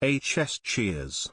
HS cheers.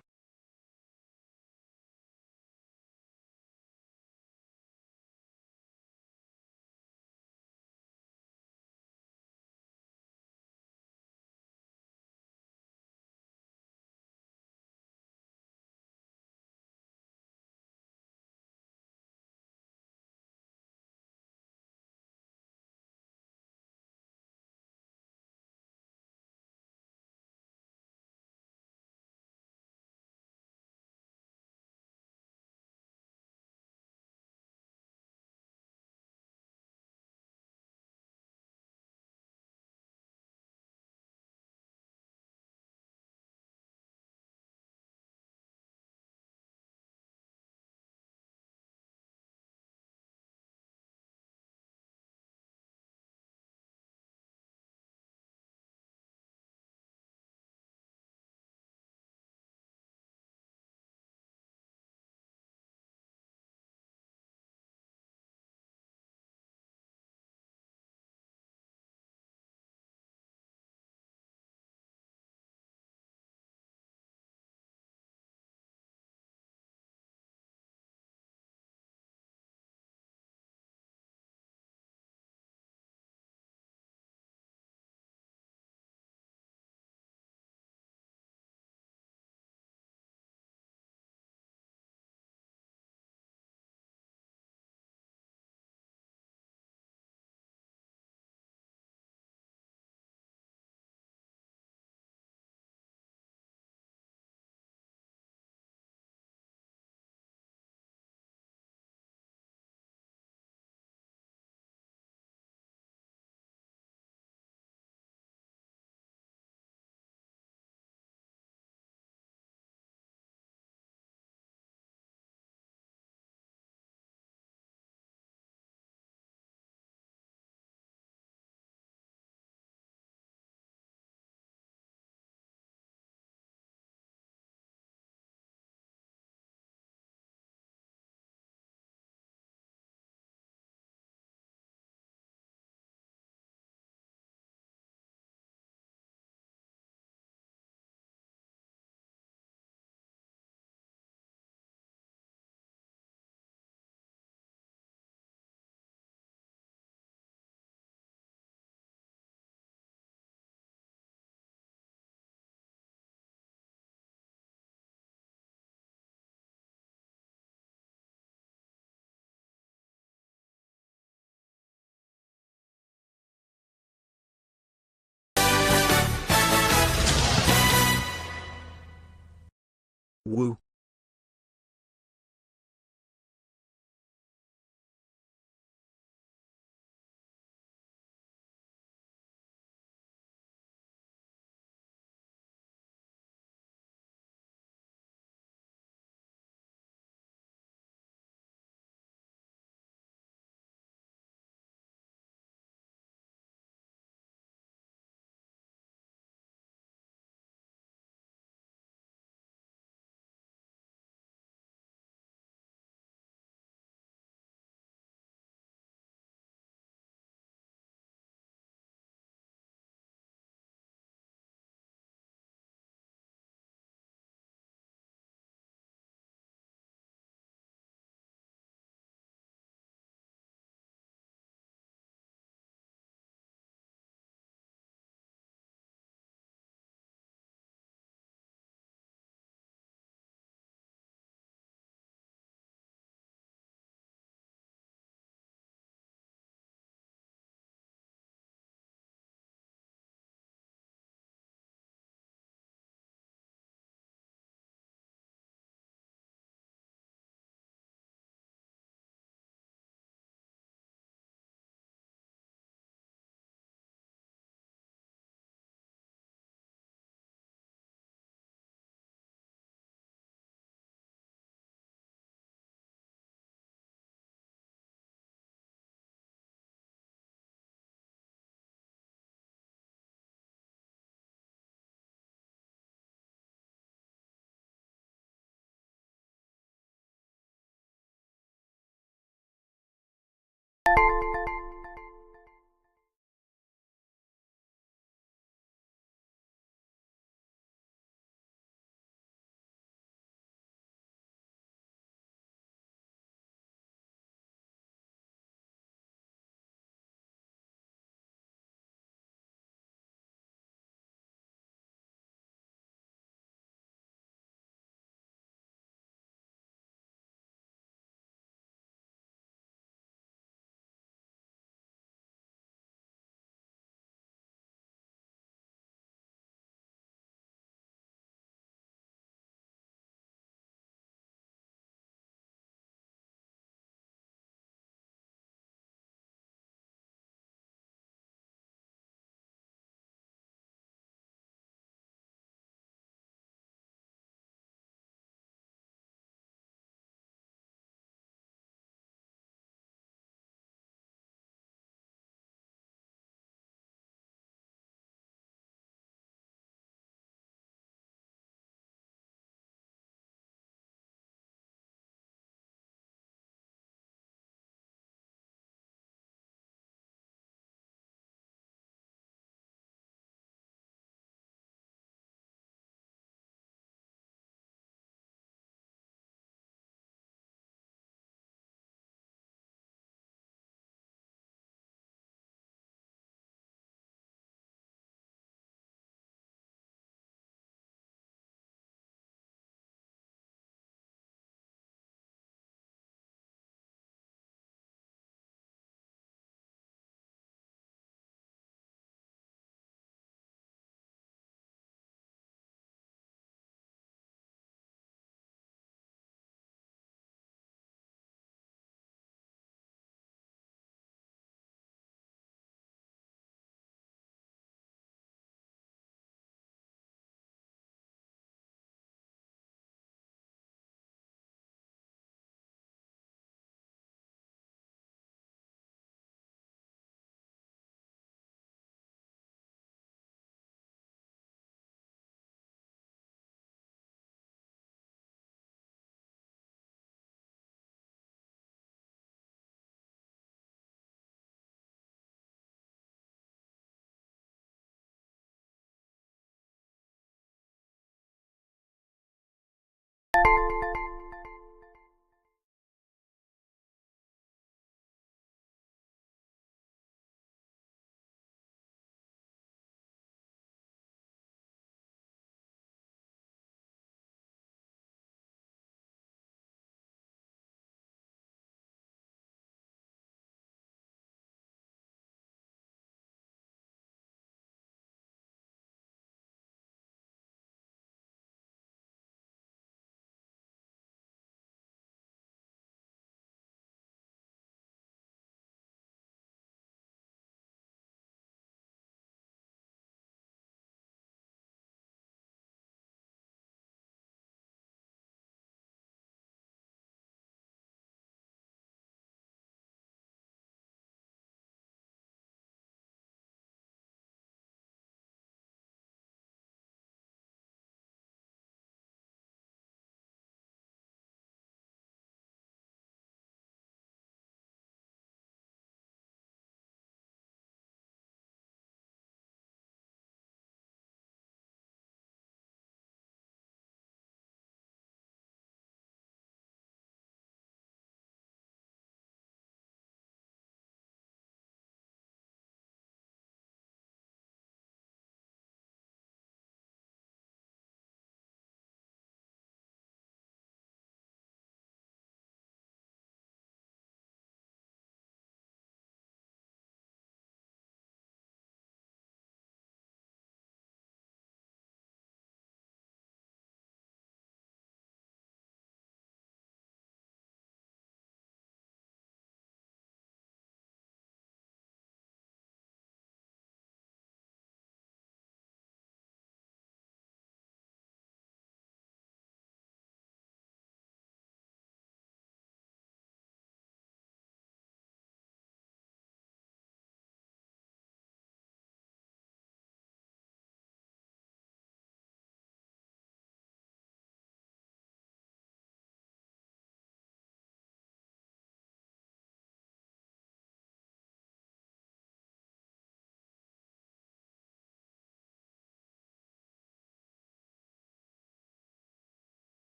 Woo.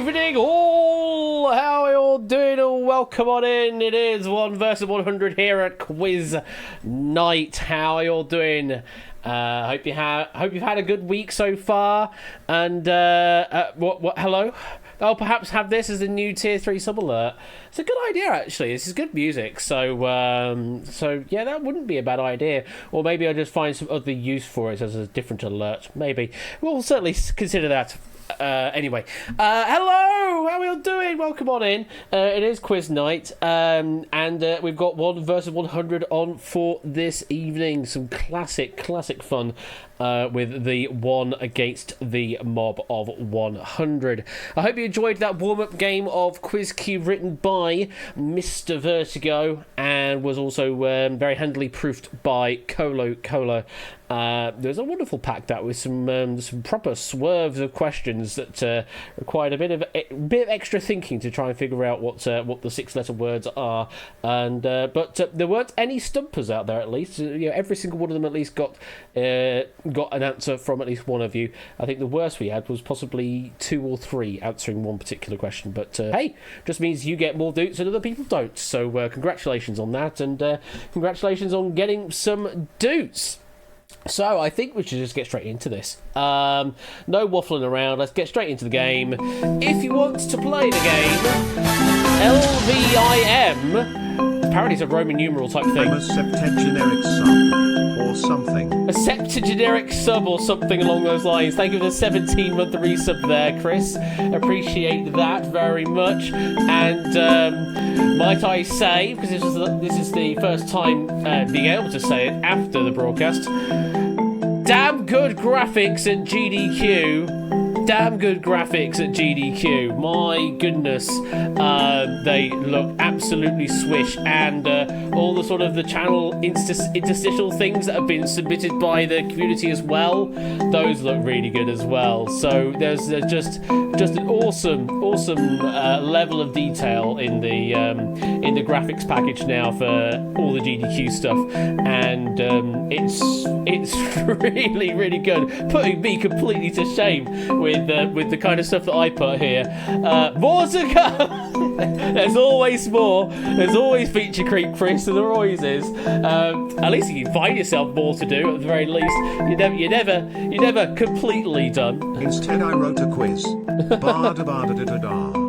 evening, all. How are you all doing? Welcome on in. It is 1 versus 100 here at Quiz Night. How are you all doing? Hope you've had a good week so far. And hello. I'll perhaps have this as a new tier 3 sub alert. It's a good idea, actually. This is good music, so yeah, that wouldn't be a bad idea. Or maybe I'll just find some other use for it as a different alert. Maybe we'll certainly consider that. Anyway, hello, how are you all doing? Welcome on in. It is quiz night, and we've got 1 versus 100 on for this evening. Some classic fun with the 1 against the mob of 100. I hope you enjoyed that warm-up game of Quiz Cube written by Mr. Vertigo and was also very handily proofed by Colo. There's a wonderful pack that with some proper swerves of questions that required a bit of extra thinking to try and figure out what the 6-letter words are. And but there weren't any stumpers out there. At least every single one of them at least got an answer from at least one of you. I think the worst we had was possibly 2 or 3 answering one particular question. But hey, just means you get more doots and other people don't. So congratulations on that, and congratulations on getting some doots. So I think we should just get straight into this. No waffling around. Let's get straight into the game. If you want to play the game, LVIM. Apparently it's a Roman numeral type thing. A septuagenaric sub or something. A septuagenaric sub or something along those lines. Thank you for the 17-month resub there, Chris. Appreciate that very much. And might I say, because this is the first time being able to say it after the broadcast, damn good graphics at GDQ. Damn good graphics at GDQ. My goodness, they look absolutely swish, and all the sort of the channel interstitial things that have been submitted by the community as well, those look really good as well. So there's just an awesome level of detail in the graphics package now for all the GDQ stuff, and it's really good, putting me completely to shame with the kind of stuff that I put here. More to come. There's always more. There's always feature creep, Chris, and there always is. At least you can find yourself more to do. At the very least, you're never completely done. Instead, I wrote a quiz. Ba-da-ba-da-da-da-da.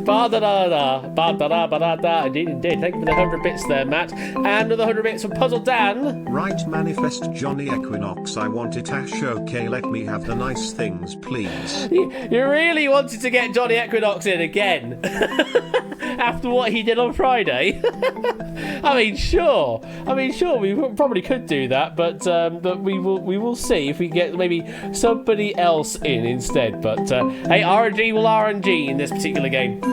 Ba-da-da-da. Indeed. Thank you for the 100 bits there, Matt. And another 100 bits from Puzzle Dan. Right, manifest Johnny Equinox. I want it Ash. Okay, let me have the nice things, please. You really wanted to get Johnny Equinox in again after what he did on Friday. I mean, sure, we probably could do that, but we will see if we get maybe somebody else in instead. But hey, RNG will RNG in this particular game.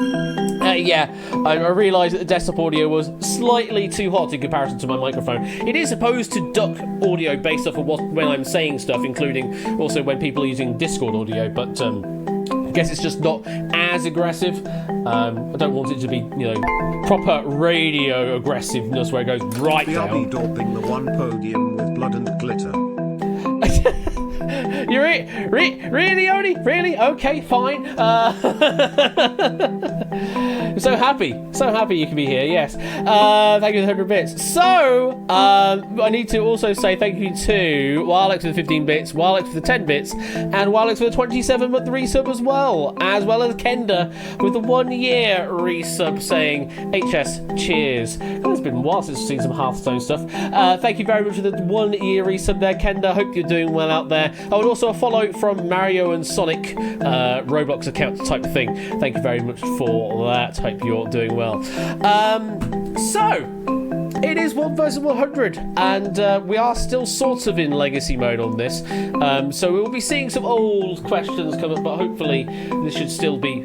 Yeah, I realised that the desktop audio was slightly too hot in comparison to my microphone. It is supposed to duck audio based off of when I'm saying stuff, including also when people are using Discord audio, but I guess it's just not as aggressive. I don't want it to be, proper radio aggressiveness where it goes right down. I'll be daubing the one podium with blood and glitter. You really, Oni? Really? Okay, fine. So happy you can be here. Yes. Thank you for the 100 bits. So I need to also say thank you to Wilex for the 15 bits, Wilex for the 10 bits, and Wilex for the 27-month resub as well as Kenda with the 1-year resub saying HS cheers. It's been a while since I've seen some Hearthstone stuff. Thank you very much for the 1-year resub there, Kenda. Hope you're doing well out there. I would also a follow from Mario and Sonic Roblox account type thing. Thank you very much for that. Hope you're doing well. So it is 1 versus 100, and we are still sort of in legacy mode on this. So we will be seeing some old questions come up, but hopefully this should still be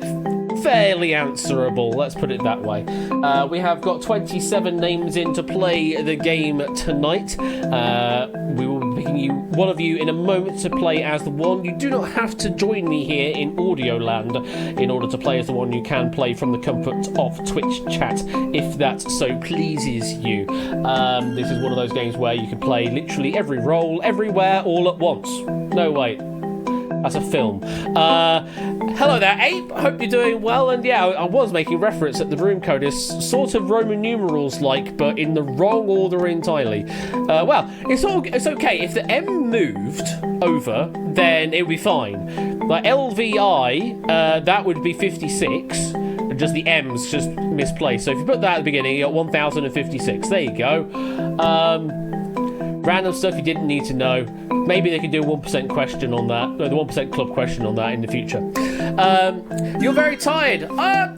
fairly answerable, let's put it that way. We have got 27 names in to play the game tonight. We will be picking one of you in a moment to play as the one. You do not have to join me here in audio land in order to play as the one. You can play from the comfort of Twitch chat if that so pleases you. This is one of those games where you can play literally every role everywhere all at once. No, wait. That's a film. Hello there, Ape. Hope you're doing well. And yeah, I was making reference that the room code is sort of Roman numerals like, but in the wrong order entirely. Well, it's okay. If the M moved over, then it would be fine. Like LVI, that would be 56. And just the M's just misplaced. So if you put that at the beginning, you got 1056. There you go. Random stuff you didn't need to know. Maybe they could do a 1% question on that. No, the 1% club question on that in the future. You're very tired. I'm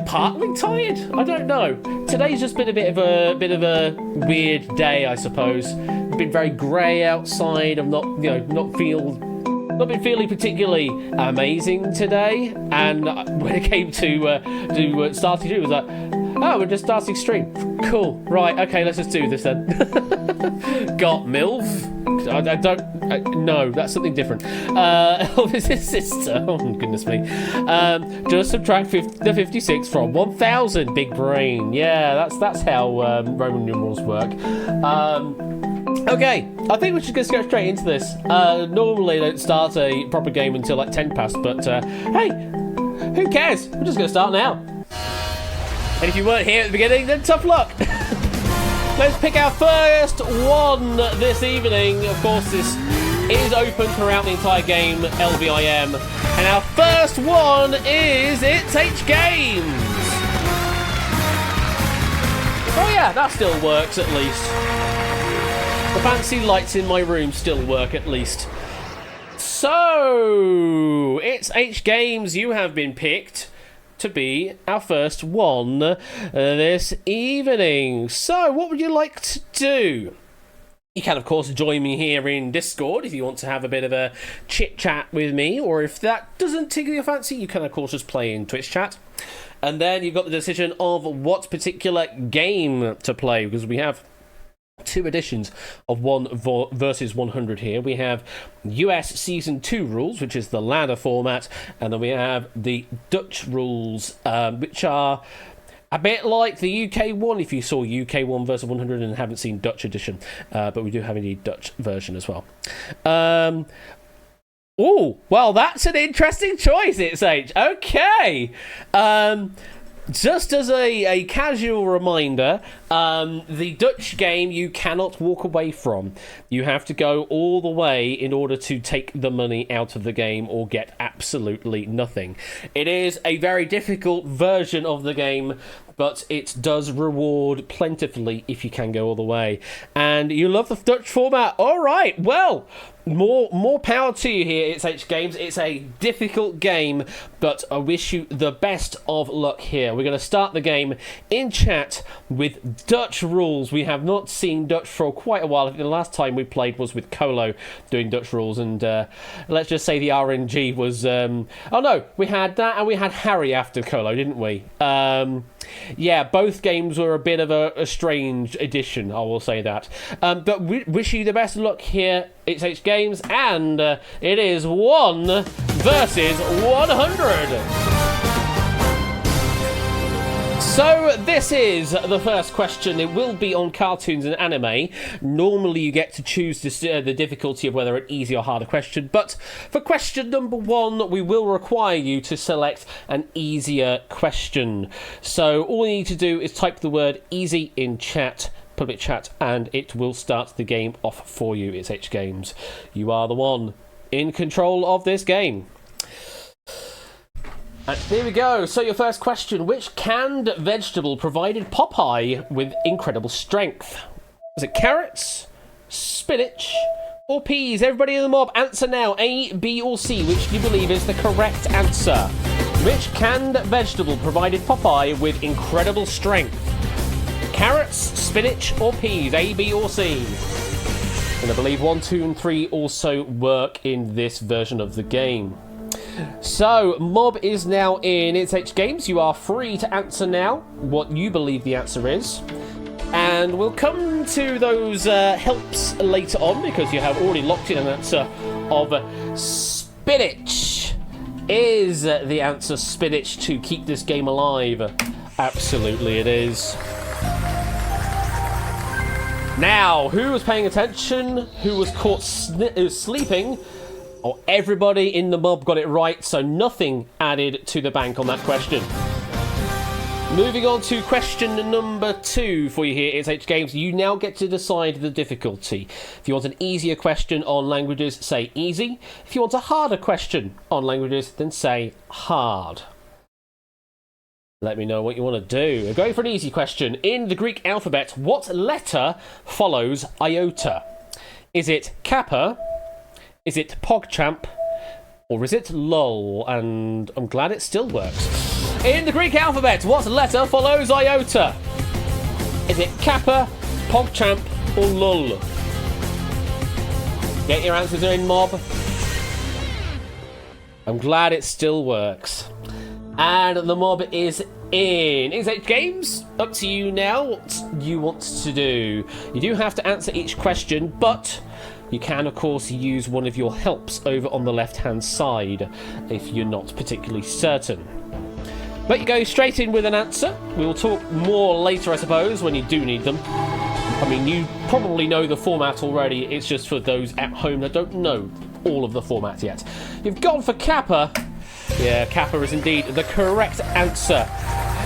partly tired. I don't know. Today's just been a bit of a weird day, I suppose. It's been very grey outside. I'm not been feeling particularly amazing today. And when it came to starting to do, it was like, oh, we're just starting stream. Cool. Right. Okay. Let's just do this then. Got MILF? I don't. No, that's something different. Elvis's sister. Oh goodness me. Just subtract the 56 from 1,000. Big brain. Yeah, that's how Roman numerals work. Okay, I think we should just go straight into this. Normally, I don't start a proper game until like 10 past, but hey, who cares? We're just going to start now. And if you weren't here at the beginning, then tough luck. Let's pick our first one this evening. Of course, this is open throughout the entire game, LVIM. And our first one is It's H Games. Oh yeah, that still works at least. The fancy lights in my room still work at least. So, It's H Games, you have been picked to be our first one this evening. So, what would you like to do? You can, of course, join me here in Discord if you want to have a bit of a chit-chat with me, or if that doesn't tickle your fancy, you can, of course, just play in Twitch chat. And then you've got the decision of what particular game to play, because we have two editions of 1 versus 100 here. We have US Season 2 rules, which is the ladder format, and then we have the Dutch rules, which are a bit like the UK one, if you saw UK 1 versus 100 and haven't seen Dutch edition, but we do have a Dutch version as well. Oh, well, that's an interesting choice, It's H. Okay. Just as a casual reminder, the Dutch game you cannot walk away from. You have to go all the way in order to take the money out of the game or get absolutely nothing. It is a very difficult version of the game, but it does reward plentifully if you can go all the way. And you love the Dutch format? All right, well, more power to you here, It's H Games. It's a difficult game, but I wish you the best of luck here. We're going to start the game in chat with Dutch rules. We have not seen Dutch for quite a while. I think the last time we played was with Colo doing Dutch rules, and let's just say the RNG was... oh no, we had that and we had Harry after Colo, didn't we? Yeah, both games were a bit of a strange edition, I will say that. But we wish you the best of luck here, It's H Games, and it is 1 versus 100. So this is the first question. It will be on cartoons and anime. Normally you get to choose the difficulty of whether an easy or harder question, but for question number 1, we will require you to select an easier question. So all you need to do is type the word easy in chat, public chat, and it will start the game off for you. It's H Games. You are the one in control of this game. And here we go. So your first question: which canned vegetable provided Popeye with incredible strength? Was it carrots, spinach, or peas? Everybody in the mob, answer now. A, B, or C. Which do you believe is the correct answer? Which canned vegetable provided Popeye with incredible strength? Carrots, spinach, or peas? A, B, or C? And I believe 1, 2, and 3 also work in this version of the game. So, mob is now in It's H Games. You are free to answer now what you believe the answer is. And we'll come to those helps later on, because you have already locked in an answer of spinach. Is the answer spinach to keep this game alive? Absolutely it is. Now, who was paying attention? Who was caught sleeping? Oh, everybody in the mob got it right, so nothing added to the bank on that question. Moving on to question number 2 for you here, It's H Games. You now get to decide the difficulty. If you want an easier question on languages, say easy. If you want a harder question on languages, then say hard. Let me know what you want to do. I'm going for an easy question. In the Greek alphabet, what letter follows iota? Is it kappa? Is it PogChamp? Or is it lol? And I'm glad it still works. In the Greek alphabet, what letter follows iota? Is it kappa, PogChamp, or lol? Get your answers in, mob. I'm glad it still works. And the mob is in. It's H Games. Up to you now what you want to do. You do have to answer each question, but you can, of course, use one of your helps over on the left-hand side if you're not particularly certain. But you go straight in with an answer. We will talk more later, I suppose, when you do need them. I mean, you probably know the format already. It's just for those at home that don't know all of the format yet. You've gone for kappa. Yeah, kappa is indeed the correct answer.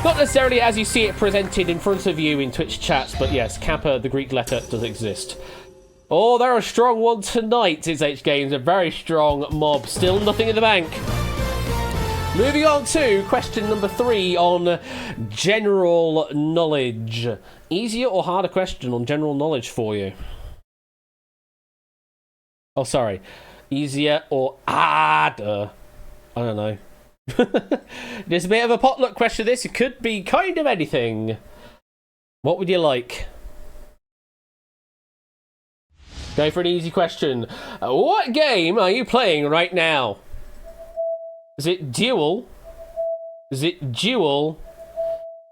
Not necessarily as you see it presented in front of you in Twitch chats, but yes, kappa, the Greek letter, does exist. Oh, they're a strong one tonight, It's H Games. A very strong mob. Still nothing in the bank. Moving on to question number 3 on general knowledge. Easier or harder question on general knowledge for you? Oh, sorry. Easier or harder? I don't know. There's a bit of a potluck question, this. It could be kind of anything. What would you like? Go for an easy question. What game are you playing right now? Is it Duel? Is it Duel?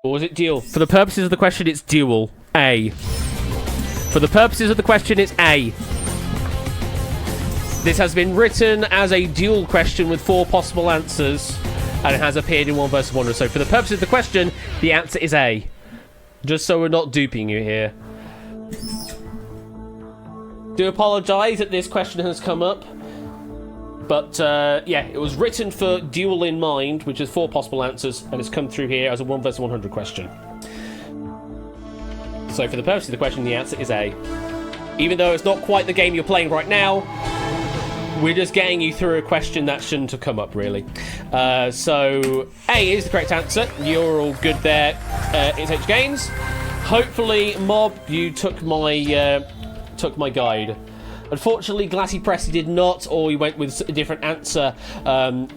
Or is it Duel? For the purposes of the question, it's Duel. A. For the purposes of the question, it's A. This has been written as a dual question with 4 possible answers, and it has appeared in 1 vs 100. So for the purposes of the question, the answer is A. Just so we're not duping you here. Do apologise that this question has come up. But, yeah, it was written for Duel in mind, which is 4 possible answers, and it's come through here as a 1 vs 100 question. So for the purpose of the question, the answer is A. Even though it's not quite the game you're playing right now, we're just getting you through a question that shouldn't have come up, really. So, A is the correct answer. You're all good there, It's H Games. Hopefully, Mob, you took my guide. Unfortunately, Glassy Pressy did not, or you went with a different answer.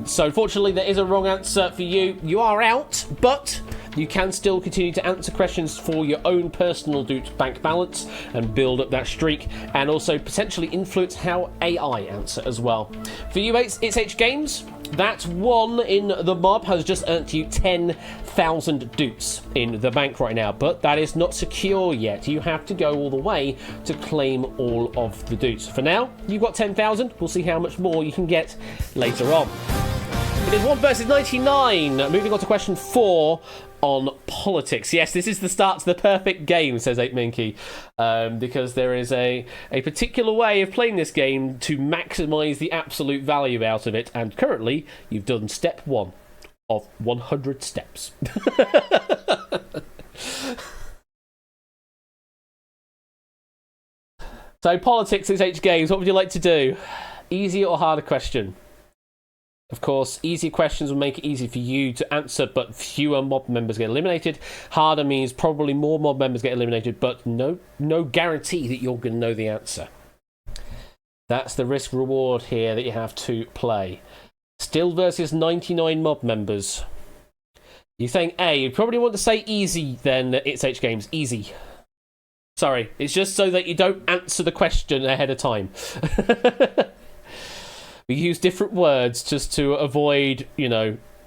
So unfortunately, there is a wrong answer for you. You are out, but you can still continue to answer questions for your own personal Doot bank balance and build up that streak, and also potentially influence how AI answer as well. For you, It's H Games. That one in the mob has just earned you 10,000 Doots in the bank right now, but that is not secure yet. You have to go all the way to claim all of the Doots. For now, you've got 10,000. We'll see how much more you can get later on. It is 1 versus 99. Moving on to question 4 on politics. Yes, this is the start to the perfect game, says 8Minky, because there is a particular way of playing this game to maximise the absolute value out of it, and currently you've done step 1 of 100 steps. So politics is H Games. What would you like to do? Easier or harder question? Of course, easy questions will make it easy for you to answer, but fewer mob members get eliminated. Harder means probably more mob members get eliminated, but no guarantee that you're going to know the answer. That's the risk reward here that you have to play. Still versus 99 mob members. You're saying A. You probably want to say easy then. It's H Games. Easy. Sorry, it's just so that you don't answer the question ahead of time. We use different words just to avoid,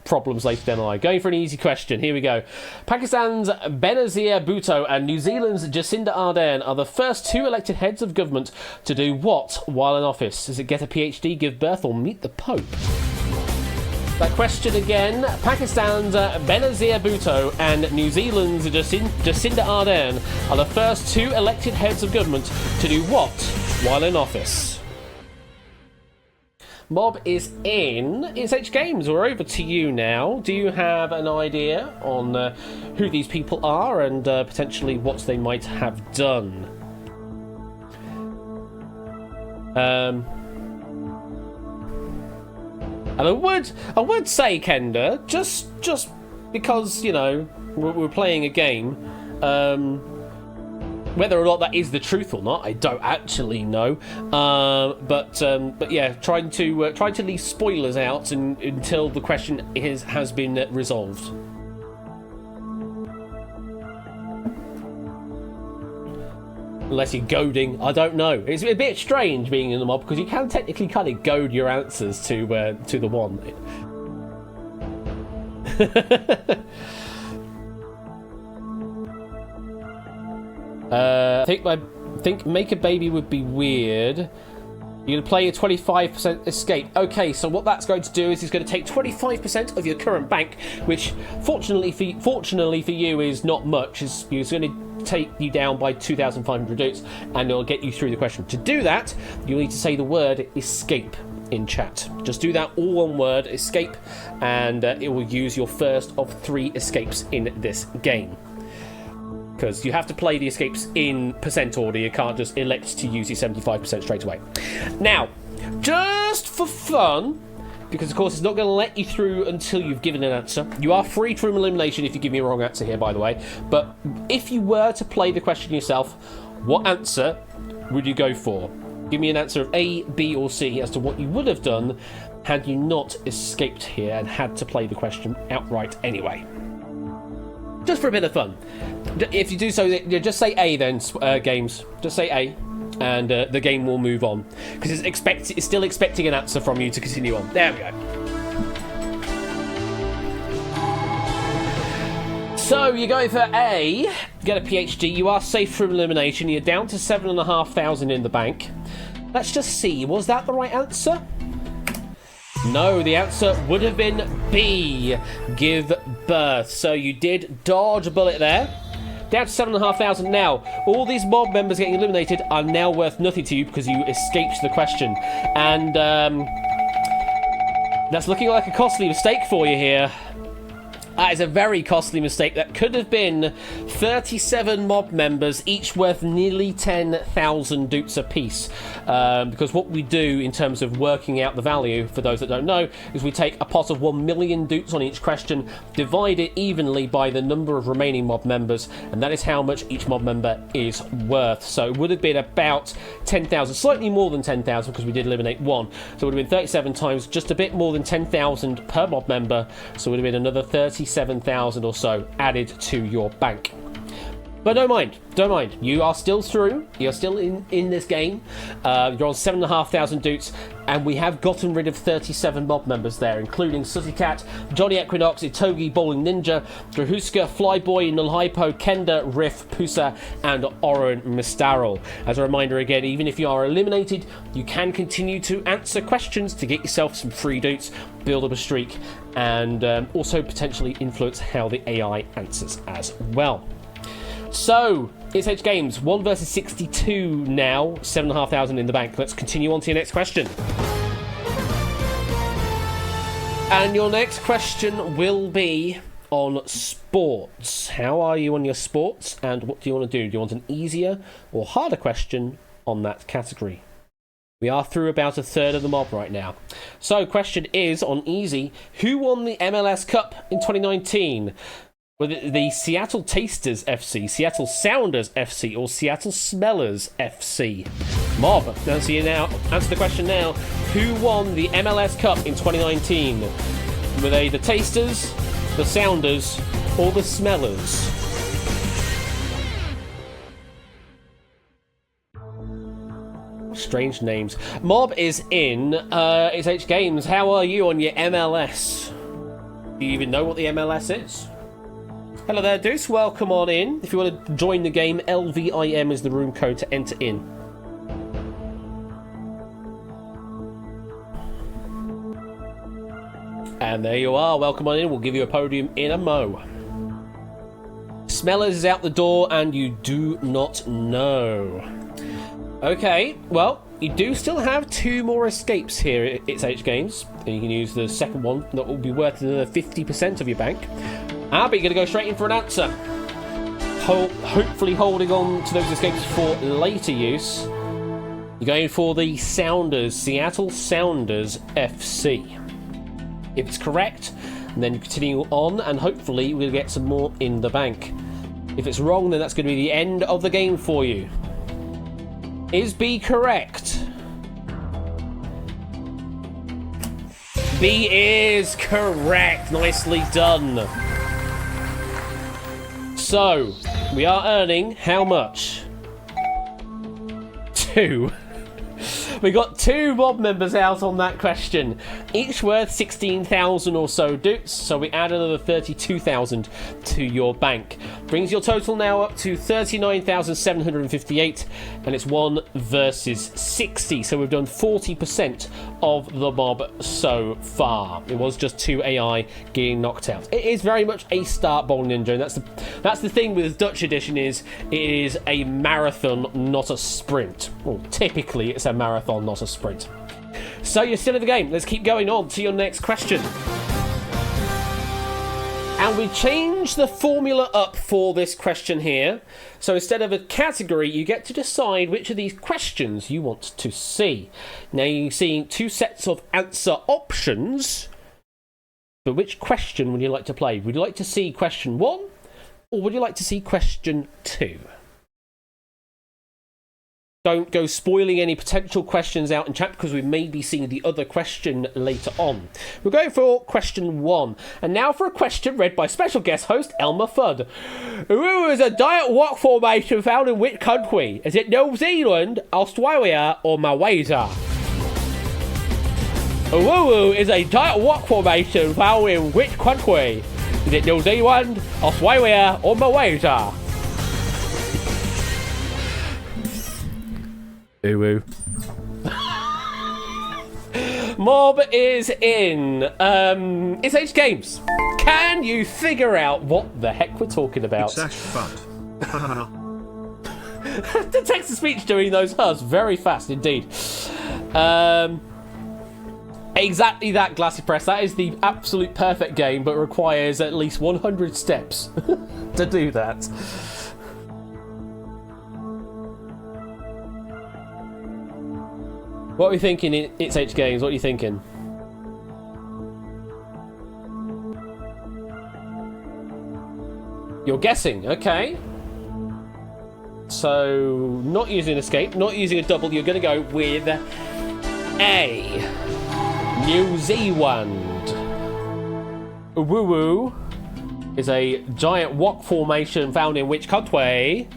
problems later down the line. Going for an easy question. Here we go. Pakistan's Benazir Bhutto and New Zealand's Jacinda Ardern are the first 2 elected heads of government to do what while in office? Is it get a PhD, give birth, or meet the Pope? That question again. Pakistan's Benazir Bhutto and New Zealand's Jacinda Ardern are the first 2 elected heads of government to do what while in office? Mob is in. It's H Games. We're over to you now. Do you have an idea on who these people are and potentially what they might have done? And I would say, Kenda, just because, you know, we're playing a game, whether or not that is the truth or not, I don't actually know. But yeah, trying to leave spoilers out until the question has been resolved. Unless you're goading, I don't know. It's a bit strange being in the mob because you can technically kind of goad your answers to the one. I think make a baby would be weird. You're going to play a 25% escape. Okay, so what that's going to do is it's going to take 25% of your current bank, which fortunately for you is not much. It's going to take you down by 2,500 dukes, and it'll get you through the question. To do that, you'll need to say the word escape in chat. Just do that, all one word, escape, and it will use your first of 3 escapes in this game. Because you have to play the escapes in percent order. You can't just elect to use your 75% straight away. Now, just for fun, because of course it's not going to let you through until you've given an answer. You are free from elimination if you give me a wrong answer here, by the way. But if you were to play the question yourself, what answer would you go for? Give me an answer of A, B, or C as to what you would have done had you not escaped here and had to play the question outright anyway. Just for a bit of fun. If you do so, just say A then, games. Just say A, and the game will move on. Because it's still expecting an answer from you to continue on. There we go. So, you're going for A, get a PhD, you are safe from elimination, you're down to 7,500 in the bank. Let's just see, was that the right answer? No, the answer would have been B, give birth. So you did dodge a bullet there. Down to 7,500 now. All these mob members getting eliminated are now worth nothing to you because you escaped the question. And that's looking like a costly mistake for you here. That is a very costly mistake. That could have been 37 mob members, each worth nearly 10,000 dukes apiece. Because what we do in terms of working out the value, for those that don't know, is we take a pot of 1 million dukes on each question, divide it evenly by the number of remaining mob members, and that is how much each mob member is worth. So it would have been about 10,000, slightly more than 10,000 because we did eliminate one. So it would have been 37 times, just a bit more than 10,000 per mob member. So it would have been another 37,000 or so added to your bank. But don't mind. You are still through. You're still in this game. You're on 7,500 dukes, and we have gotten rid of 37 mob members there, including Sootycat, Johnny Equinox, Itogi, Bowling Ninja, Drahuska, Flyboy, Nulhypo, Kenda, Riff, Pusa, and Oren Mistarel. As a reminder again, even if you are eliminated, you can continue to answer questions to get yourself some free dukes, build up a streak, and also potentially influence how the AI answers as well. So, it's H Games, 1 versus 62 now, 7,500 in the bank. Let's continue on to your next question. And your next question will be on sports. How are you on your sports, and what do you want to do? Do you want an easier or harder question on that category? We are through about a third of the mob right now. So, question is, on easy, who won the MLS Cup in 2019? Whether the Seattle Tasters FC, Seattle Sounders FC, or Seattle Smellers FC. Mob, answer the question now. Who won the MLS Cup in 2019? Were they the Tasters, the Sounders, or the Smellers? Strange names. Mob is in. It's H Games. How are you on your MLS? Do you even know what the MLS is? Hello there, Deuce. Welcome on in. If you want to join the game, LVIM is the room code to enter in. And there you are. Welcome on in. We'll give you a podium in a mo. Smellers is out the door, and you do not know. Okay, well, you do still have 2 more escapes here at It's H Games. And you can use the second one that will be worth another 50% of your bank. But you're going to go straight in for an answer. Hopefully holding on to those escapes for later use. You're going for the Sounders, Seattle Sounders FC. If it's correct, then you continue on, and hopefully we'll get some more in the bank. If it's wrong, then that's going to be the end of the game for you. Is B correct? B is correct. Nicely done. So, we are earning how much? 2. We got 2 mob members out on that question, each worth 16,000 or so dukes, so we add another 32,000 to your bank. Brings your total now up to 39,758, and it's 1 versus 60, so we've done 40% of the mob so far. It was just 2 AI getting knocked out. It is very much a start bowl ninja, and that's the thing with Dutch edition is it is a marathon, not a sprint. Well, typically it's a marathon, not a sprint. So you're still in the game. Let's keep going on to your next question. And we change the formula up for this question here. So instead of a category, you get to decide which of these questions you want to see. Now you're seeing 2 sets of answer options. But which question would you like to play? Would you like to see question 1? Or would you like to see question 2? Don't go spoiling any potential questions out in chat because we may be seeing the other question later on. We're going for question 1. And now for a question read by special guest host Elmer Fudd. Who is a diet walk formation found in which country? Is it New Zealand, Australia, or Malaysia? Woo is a giant walk formation found in which country? Is it New Zealand, Australia, or Malaysia? Ooh. Mob is in. It's H Games. Can you figure out what the heck we're talking about? It's Ash Fudd. The text-to-speech doing those hers very fast indeed. Exactly that, Glassy Press. That is the absolute perfect game, but requires at least 100 steps to do that. What are we thinking in It's H Games? What are you thinking? You're guessing, okay. So, not using escape, not using a double, you're going to go with A. New Zealand. Woo is a giant rock formation found in which country?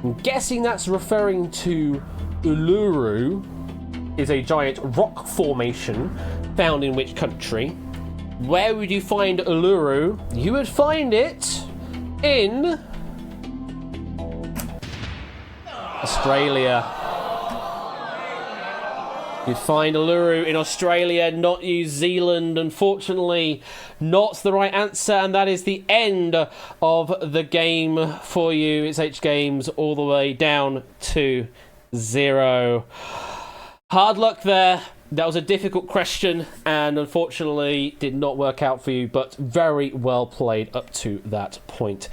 I'm guessing that's referring to Uluru. Is a giant rock formation found in which country? Where would you find Uluru? You would find it in Australia. You'd find Uluru in Australia, not New Zealand. Unfortunately, not the right answer, and that is the end of the game for you. It's H Games all the way down to 0. Hard luck there. That was a difficult question and unfortunately did not work out for you, but very well played up to that point.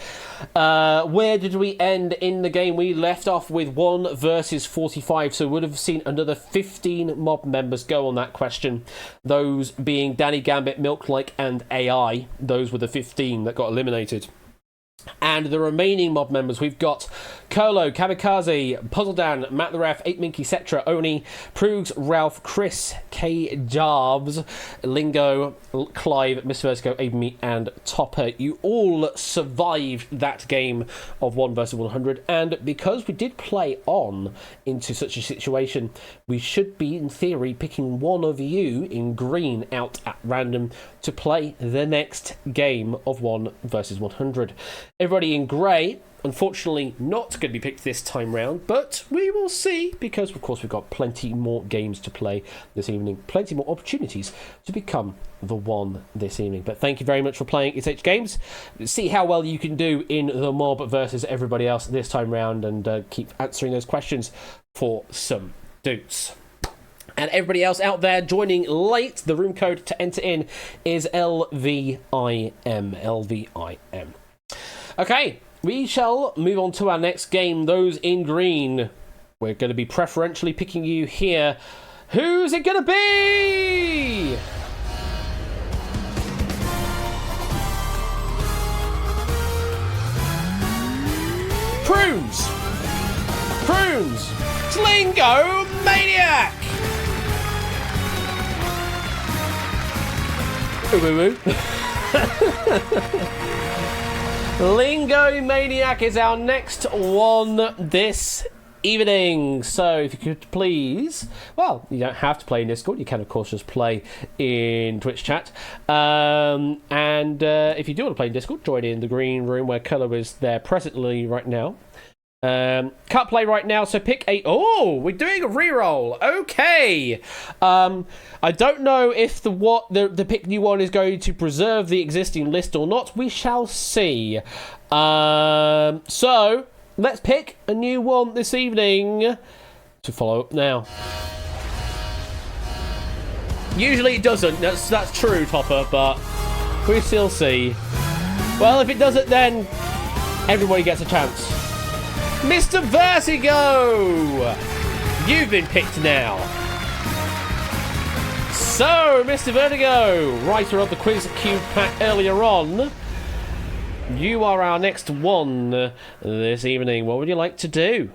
Where did we end in the game? We left off with 1 versus 45, so we would have seen another 15 mob members go on that question. Those being Danny Gambit, Milklike, and AI. Those were the 15 that got eliminated. And the remaining mob members, we've got Kolo, Kamikaze, Puzzledan, Matt the Ref, 8Minky, Cetra, Oni, Prugs, Ralph, Chris, K Jarbs, Lingo, Clive, Mr. Vertigo, Abenme, and Topper. You all survived that game of 1 versus 100, and because we did play on into such a situation, we should be, in theory, picking one of you in green out at random to play the next game of 1 versus 100. Everybody in grey, unfortunately not going to be picked this time round, but we will see, because of course we've got plenty more games to play this evening, plenty more opportunities to become the one this evening. But thank you very much for playing It's H Games. See how well you can do in the mob versus everybody else this time round, and keep answering those questions for some Doots. And everybody else out there joining late, the room code to enter in is LVIM. LVIM. Okay, we shall move on to our next game, those in green. We're going to be preferentially picking you here. Who's it going to be? Prunes! Slingo Maniac! Lingo Maniac is our next one this evening. So if you could please, well, you don't have to play in Discord. You can, of course, just play in Twitch chat. And if you do want to play in Discord, join in the green room where Colour is there presently right now. Can't play right now, so pick a... Oh, we're doing a reroll. Okay. I don't know if the pick new one is going to preserve the existing list or not. We shall see. So let's pick a new one this evening to follow up now. Usually it doesn't. That's true, Topper, but we still see. Well, if it doesn't, then everybody gets a chance. Mr. Vertigo! You've been picked now. So, Mr. Vertigo, writer of the Quiz Cube pack earlier on, you are our next one this evening. What would you like to do?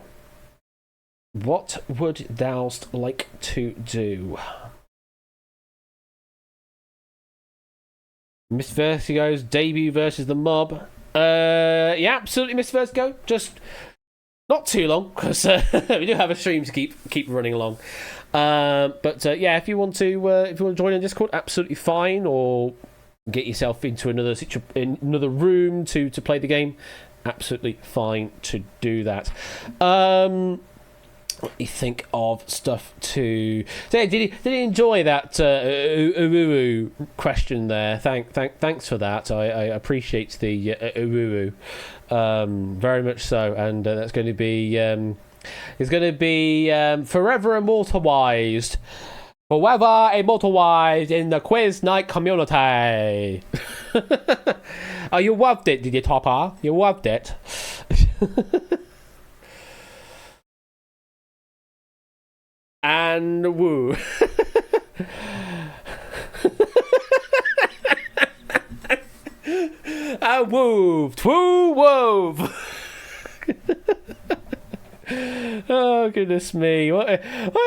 What would thou like to do? Miss Vertigo's debut versus the mob. Yeah, absolutely, Miss Vertigo. Just not too long, because we do have a stream to keep running along. But yeah, if you want to join in Discord, absolutely fine, or get yourself into another room to play the game, absolutely fine to do that. Let me think of stuff to say. Did he enjoy that question there? Thanks for that. I appreciate the very much so, and that's going to be forever immortalized in the quiz night community. Oh, you loved it, did you, Topper? You loved it. And woo. I wooved. Woo wove. Oh, goodness me. What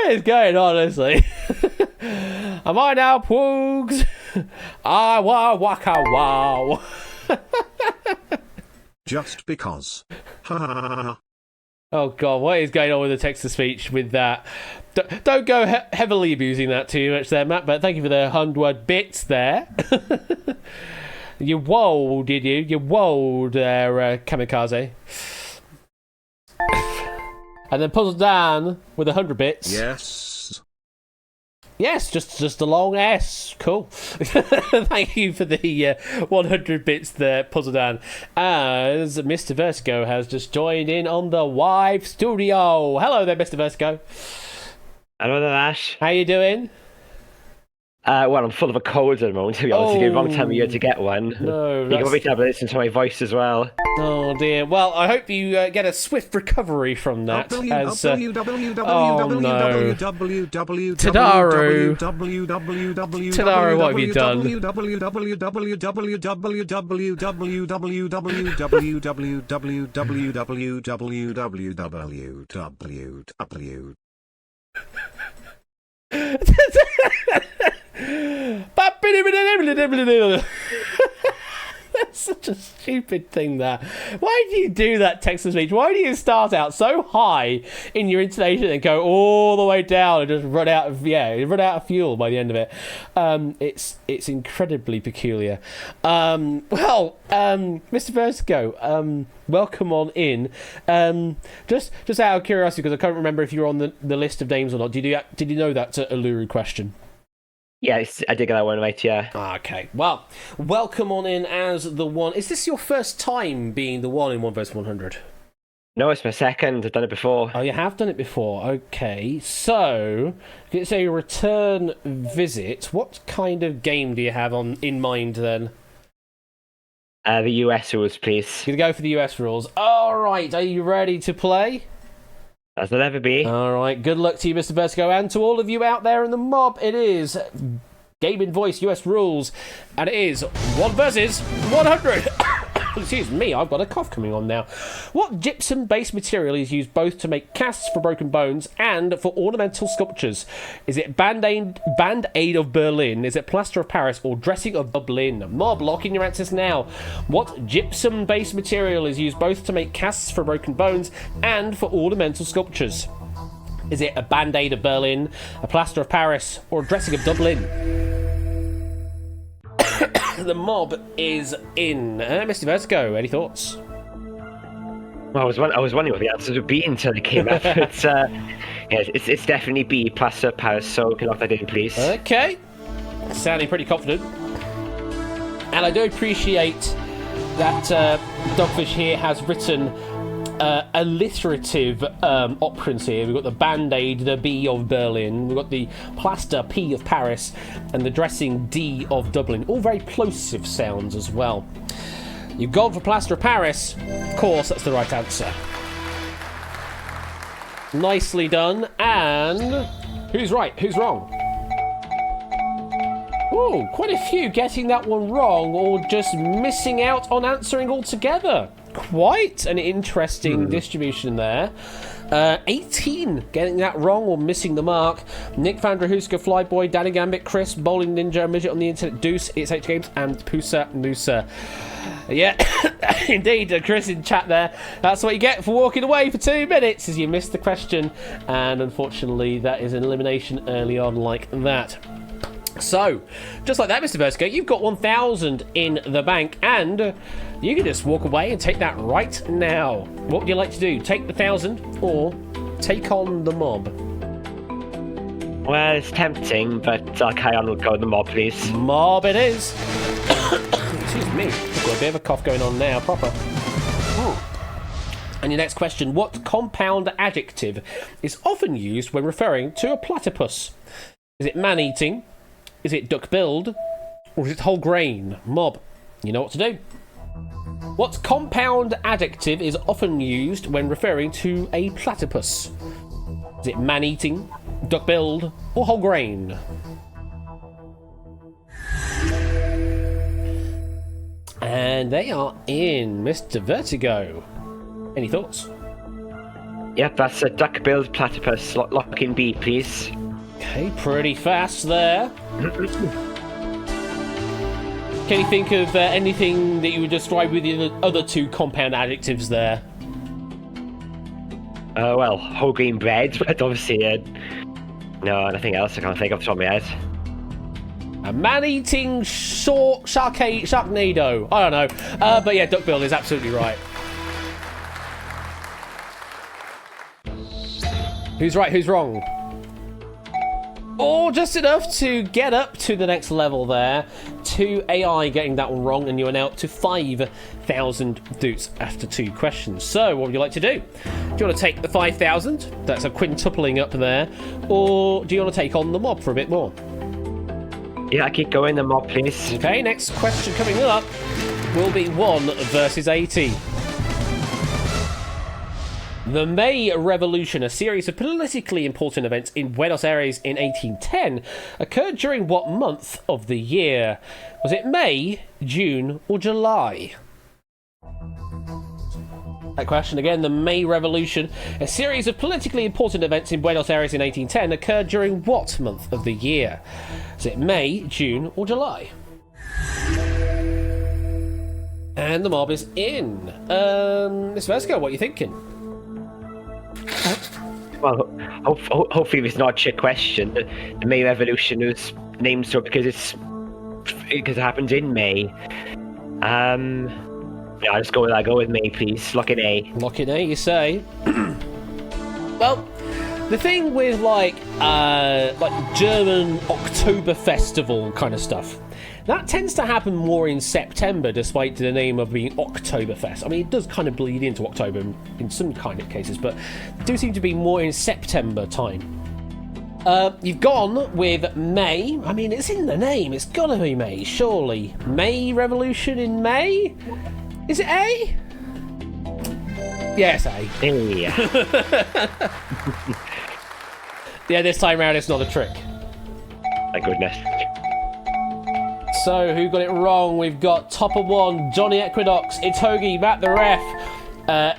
is going on, honestly? Am I now poogs? I waka wow. Just because. Ha ha ha ha. Oh god, what is going on with the text-to-speech with that? Don't go heavily abusing that too much there, Matt, but thank you for the 100 bits there. You whoa, did you? You whoa there, Kamikaze. And then Puzzle Dan with 100 bits. Yes. Yes, just a long S. Cool. Thank you for the 100 bits there, Puzzle Dan. As Mr. Vertigo has just joined in on the live studio. Hello there, Mr. Vertigo. Hello there, Ash. How you doing? Well, I'm full of a cold at the moment, to be honest. It's a long time of year to get one. No, you can probably have to listen to my voice as well. Oh dear. Well, I hope you get a swift recovery from that. Tadaru. Tadaru, what have you done? That's such a stupid thing there. Why do you do that text-to-speech? Why do you start out so high in your intonation and go all the way down and just run out of fuel by the end of it? It's incredibly peculiar. Mr. Vertigo, welcome on in. Just out of curiosity, because I can't remember if you're on the list of names or not. Did you know that Uluru question? Yes, I did get that one right, yeah. Okay, well, welcome on in as the one. Is this your first time being the one in 1 vs 100? No, it's my second. I've done it before. Oh, you have done it before. Okay, so it's a return visit. What kind of game do you have in mind then? The US rules, please. Gonna go for the US rules. All right, are you ready to play? As I'll ever be. All right, good luck to you, Mr. Vertigo, and to all of you out there in the mob. It is Game in Voice US rules, and it is 1 versus 100. Excuse me, I've got a cough coming on now. What gypsum-based material is used both to make casts for broken bones and for ornamental sculptures? Is it Band-Aid of Berlin? Is it plaster of Paris or dressing of Dublin? Mob, lock in your answers now. What gypsum-based material is used both to make casts for broken bones and for ornamental sculptures? Is it a Band-Aid of Berlin, a plaster of Paris, or a dressing of Dublin? The mob is in. Mr. Vertigo, any thoughts? Well, I was wondering what the answers would be until it came up. It's definitely B, plaster of Paris, so can lock that in, please. Okay. Sounding pretty confident. And I do appreciate that Dogfish here has written alliterative options here. We've got the Band-Aid, the B of Berlin. We've got the plaster, P of Paris, and the dressing, D of Dublin. All very plosive sounds as well. You've gone for plaster of Paris. Of course, that's the right answer. Nicely done. And who's right? Who's wrong? Oh, quite a few getting that one wrong or just missing out on answering altogether. Quite an interesting distribution there. 18 getting that wrong or missing the mark. Nick Vandrahuska, Flyboy, Danny Gambit, Chris, Bowling Ninja, Midget on the Internet, Deuce, It's H Games, and Pusa Noosa. Yeah, indeed, Chris in chat there. That's what you get for walking away for 2 minutes, as you missed the question. And unfortunately, that is an elimination early on like that. So, just like that, Mr. Vertigo, you've got 1,000 in the bank, and you can just walk away and take that right now. What would you like to do? Take the 1,000 or take on the mob? Well, it's tempting, but I'll carry on and go with the mob, please. Mob it is. Excuse me. I've got a bit of a cough going on now, proper. Ooh. And your next question, what compound adjective is often used when referring to a platypus? Is it man-eating? Is it duck-billed? Or is it whole grain? Mob, you know what to do. What compound adjective is often used when referring to a platypus? Is it man-eating, duck-billed, or whole grain? And they are in. Mr. Vertigo, any thoughts? Yep, that's a duck-billed platypus. Lock in B, please. Okay, pretty fast there. Can you think of anything that you would describe with the other 2 compound adjectives there? Well, whole grain bread, but obviously, no, nothing else I can't think off the top of my head. A man-eating sharknado. I don't know. But yeah, duck-billed is absolutely right. Who's right, who's wrong? Oh, just enough to get up to the next level there. 2 AI getting that one wrong, and you are now up to 5,000 doots after 2 questions. So, what would you like to do? Do you want to take the 5,000? That's a quintupling up there. Or do you want to take on the mob for a bit more? Yeah, I keep going, the mob, please. Okay, next question coming up will be 1 versus 80. The May Revolution, a series of politically important events in Buenos Aires in 1810, occurred during what month of the year? Was it May, June, or July? That question again, the May Revolution, a series of politically important events in Buenos Aires in 1810, occurred during what month of the year? Is it May, June, or July? And the mob is in. Mr. Vesco, what are you thinking? Well, hopefully it's not a trick question. The May Revolution was named so because it happened in May. Yeah, I'll just go with May, please. Lock in A. Lock in A, you say? Well, the thing with like German Oktober Festival kind of stuff, That tends to happen more in September, despite the name of being Oktoberfest. I mean, it does kind of bleed into October in some kind of cases, but it do seem to be more in September time. You've gone with May. I mean, it's in the name. It's got to be May, surely. May Revolution in May? Is it A? Yes, A. Yeah. Yeah, this time around it's not a trick. My goodness. So, who got it wrong? We've got Topper 1, Johnny Equinox, Itogi, Matt the Ref,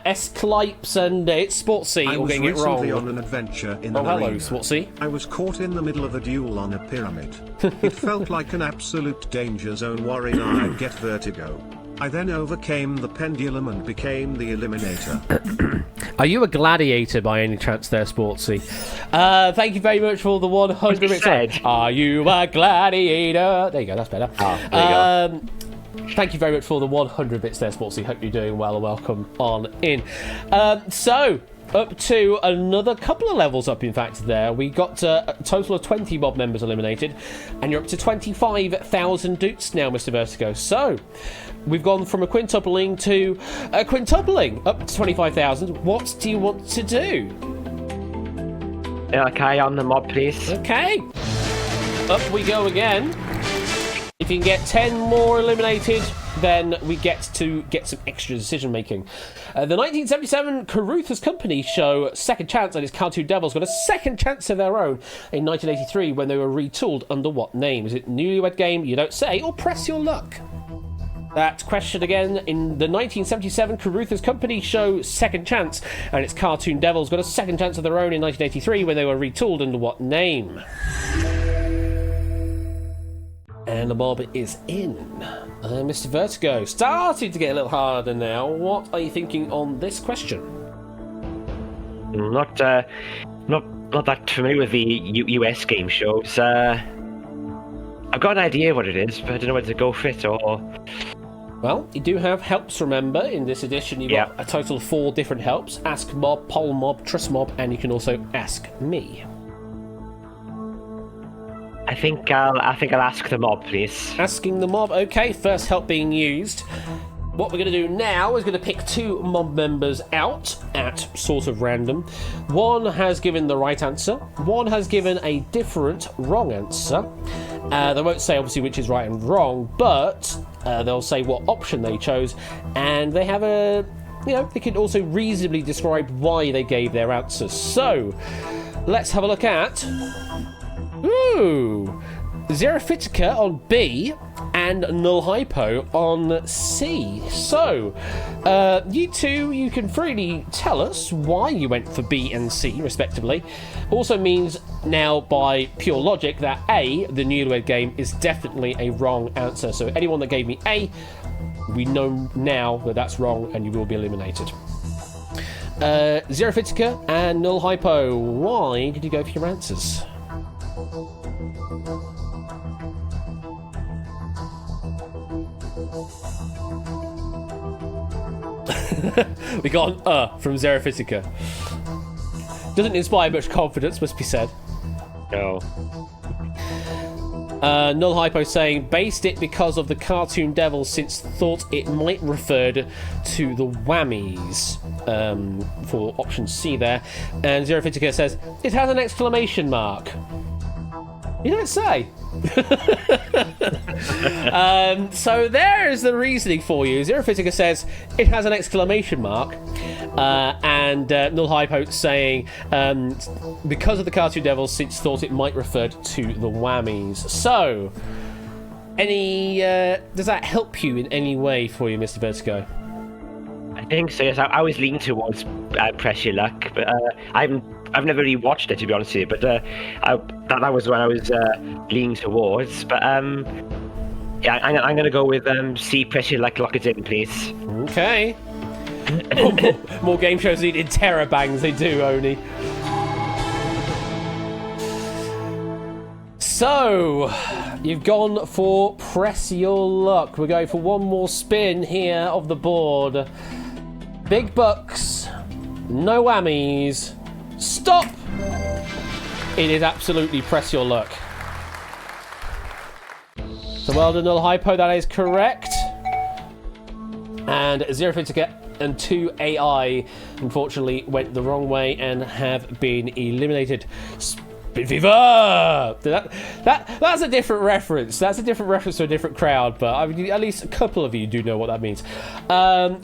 S-Clipes, and it's Sportsy. I all was getting it recently wrong. on an adventure in the Hello, marina. Sportsy. I was caught in the middle of a duel on a pyramid. It felt like an absolute danger zone, worrying I'd get vertigo. I then overcame the pendulum and became the eliminator. Are you a gladiator by any chance there, Sportsy? Thank you very much for the 100 bits. said. Are you a gladiator? There you go, that's better. There you go. Thank you very much for the 100 bits there, Sportsy. Hope you're doing well and welcome on in. So, up to another couple of levels up, in fact, there. We got a total of 20 mob members eliminated, and you're up to 25,000 doots now, Mr. Vertigo. So, we've gone from a quintupling to a quintupling, up to 25,000. What do you want to do? Okay, on the mob, please. Okay. Up we go again. If you can get 10 more eliminated, then we get to get some extra decision making. The 1977 Carruthers Company show Second Chance and its Cartoon Devils got a second chance of their own in 1983 when they were retooled under what name? Is it Newlywed Game, You Don't Say, or Press Your Luck? That question again. In the 1977 Carruthers Company show Second Chance and its Cartoon Devils got a second chance of their own in 1983 when they were retooled under what name? And the mob is in. Mr. Vertigo, starting to get a little harder now. What are you thinking on this question? Not that familiar with the US game shows. I've got an idea what it is, but I don't know whether to go for it or... Well, you do have helps, remember. In this edition, you've got a total of 4 different helps. Ask Mob, Poll Mob, Trust Mob, and you can also ask me. I think I'll ask the mob, please. Asking the mob. Okay, first help being used. What we're going to do now is going to pick 2 mob members out at sort of random. One has given the right answer. One has given a different wrong answer. They won't say obviously which is right and wrong, but they'll say what option they chose, and they have a, they can also reasonably describe why they gave their answers. So let's have a look at. Ooh, Xerophytica on B and Null Hypo on C. So, you two, you can freely tell us why you went for B and C, respectively. Also means now, by pure logic, that A, the Newlywed Game, is definitely a wrong answer. So anyone that gave me A, we know now that that's wrong and you will be eliminated. Xerophytica and Null Hypo, why did you go for your answers? We got an from Xerophytica. Doesn't inspire much confidence, must be said. No. Null Hypo saying, based it because of the Cartoon Devils since thought it might refer to the whammies, for option C there. And Xerophytica says, it has an exclamation mark. You don't say. So there is the reasoning for you. Xerophytica says it has an exclamation mark, and Null Hypo saying because of the Cartoon Devils since thought it might refer to the whammies. So, does that help you in any way for you, Mr. Vertigo? I think so, yes. I always lean towards Press Your Luck, but I've never really watched it, to be honest with you, but that was when I was leaning towards. But yeah, I'm going to go with C, Press Your Luck, lock it in, please. Okay. More game shows needed terror bangs, they do, Oni. So, you've gone for Press Your Luck. We're going for one more spin here of the board. Big bucks, no whammies. Stop! It is absolutely Press Your Luck. So well done, Null Hypo. That is correct. And 0 Fitiker and 2 AI unfortunately went the wrong way and have been eliminated. Spin Fever! That's a different reference. That's a different reference to a different crowd, but at least a couple of you do know what that means.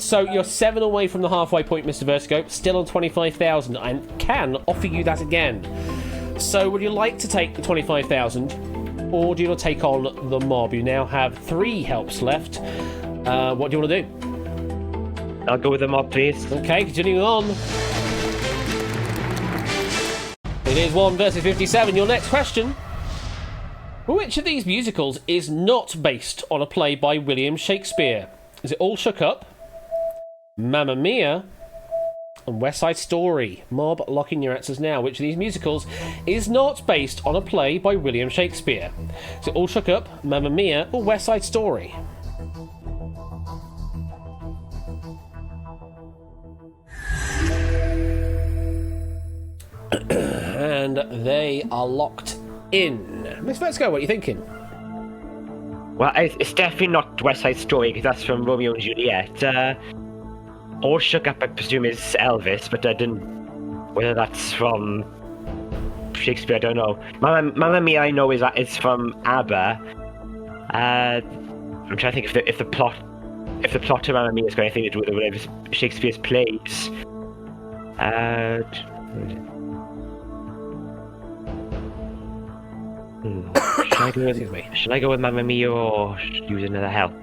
So you're 7 away from the halfway point, Mr. Vertigo. Still on 25,000 and can offer you that again. So would you like to take the 25,000 or do you want to take on the mob? You now have 3 helps left. What do you want to do? I'll go with the mob, please. Okay, continuing on. It is 1 versus 57. Your next question. Which of these musicals is not based on a play by William Shakespeare? Is it All Shook Up, Mamma Mia, and West Side Story? Mob, lock in your answers now. Which of these musicals is not based on a play by William Shakespeare? Is it All Shook Up, Mamma Mia, or West Side Story? And they are locked in. Miss Vertigo, what are you thinking? Well, it's definitely not West Side Story, because that's from Romeo and Juliet. All Shook Up, I presume, is Elvis, but I didn't... Whether that's from Shakespeare, I don't know. Mamma Mia, I know is from ABBA. I'm trying to think if the plot to Mamma Mia is got anything to do with one of Shakespeare's plays. Should I go with Mamma Mia or use another help?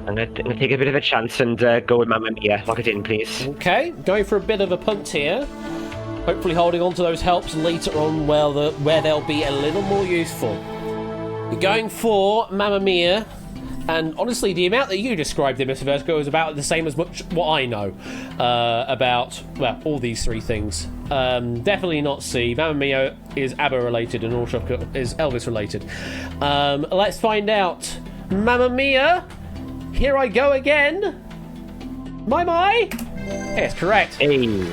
I'm gonna take a bit of a chance and go with Mamma Mia. Lock it in, please. Okay, going for a bit of a punt here. Hopefully holding on to those helps later on where they'll be a little more useful. You're going for Mamma Mia. And honestly, the amount that you described in Mr. Vertigo is about the same as much what I know about, well, all these 3 things. Definitely not C. Mamma Mia is ABBA related and All Shook Up is Elvis related. Let's find out. Mamma Mia, here I go again. My. Yes, correct. Hey.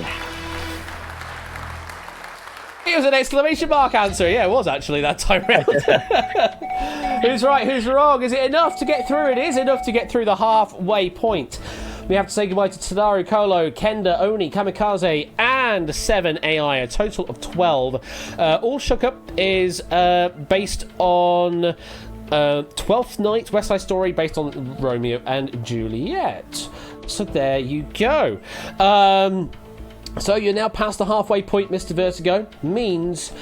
It was an exclamation mark answer. Yeah, it was actually that time round. Who's right, who's wrong? Is it enough to get through? It is enough to get through the halfway point. We have to say goodbye to Tadaru, Kolo, Kenda, Oni, Kamikaze, and 7 AI, a total of 12. All Shook Up is based on Twelfth Night, West Side Story, based on Romeo and Juliet. So there you go. So you're now past the halfway point, Mr. Vertigo. Means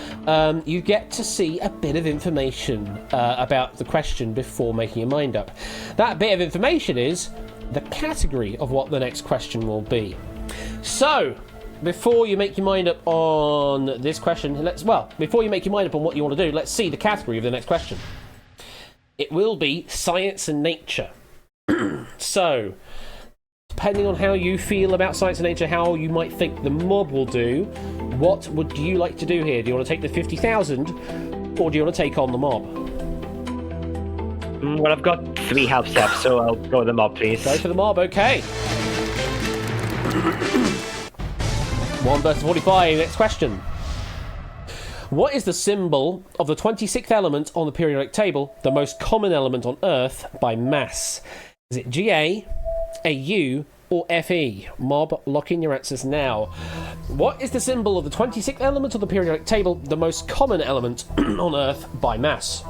you get to see a bit of information about the question before making your mind up. That bit of information is the category of what the next question will be. So, before you make your mind up on this question, before you make your mind up on what you want to do, let's see the category of the next question. It will be science and nature. So, depending on how you feel about science and nature, how you might think the mob will do, what would you like to do here? Do you want to take the 50,000 or do you want to take on the mob? Well, I've got 3 helps left, so I'll go with the mob, please. Go for the mob, okay. 1 versus 45, next question. What is the symbol of the 26th element on the periodic table, the most common element on Earth by mass? Is it GA, AU, or FE? Mob, lock in your answers now. What is the symbol of the 26th element of the periodic table, the most common element on Earth by mass?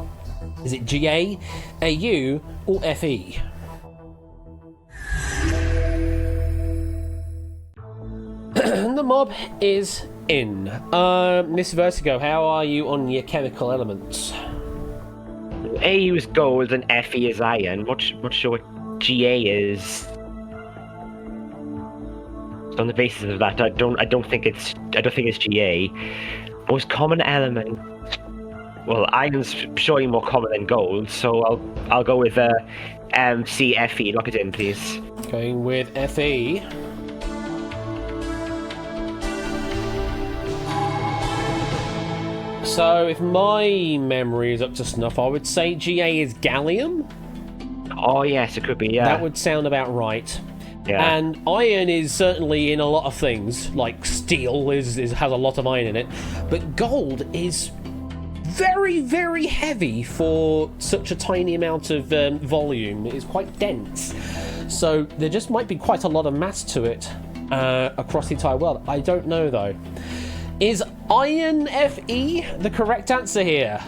Is it GA, AU, or FE? The mob is in. Miss Vertigo, how are you on your chemical elements? AU is gold and FE is iron. Not sure what GA is. On the basis of that, I don't think it's GA. Most common element. Well, iron's surely more common than gold, so I'll go with CFE. Lock it in, please. Going with FE. So, if my memory is up to snuff, I would say GA is gallium. Oh yes, it could be. Yeah, that would sound about right. Yeah. And iron is certainly in a lot of things, like steel has a lot of iron in it, but gold is very, very heavy for such a tiny amount of volume. It is quite dense. So there just might be quite a lot of mass to it across the entire world. I don't know, though. Is Iron FE the correct answer here?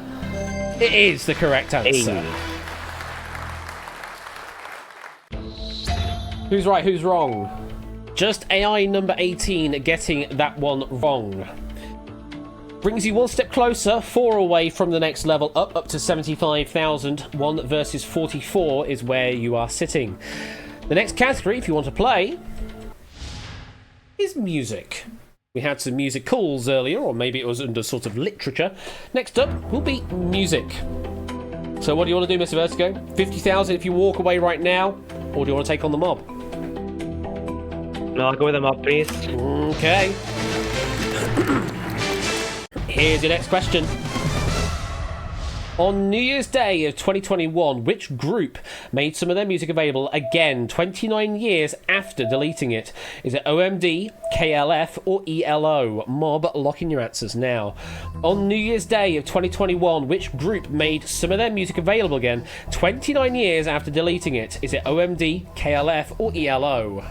It is the correct answer. Who's right, who's wrong? Just AI number 18 getting that one wrong. Brings you one step closer, 4 away from the next level up to 75,000. 1 versus 44 is where you are sitting. The next category, if you want to play, is music. We had some musicals earlier, or maybe it was under sort of literature. Next up will be music. So what do you want to do, Mr. Vertigo? 50,000 if you walk away right now, or do you want to take on the mob? No, I'll go with the mob, please. Okay. Here's your next question. On New Year's Day of 2021, which group made some of their music available again 29 years after deleting it? Is it OMD, KLF, or ELO? Mob, lock in your answers now. On New Year's Day of 2021, which group made some of their music available again 29 years after deleting it? Is it OMD, KLF, or ELO?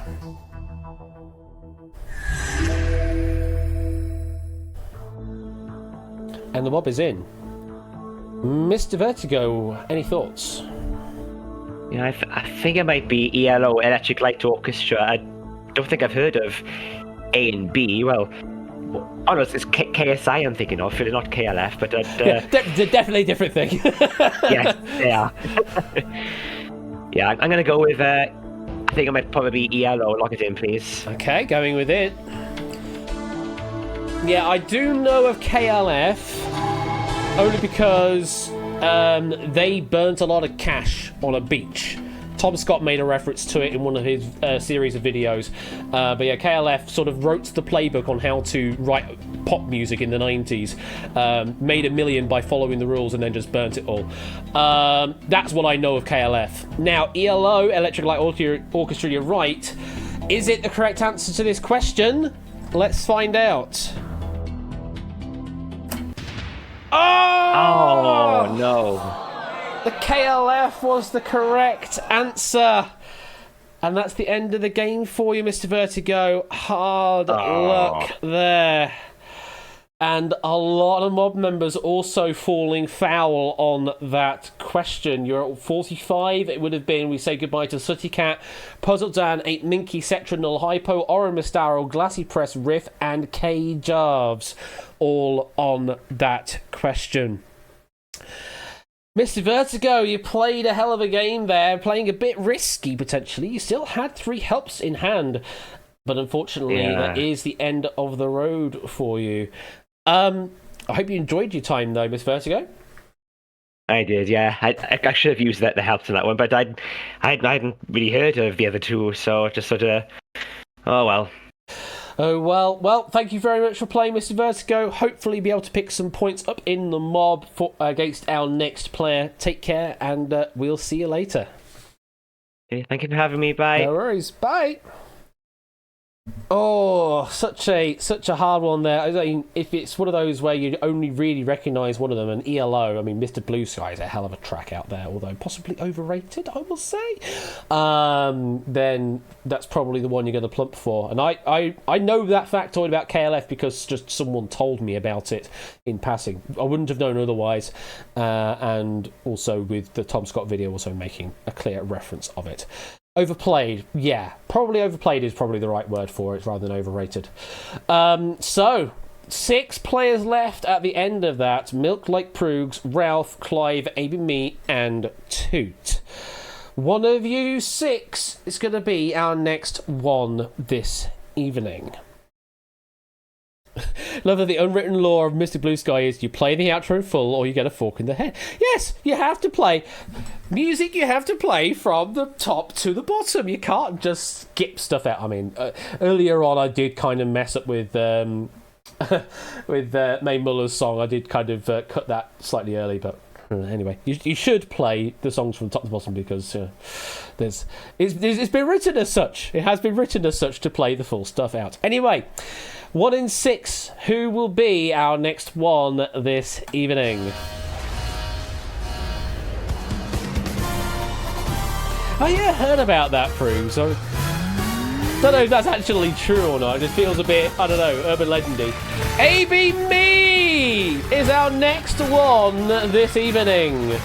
And the mob is in. Mr. Vertigo, any thoughts? Yeah, I think it might be ELO, Electric Light Orchestra. I don't think I've heard of A and B. Well, oh no, it's KSI I'm thinking of, not KLF, but... yeah, definitely a different thing. Yes, yeah. Yeah, I'm going to go with... I think it might probably be ELO. Lock it in, please. Okay, going with it. Yeah, I do know of KLF, only because they burnt a lot of cash on a beach. Tom Scott made a reference to it in one of his series of videos. But yeah, KLF sort of wrote the playbook on how to write pop music in the 90s. Made $1 million by following the rules and then just burnt it all. That's what I know of KLF. Now, ELO, Electric Light Orchestra, you're right. Is it the correct answer to this question? Let's find out. Oh, no. The KLF was the correct answer. And that's the end of the game for you, Mr. Vertigo. Hard luck there. And a lot of mob members also falling foul on that question. You're at 45. It would have been, we say goodbye to Sooty Cat, Puzzle Dan, 8 Minky, Cetra, Null Hypo, Oran Mistaro, Glassy Press, Riff, and K Jarves. All on that question. Mr. Vertigo, you played a hell of a game there, playing a bit risky potentially. You still had 3 helps in hand, but unfortunately that is the end of the road for you. I hope you enjoyed your time though, Mr. Vertigo. I did, yeah. I should have used the helps in that one, but I hadn't really heard of the other two, so just sort of, oh well. Oh, well, thank you very much for playing, Mr. Vertigo. Hopefully be able to pick some points up in the mob against our next player. Take care, and we'll see you later. Okay, thank you for having me. Bye. No worries. Bye. Oh, such a hard one there. I mean, if it's one of those where you only really recognise one of them, and ELO, I mean, Mr. Blue Sky is a hell of a track out there, although possibly overrated, I will say. Then that's probably the one you're going to plump for. And I know that factoid about KLF because just someone told me about it in passing. I wouldn't have known otherwise. And also with the Tom Scott video also making a clear reference of it. Overplayed, yeah. Probably overplayed is probably the right word for it rather than overrated. So, 6 players left at the end of that. Milk Like Proogs, Ralph, Clive, Abe and Me, and Toot. One of you 6 is going to be our next one this evening. Love that the unwritten law of Mr. Blue Sky is you play the outro in full or you get a fork in the head. Yes, you have to play music. You have to play from the top to the bottom. You can't just skip stuff out. I mean, earlier on I did kind of mess up with Mae Muller's song. I did kind of cut that slightly early, but anyway, you should play the songs from the top to the bottom because it's been written as such. It has been written as such to play the full stuff out. Anyway, 1 in 6. Who will be our next one this evening? Oh yeah, I heard about that, Prue. So don't know if that's actually true or not. It just feels a bit, I don't know, urban legendy. AB Me is our next one this evening.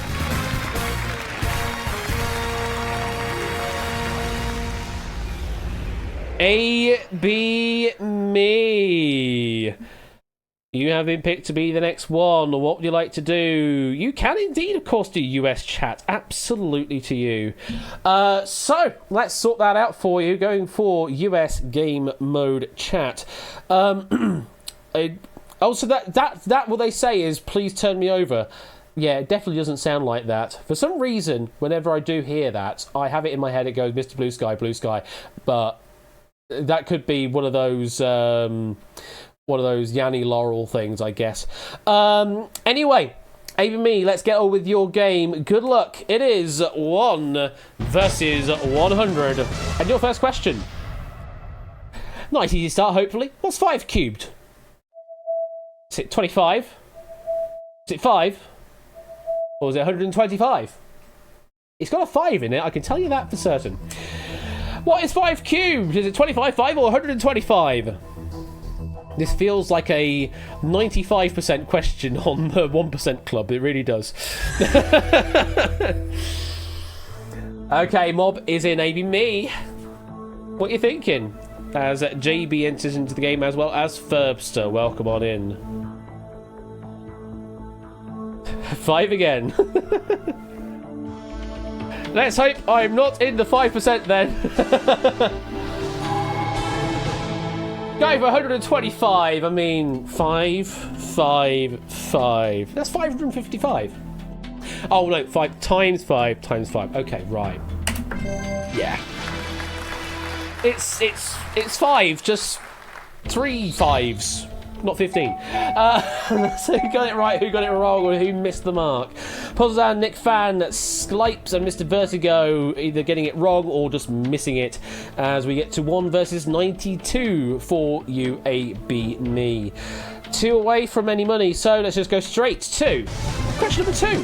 AB Me. You have been picked to be the next one. What would you like to do? You can indeed, of course, do US chat. Absolutely to you. So, let's sort that out for you. Going for US game mode chat. Also, that what they say is, please turn me over. Yeah, it definitely doesn't sound like that. For some reason, whenever I do hear that, I have it in my head, it goes, Mr. Blue Sky, Blue Sky. But that could be one of those Yanni Laurel things, I guess. Anyway, Ava Me, let's get on with your game. Good luck. It is 1 versus 100. And your first question. Nice easy start, hopefully. What's 5 cubed? Is it 25? Is it 5? Or is it 125? It's got a 5 in it, I can tell you that for certain. What is 5 cubed? Is it 25, 5, or 125? This feels like a 95% question on the 1% club. It really does. Okay, Mob is in AB Me. What are you thinking? As JB enters into the game as well as Ferbster. Welcome on in. 5 again. Let's hope I'm not in the 5% then. Go for 125. I mean, 5, 5, 5. That's 555. Oh no, 5 times 5 times 5. Okay, right. Yeah. It's 5. Just 3 5s. Not 15. So who got it right, who got it wrong, or who missed the mark? Puzzle Nick Fan, Slipes, and Mr. Vertigo either getting it wrong or just missing it as we get to 1 versus 92 for you, AB Me. 2 away from any money, so let's just go straight to question number 2.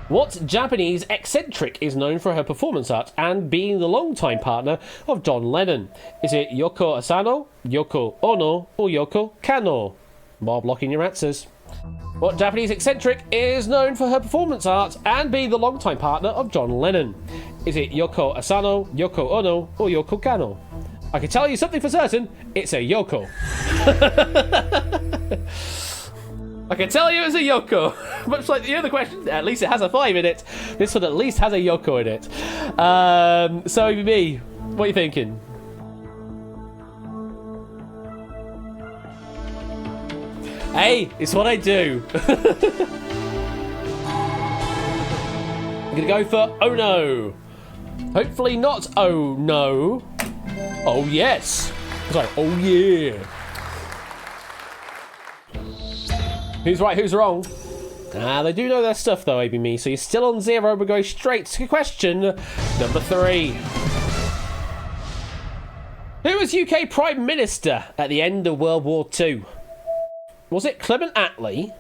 What Japanese eccentric is known for her performance art and being the longtime partner of John Lennon? Is it Yoko Asano, Yoko Ono, or Yoko Kanno? Mob locking your answers. What Japanese eccentric is known for her performance art and being the longtime partner of John Lennon? Is it Yoko Asano, Yoko Ono, or Yoko Kanno? I can tell you something for certain, it's a Yoko. I can tell you it's a Yoko. Much like the other question, at least it has a 5 in it. This one at least has a Yoko in it. So, me, what are you thinking? Hey, it's what I do. I'm going to go for oh no. Hopefully not oh no. Oh yes. Sorry, oh yeah. Who's right, who's wrong? They do know their stuff though, AB Me, so you're still on 0. We're going straight to question number 3. Who was UK Prime Minister at the end of World War II? Was it Clement Attlee,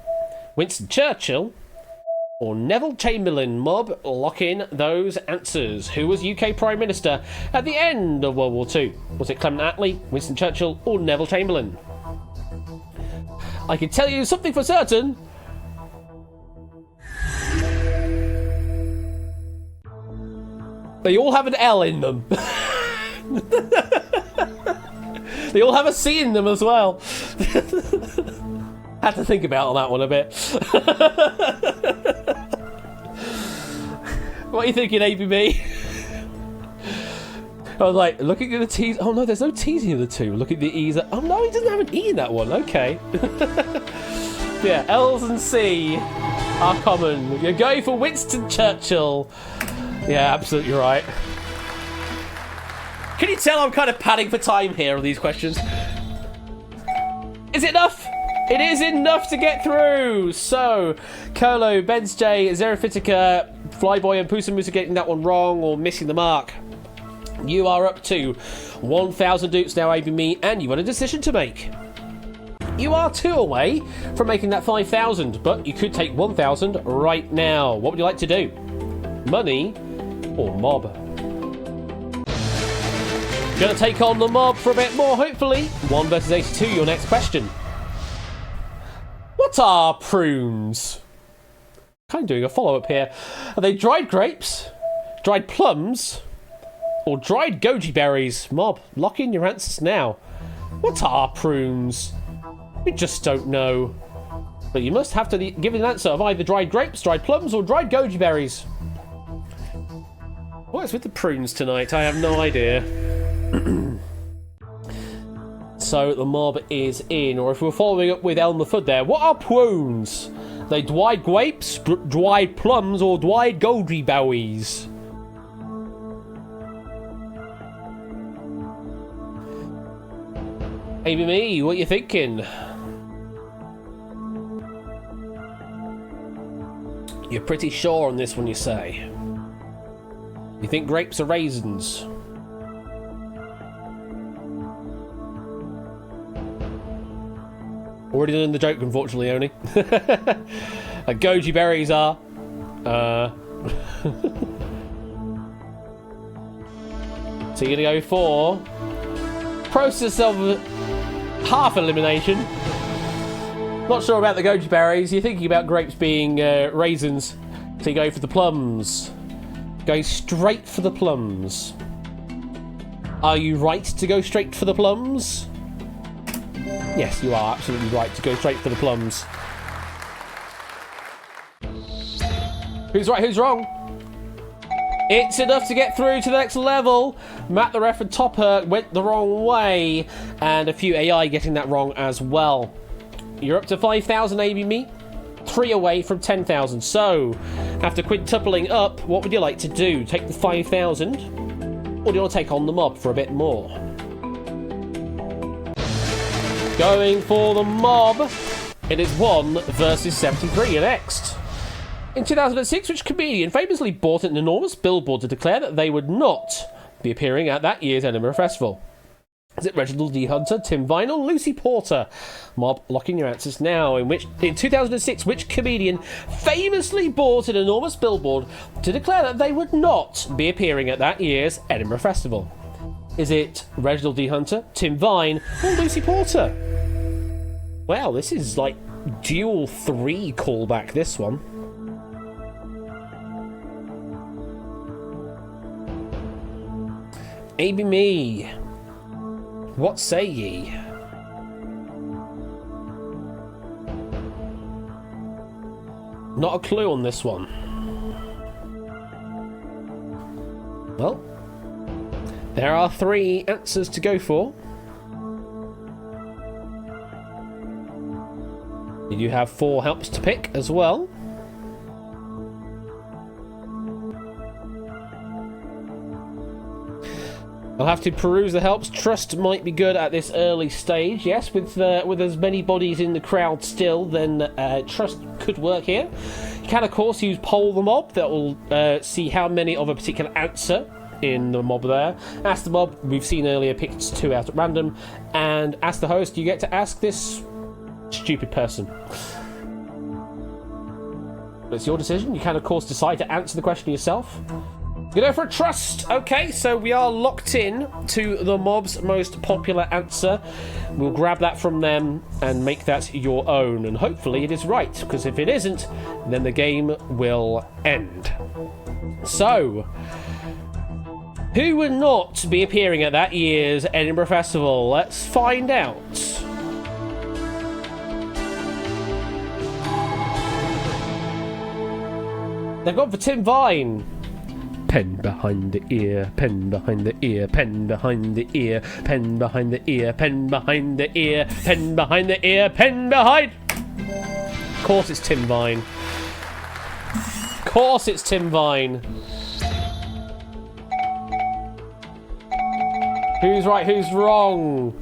Winston Churchill, or Neville Chamberlain? Mob, lock in those answers. Who was UK Prime Minister at the end of World War II? Was it Clement Attlee, Winston Churchill, or Neville Chamberlain? I can tell you something for certain. They all have an L in them. They all have a C in them as well. Had to think about that one a bit. What are you thinking, ABB? I was like, looking at the T's. Oh no, there's no T's in the 2. Look at the E's. Oh no, he doesn't have an E in that one. Okay. Yeah, L's and C are common. You're going for Winston Churchill. Yeah, absolutely right. Can you tell I'm kind of padding for time here on these questions? Is it enough? It is enough to get through. So, Colo, Benz J, Zerafitica, Flyboy, and Pusa Musa getting that one wrong or missing the mark. You are up to 1,000 dupes now, me, and you've got a decision to make. You are 2 away from making that 5,000, but you could take 1,000 right now. What would you like to do? Money or mob? Gonna take on the mob for a bit more, hopefully. 1 versus 82, your next question. What are prunes? Kind of doing a follow-up here. Are they dried grapes, dried plums, or dried goji berries? Mob, lock in your answers now. What are prunes? We just don't know. But you must have to give an answer of either dried grapes, dried plums, or dried goji berries. What is with the prunes tonight? I have no idea. So the mob is in, or if we're following up with Elmer Fudd there, what are prunes? Are they dried grapes, dried plums, or dried goji berries? Me, what you thinking? You're pretty sure on this one, you say? You think grapes are raisins? Already done the joke, unfortunately, Oni. Like goji berries are. So you're gonna go for process of half elimination. Not sure about the goji berries. You're thinking about grapes being raisins. So you go for the plums. Going straight for the plums. Are you right to go straight for the plums? Yes, you are absolutely right to go straight for the plums. Who's right, who's wrong? It's enough to get through to the next level. Matt the ref and Topper went the wrong way, and a few AI getting that wrong as well. You're up to 5,000 me, 3 away from 10,000. So, after quintupling up, what would you like to do? Take the 5,000, or do you want to take on the mob for a bit more? Going for the mob. It is 1 versus 73. You're next. In 2006, which comedian famously bought an enormous billboard to declare that they would not be appearing at that year's Edinburgh Festival? Is it Reginald D. Hunter, Tim Vine, or Lucy Porter? Mob, locking your answers now. In 2006, which comedian famously bought an enormous billboard to declare that they would not be appearing at that year's Edinburgh Festival? Is it Reginald D. Hunter, Tim Vine, or Lucy Porter? Well, this is like Duel 3 callback, this one. Me. What say ye? Not a clue on this one. Well, there are 3 answers to go for. You do have 4 helps to pick as well. I'll have to peruse the helps. Trust might be good at this early stage. Yes, with as many bodies in the crowd still, then trust could work here. You can, of course, use poll the mob. That will see how many of a particular answer in the mob there. Ask the mob, we've seen earlier, picked 2 out at random. And ask the host, you get to ask this stupid person. But it's your decision. You can, of course, decide to answer the question yourself. You go for a trust. Okay, so we are locked in to the mob's most popular answer. We'll grab that from them and make that your own. And hopefully it is right, because if it isn't, then the game will end. So, who would not be appearing at that year's Edinburgh Festival? Let's find out. They've gone for Tim Vine. Pen behind the ear, pen behind the ear, pen behind the ear, pen behind the ear, pen behind the ear, pen behind the ear, pen behind... Of course it's Tim Vine. Of course it's Tim Vine. Who's right, who's wrong?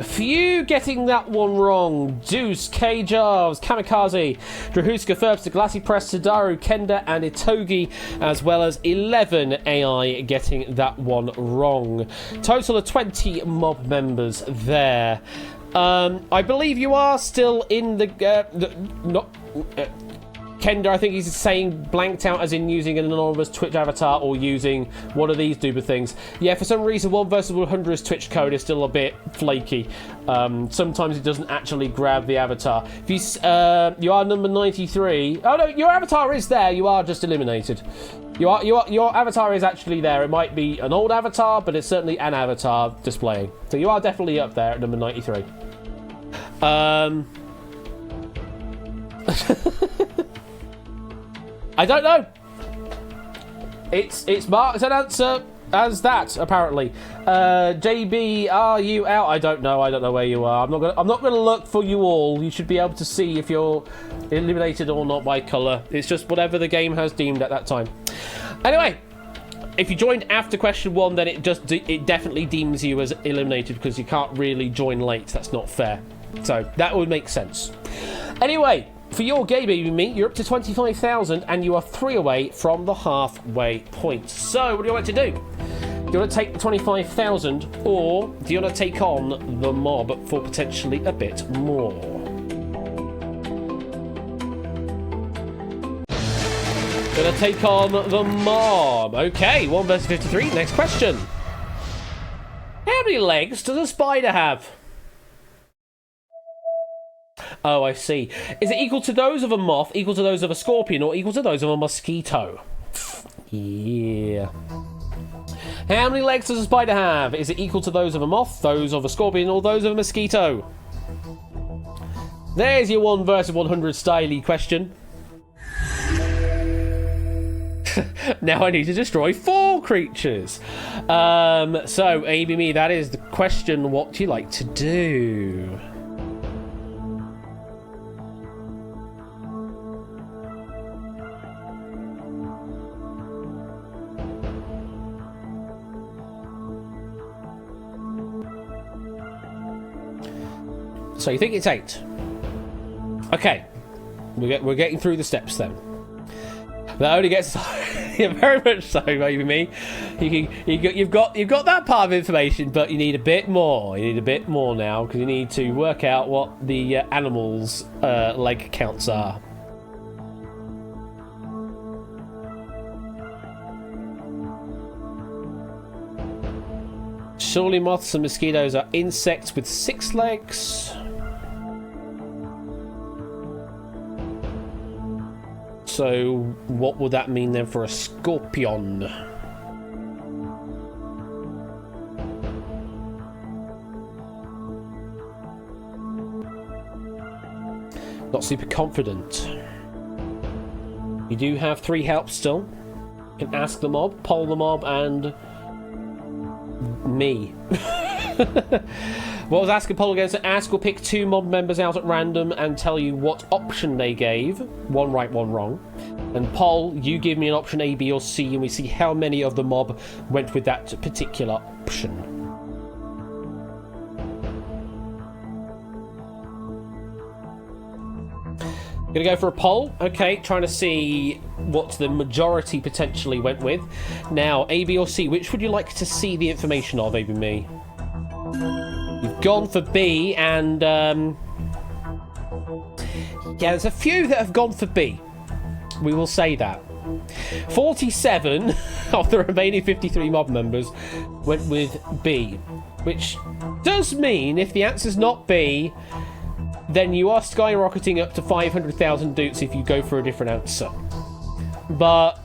For you getting that one wrong, Deuce, K Jarves, Kamikaze, Drahuska, Ferbster, Glassy Press, Sadaru, Kenda, and Itogi, as well as 11 AI getting that one wrong. Total of 20 mob members there. I believe you are still in Kenda, I think he's saying blanked out as in using an anonymous Twitch avatar or using one of these duper things. Yeah, for some reason 1 versus 100's Twitch code is still a bit flaky. Sometimes it doesn't actually grab the avatar. If you are number 93. Oh no, your avatar is there. You are just eliminated. Your avatar is actually there. It might be an old avatar, but it's certainly an avatar displaying. So you are definitely up there at number 93. I don't know. It's marked an answer as that, apparently. JB, are you out? I don't know. I don't know where you are. I'm not gonna look for you all. You should be able to see if you're eliminated or not by colour. It's just whatever the game has deemed at that time. Anyway, if you joined after question 1, then it definitely deems you as eliminated because you can't really join late. That's not fair. So that would make sense. Anyway. For your game, baby me, you're up to 25,000 and you are 3 away from the halfway point. So, what do you like to do? Do you want to take the 25,000 or do you want to take on the mob for potentially a bit more? Gonna take on the mob. Okay, 1 versus 53. Next question. How many legs does a spider have? Oh, I see. Is it equal to those of a moth, equal to those of a scorpion, or equal to those of a mosquito? Yeah. How many legs does a spider have? Is it equal to those of a moth, those of a scorpion, or those of a mosquito? There's your 1 versus 100 styly question. Now I need to destroy 4 creatures. So, ABME, that is the question. What do you like to do? So you think it's 8? Okay, we're getting through the steps then. That only gets yeah, very much so, maybe me. You've got that part of information, but you need a bit more. You need a bit more now because you need to work out what the animals' leg counts are. Surely moths and mosquitoes are insects with 6 legs. So what would that mean then for a scorpion? Not super confident. You do have 3 helps still. You can ask the mob, poll the mob, and me. What was Ask and Poll again? So Ask will pick 2 mob members out at random and tell you what option they gave. 1 right, 1 wrong. And Poll, you give me an option A, B, or C, and we see how many of the mob went with that particular option. Gonna go for a poll. Okay, trying to see what the majority potentially went with. Now, A, B, or C, which would you like to see the information of, maybe me? You've gone for B, and yeah, there's a few that have gone for B. We will say that. 47 of the remaining 53 mob members went with B, which does mean if the answer's not B, then you are skyrocketing up to 500,000 doots if you go for a different answer. But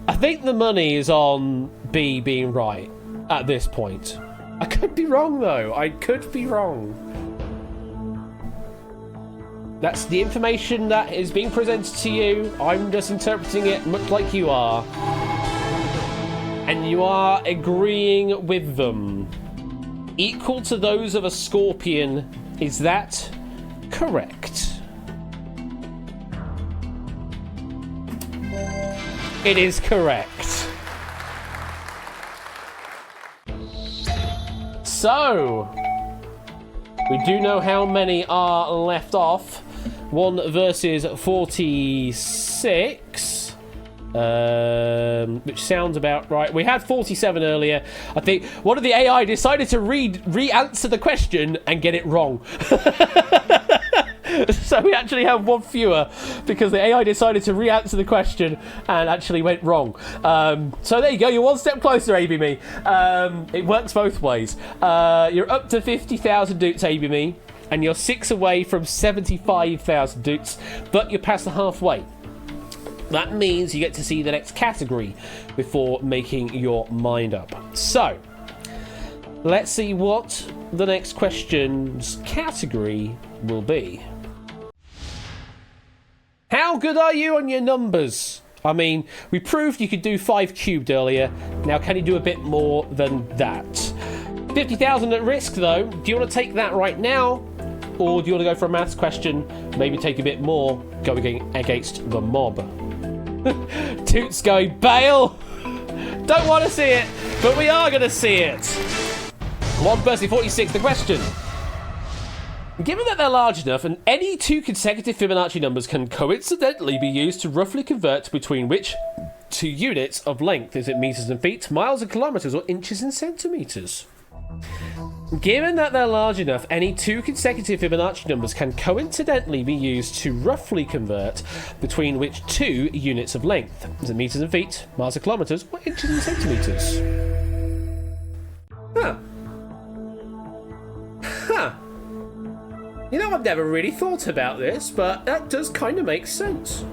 I think the money is on B being right at this point. I could be wrong, though. I could be wrong. That's the information that is being presented to you. I'm just interpreting it much like you are. And you are agreeing with them. Equal to those of a scorpion. Is that correct? It is correct. So, We do know how many are left off. 1 versus 46. Which sounds about right. We had 47 earlier. I think one of the AI decided to re-answer the question and get it wrong. So we actually have 1 fewer because the AI decided to re-answer the question and actually went wrong. So there you go. You're 1 step closer, ABME. It works both ways. You're up to 50,000 doots, ABME, and you're 6 away from 75,000 doots, but you're past the halfway. That means you get to see the next category before making your mind up. So, let's see what the next question's category will be. How good are you on your numbers? I mean, we proved you could do 5 cubed earlier. Now, can you do a bit more than that? 50,000 at risk, though. Do you want to take that right now? Or do you want to go for a maths question? Maybe take a bit more, going against the mob. Toots going, Bale! Don't want to see it, but we are going to see it. 1 versus 46, the question. Given that they're large enough, and any 2 consecutive Fibonacci numbers can coincidentally be used to roughly convert between which 2 units of length? Is it meters and feet, miles and kilometers, or inches and centimeters? Given that they're large enough, any 2 consecutive Fibonacci numbers can coincidentally be used to roughly convert between which 2 units of length? Is it meters and feet, miles and kilometers, or inches and centimeters? Huh. Huh. You know, I've never really thought about this, but that does kind of make sense.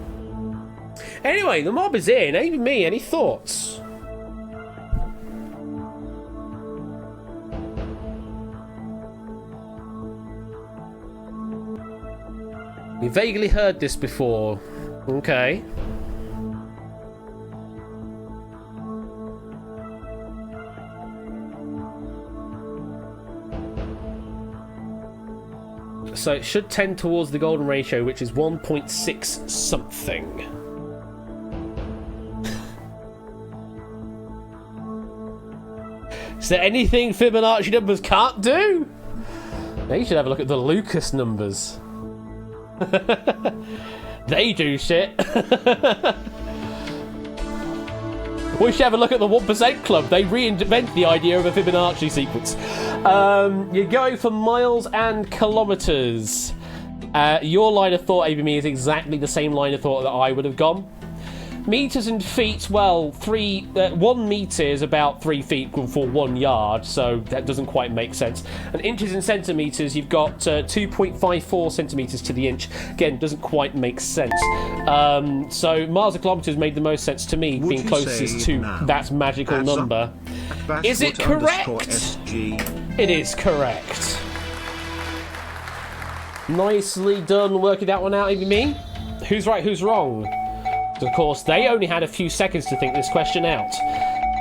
Anyway, the mob is in. Even me, any thoughts? You vaguely heard this before. Okay. So it should tend towards the golden ratio, which is 1.6 something. Is there anything Fibonacci numbers can't do? Now you should have a look at the Lucas numbers. They do shit. We should have a look at the 1% Club. They reinvent the idea of a Fibonacci sequence. You're going for miles and kilometers. Your line of thought, ABME, is exactly the same line of thought that I would have gone. Meters and feet, well, 1 meter is about 3 feet for 1 yard, so that doesn't quite make sense. And inches and centimeters, you've got 2.54 centimeters to the inch. Again, doesn't quite make sense. So miles and kilometers made the most sense to me, being closest to that magical number. Is it correct? It is correct. Nicely done working that one out, ABME. Who's right, who's wrong? Of course, they only had a few seconds to think this question out.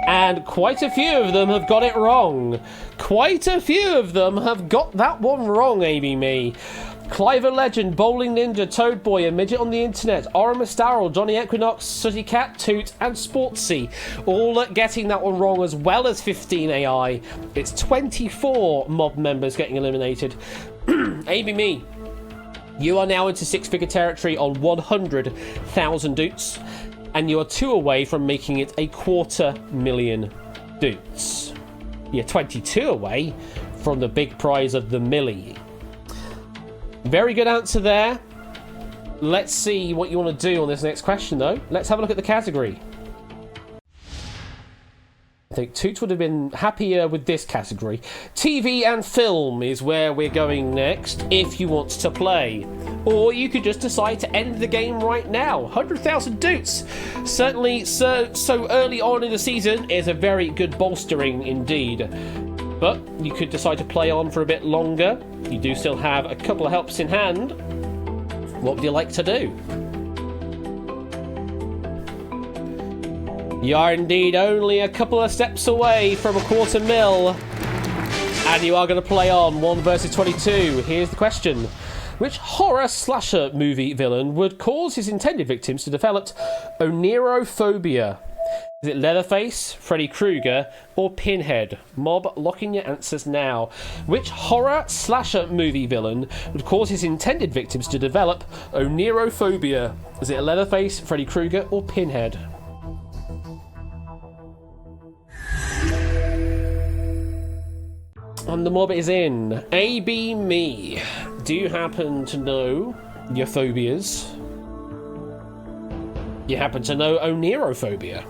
And quite a few of them have got it wrong. Quite a few of them have got that one wrong, ABME. Cliver Legend, Bowling Ninja, Toad Boy, A Midget on the Internet, Orima Starrel, Johnny Equinox, Sooty Cat, Toot, and Sportsy, all getting that one wrong, as well as 15 AI. It's 24 mob members getting eliminated. ABME. You are now into 6-figure territory on 100,000 doots, and you are 2 away from making it a 250,000 doots. You're 22 away from the big prize of the millie. Very good answer there. Let's see what you want to do on this next question, though. Let's have a look at the category. I think Toots would have been happier with this category. TV and film is where we're going next, if you want to play. Or you could just decide to end the game right now. 100,000 doots. Certainly, so early on in the season is a very good bolstering indeed. But you could decide to play on for a bit longer. You do still have a couple of helps in hand. What would you like to do? You are indeed only a couple of steps away from a 250,000. And you are going to play on 1 versus 22. Here's the question. Which horror slasher movie villain would cause his intended victims to develop onerophobia? Is it Leatherface, Freddy Krueger, or Pinhead? Mob, lock in your answers now. Which horror slasher movie villain would cause his intended victims to develop onerophobia? Is it Leatherface, Freddy Krueger, or Pinhead? And the mob is in. A.B. Me. Do you happen to know your phobias? You happen to know onerophobia?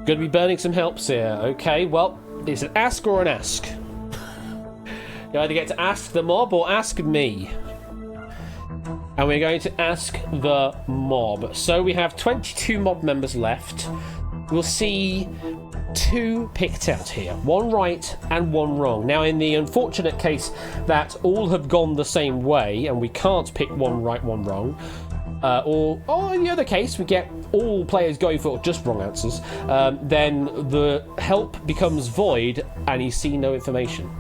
Gonna be burning some helps here. Okay, well, it's an ask or an ask. You either get to ask the mob or ask me. And we're going to ask the mob. So we have 22 mob members left. We'll see 2 picked out here. 1 right and 1 wrong. Now, in the unfortunate case that all have gone the same way and we can't pick 1 right, 1 wrong, or in the other case we get all players going for just wrong answers, then the help becomes void and you see no information.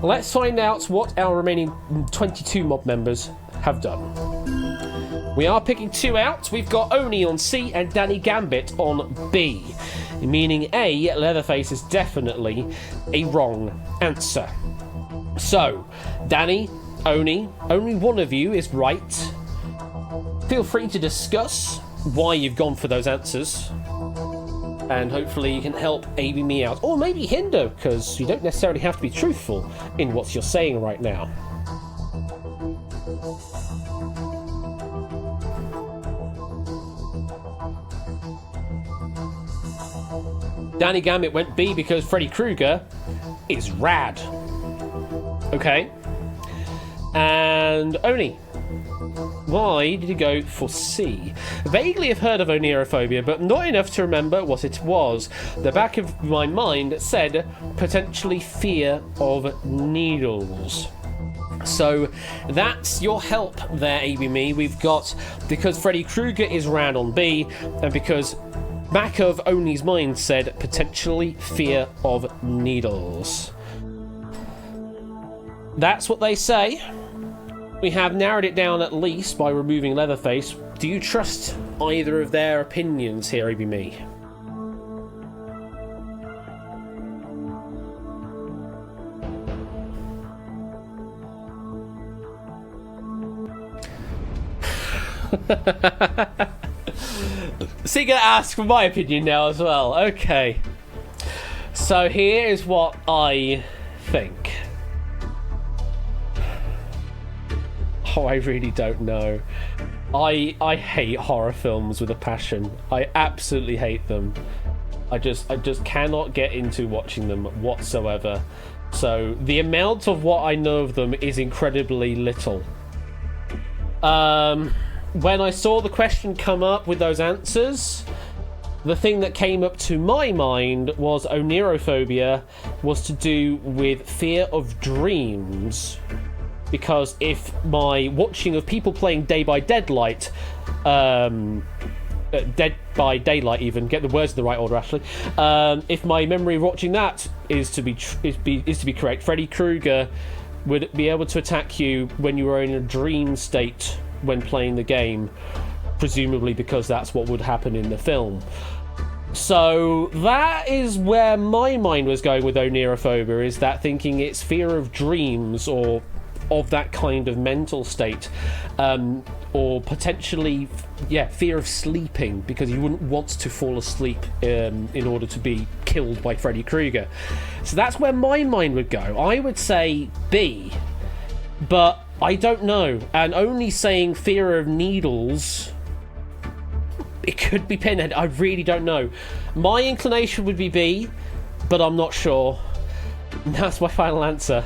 Let's find out what our remaining 22 mob members have done. We are picking 2 out. We've got Oni on C and Danny Gambit on B, meaning A, Leatherface, is definitely a wrong answer. So, Danny, Oni, only one of you is right. Feel free to discuss why you've gone for those answers, and hopefully you can help AB me out, or maybe hinder, because you don't necessarily have to be truthful in what you're saying right now. Danny Gambit went B because Freddy Krueger is rad. Okay. And Oni, why did you go for C? Vaguely have heard of onerophobia, but not enough to remember what it was. The back of my mind said potentially fear of needles. So that's your help there, ABME. We've got, because Freddy Krueger is rad on B, and because back of Oni's mind said potentially fear of needles. That's what they say. We have narrowed it down at least by removing Leatherface. Do you trust either of their opinions here, ABME? So you're gonna ask for my opinion now as well. Okay. So here is what I think. Oh, I really don't know. I hate horror films with a passion. I absolutely hate them. I just cannot get into watching them whatsoever. So the amount of what I know of them is incredibly little. When I saw the question come up with those answers, the thing that came up to my mind was onerophobia was to do with fear of dreams. Because if my watching of people playing Dead by Daylight, Dead by Daylight even, get the words in the right order actually, if my memory of watching that is to be correct, Freddy Krueger would be able to attack you when you were in a dream state when playing the game, presumably because that's what would happen in the film. So that is where my mind was going with onerophobia, is that thinking it's fear of dreams or of that kind of mental state, or potentially fear of sleeping, because you wouldn't want to fall asleep in order to be killed by Freddy Krueger. So that's where my mind would go. I would say B, but I don't know, and only saying fear of needles, it could be Pinhead. I really don't know. My inclination would be B, but I'm not sure. And that's my final answer.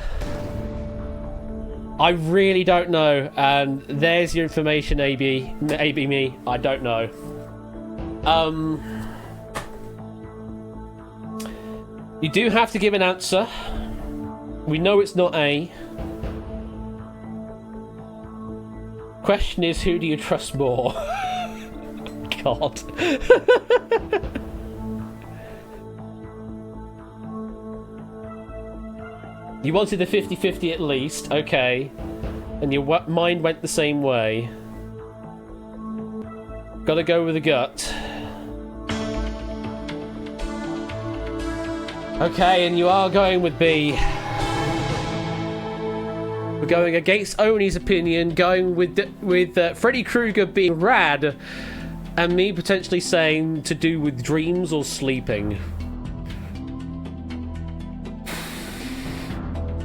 I really don't know, and there's your information, AB me. I don't know. You do have to give an answer. We know it's not A. Question is, who do you trust more? God. You wanted the 50-50 at least, okay. And your mind went the same way. Gotta go with the gut. Okay, and you are going with B. We're going against Oni's opinion, going with Freddy Krueger being rad, and me potentially saying to do with dreams or sleeping.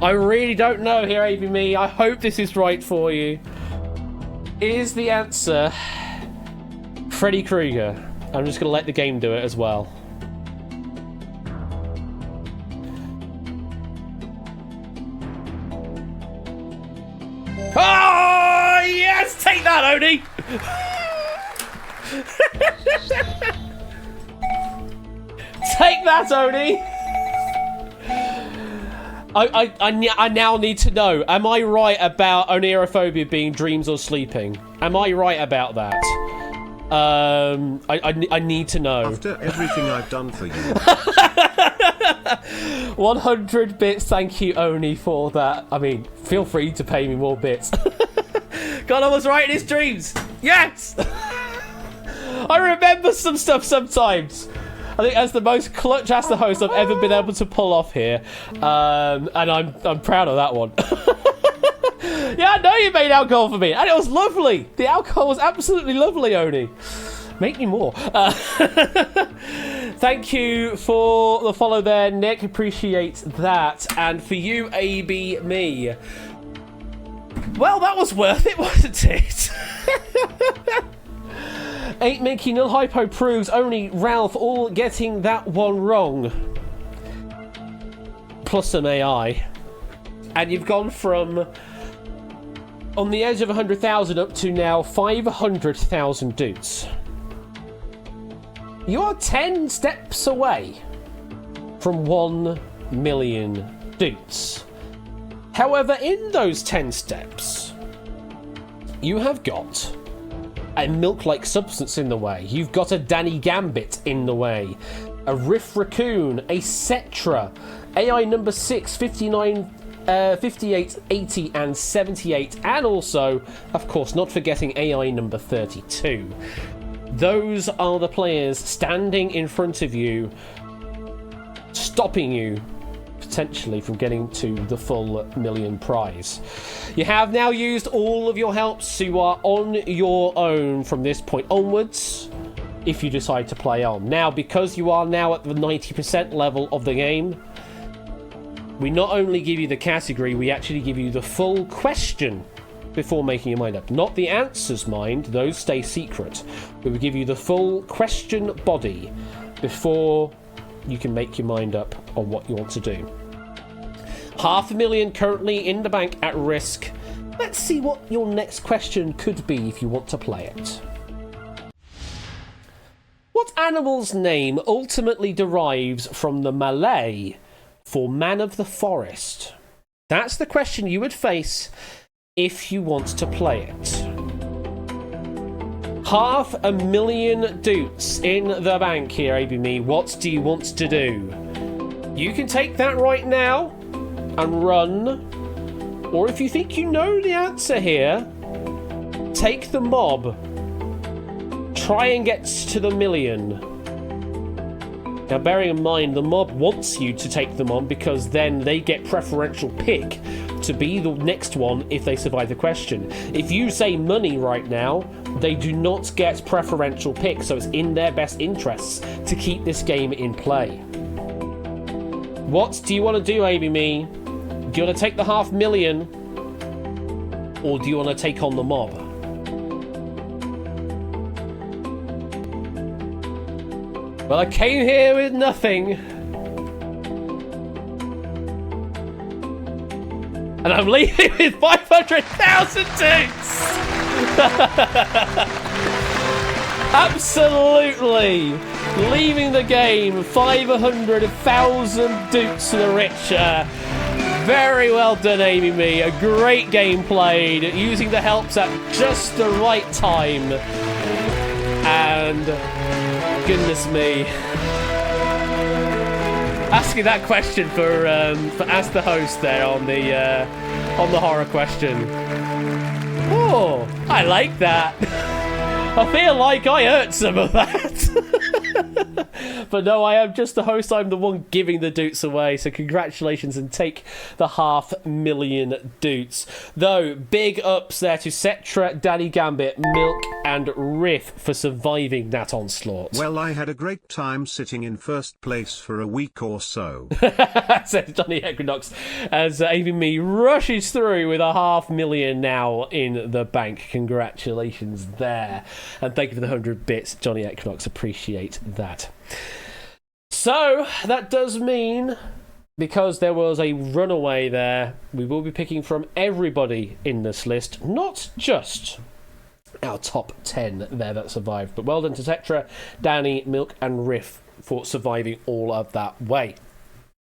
I really don't know here, ABME. I hope this is right for you. Is the answer Freddy Krueger? I'm just going to let the game do it as well. Oh, yes! Take that, Oni! Take that, Oni! I now need to know, am I right about onerophobia being dreams or sleeping? Am I right about that? I need to know. After everything I've done for you. 100 bits, thank you, Oni, for that. I mean, feel free to pay me more bits. God, I was right in his dreams! Yes! I remember some stuff sometimes. I think that's the most clutch as the host I've ever been able to pull off here. And I'm proud of that one. Yeah, I know you made alcohol for me, and it was lovely. The alcohol was absolutely lovely, Oni. Make me more. Thank you for the follow there, Nick. Appreciate that. And for you, AB Me. Well, that was worth it, wasn't it? 8 Minky Null Hypo proves only Ralph all getting that one wrong. Plus some AI. And you've gone from on the edge of 100,000 up to now 500,000 dudes. You are 10 steps away from 1 million dudes. However, in those 10 steps, you have got a milk-like substance in the way. You've got a Danny Gambit in the way. A Riff Raccoon, a Cetra, AI number 6, 59, 58, 80 and 78, and also, of course, not forgetting AI number 32. Those are the players standing in front of you, stopping you potentially from getting to the full million prize. You have now used all of your helps, so you are on your own from this point onwards if you decide to play on. Now, because you are now at the 90% level of the game, we not only give you the category, we actually give you the full question before making your mind up. Not the answers, mind, those stay secret. But we give you the full question body before you can make your mind up on what you want to do. 500,000 currently in the bank at risk. Let's see what your next question could be if you want to play it. What animal's name ultimately derives from the Malay for man of the forest? That's the question you would face if you want to play it. 500,000 doots in the bank here, ABME. What do you want to do? You can take that right now and run. Or if you think you know the answer here, take the mob. Try and get to the million. Now, bearing in mind, the mob wants you to take them on because then they get preferential pick to be the next one if they survive the question. If you say money right now, they do not get preferential pick, so it's in their best interests to keep this game in play. What do you want to do, ABME? Do you want to take the 500,000, or do you want to take on the mob? Well, I came here with nothing. And I'm leaving with 500,000 dudes! Absolutely! Leaving the game 500,000 dukes to the richer. Very well done, ABME. A great game played, using the helps at just the right time. And goodness me. Asking that question for Ask the Host there on the horror question. Oh, I like that. I feel like I heard some of that. But no, I am just the host. I'm the one giving the doots away. So congratulations and take the 500,000 doots. Though, big ups there to Cetra, Danny Gambit, Milk, and Riff for surviving that onslaught. Well, I had a great time sitting in first place for a week or so. Says Johnny Equinox, as Avy Me rushes through with 500,000 now in the bank. Congratulations there. And thank you for the 100 bits, Johnny Equinox. Appreciate that. So, that does mean, because there was a runaway there, we will be picking from everybody in this list, not just our top 10 there that survived. But well done to Tetra, Danny, Milk, and Riff for surviving all of that way.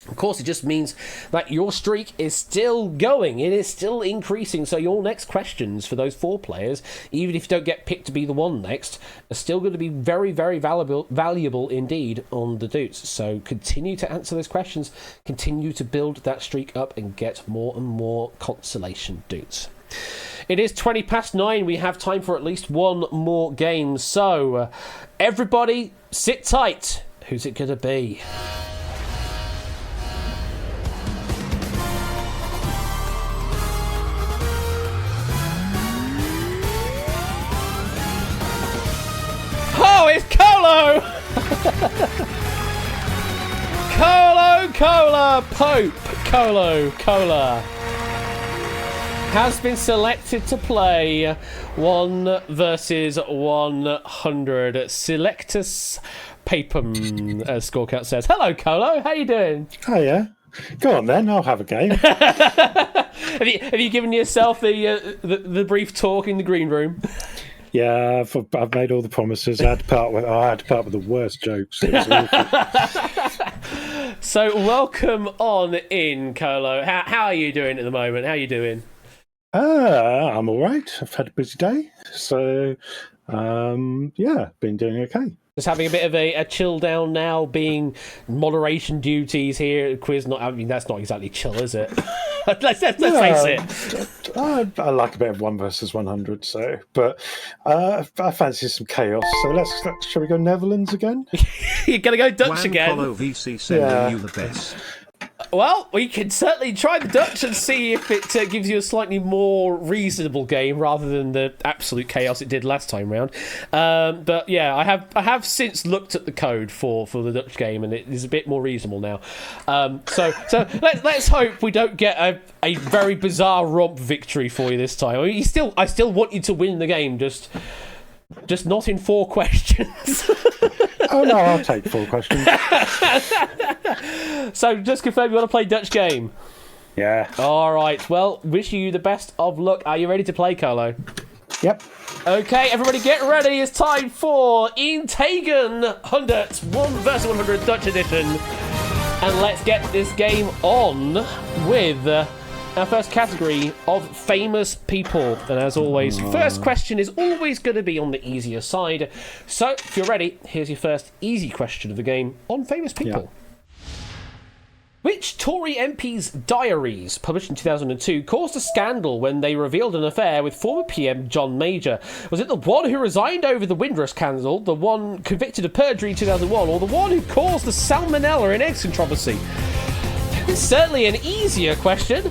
Of course, it just means that your streak is still going. It is still increasing. So your next questions for those 4 players, even if you don't get picked to be the one next, are still going to be very, very valuable indeed on the doots. So continue to answer those questions. Continue to build that streak up and get more and more consolation doots. It is 9:20. We have time for at least one more game. So everybody sit tight. Who's it going to be? Oh, it's Colo! Cola, Pope, Cola has been selected to play 1 versus 100. Selectus Papum, as Scorecount says. Hello, Colo. How you doing? Oh, yeah. Go on, then. I'll have a game. have you given yourself the brief talk in the green room? Yeah, I've made all the promises. I had to part with the worst jokes. It was awful. So, welcome on in, Colo. How are you doing at the moment? How are you doing? I'm all right. I've had a busy day. So, yeah, been doing okay. Just having a bit of a chill down now, being moderation duties here at Quiz. I mean, that's not exactly chill, is it? let's face it. I like a bit of 1 versus 100, so, but I fancy some chaos. So shall we go Netherlands again? You're gonna go Dutch again. Follow VC sending you the best. Well, we can certainly try the Dutch and see if it gives you a slightly more reasonable game rather than the absolute chaos it did last time round. But yeah, I have since looked at the code for the Dutch game, and it is a bit more reasonable now. So let's hope we don't get a very bizarre romp victory for you this time. I mean, I still want you to win the game, just not in 4 questions. Oh no, I'll take 4 questions. So just confirm you want to play Dutch game. Yeah. All right. Well, wish you the best of luck. Are you ready to play, Carlo? Yep. Okay, everybody get ready. It's time for Intagen 100 1 vs 100 Dutch edition. And let's get this game on with our first category of famous people. And as always, first question is always going to be on the easier side. So, if you're ready, here's your first easy question of the game on famous people. Yeah. Which Tory MP's diaries, published in 2002, caused a scandal when they revealed an affair with former PM John Major? Was it the one who resigned over the Windrush scandal, the one convicted of perjury in 2001, or the one who caused the salmonella in eggs controversy? It's certainly an easier question.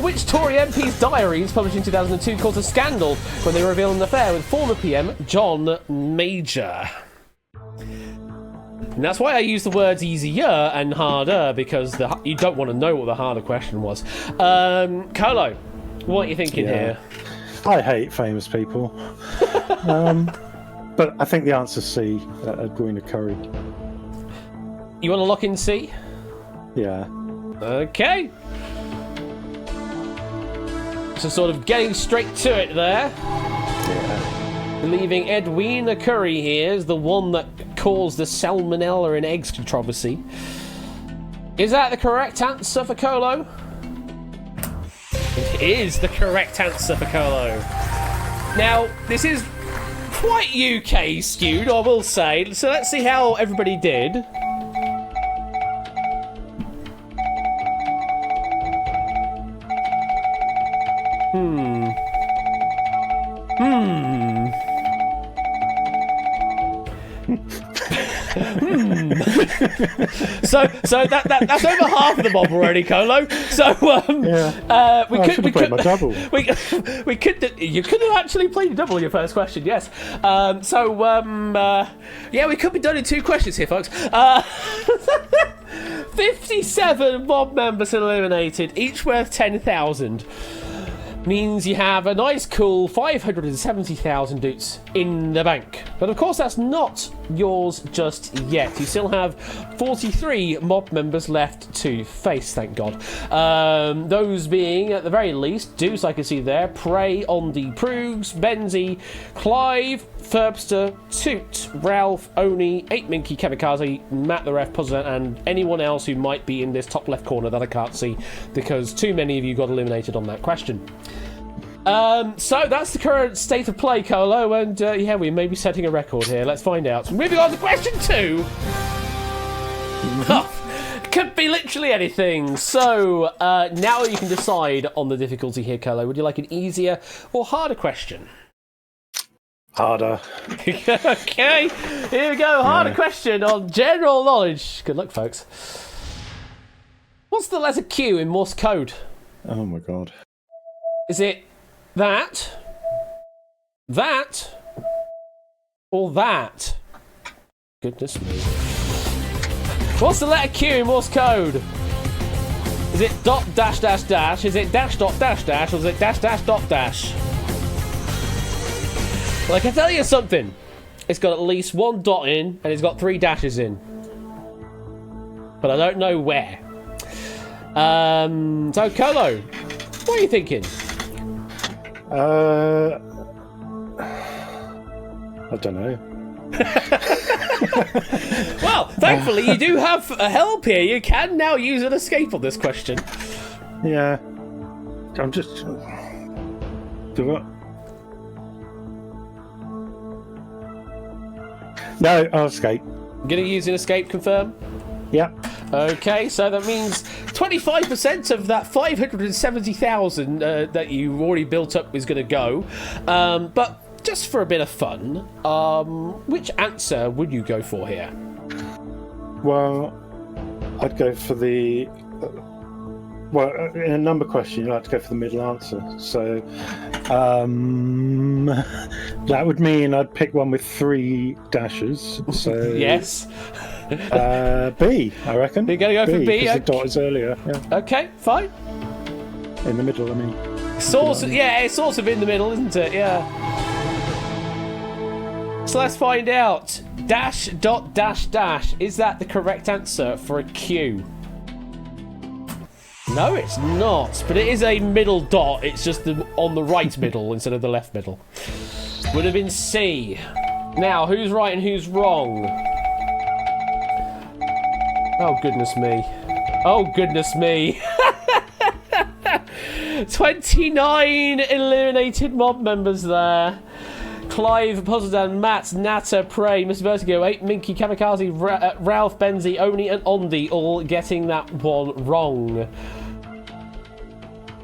Which Tory MP's diaries, published in 2002, caused a scandal when they revealed an affair with former PM John Major? And that's why I use the words easier and harder, because you don't want to know what the harder question was. Carlo, what are you thinking here? I hate famous people. But I think the answer's C, Edwina Curry. You want to lock in C? Yeah. Okay. So sort of getting straight to it there. Yeah. Believing Edwina Curry here is the one that caused the salmonella in eggs controversy. Is that the correct answer for Colo? It is the correct answer for Colo. Now, this is quite UK skewed, I will say. So let's see how everybody did. So that's over half of the mob already, Colo. So we I should have played my double. we could. You could have actually played a double in your first question. Yes. Yeah, we could be done in 2 questions here, folks. 57 mob members eliminated, each worth 10,000. Means you have a nice cool 570,000 doots in the bank. But of course that's not yours just yet. You still have 43 mob members left to face, thank God. Those being, at the very least, Deuce I can see there, Prey, Ondi, Prugs, Benzie, Clive, Ferbster, Toot, Ralph, Oni, 8 Minky, Kamikaze, Matt the Ref, Puzzle, and anyone else who might be in this top left corner that I can't see because too many of you got eliminated on that question. So that's the current state of play, Colo, and yeah, we may be setting a record here. Let's find out. Moving on to question 2. Could be literally anything. So now you can decide on the difficulty here, Colo. Would you like an easier or harder question? Harder. Okay, here we go. Harder question on general knowledge. Good luck, folks. What's the letter Q in Morse code? Oh my God. Is it that, or that? Goodness me. What's the letter Q in Morse code? Is it dot dash dash dash? Is it dash dot dash dash? Or is it dash dash dot dash? Well, I can tell you something. It's got at least 1 dot in, and it's got 3 dashes in. But I don't know where. So, Colo, what are you thinking? I don't know. Well, thankfully, you do have a help here. You can now use an escape on this question. Yeah. I'm just... Do what? No, I'll escape. Gonna use an escape, confirm? Yeah. Okay, so that means 25% of that 570,000 that you already built up is going to go. But just for a bit of fun, which answer would you go for here? Well, I'd go for the... well, in a number question, you like to go for the middle answer. So that would mean I'd pick one with 3 dashes. So yes. B, I reckon. You're going to go for B? The dot is earlier. Yeah. Okay, fine. In the middle, I mean. Yeah, it's sort of in the middle, isn't it? Yeah. So let's find out. Dash dot dash dash. Is that the correct answer for a Q? No, it's not. But it is a middle dot. It's just on the right middle instead of the left middle. Would have been C. Now, who's right and who's wrong? Oh, goodness me. Oh, goodness me. 29 eliminated mob members there. Clive, Puzzledan, Matt, Natter, Prey, Mr. Vertigo, 8, Minky, Kamikaze, Ralph, Benzie, Oni, and Ondi all getting that one wrong.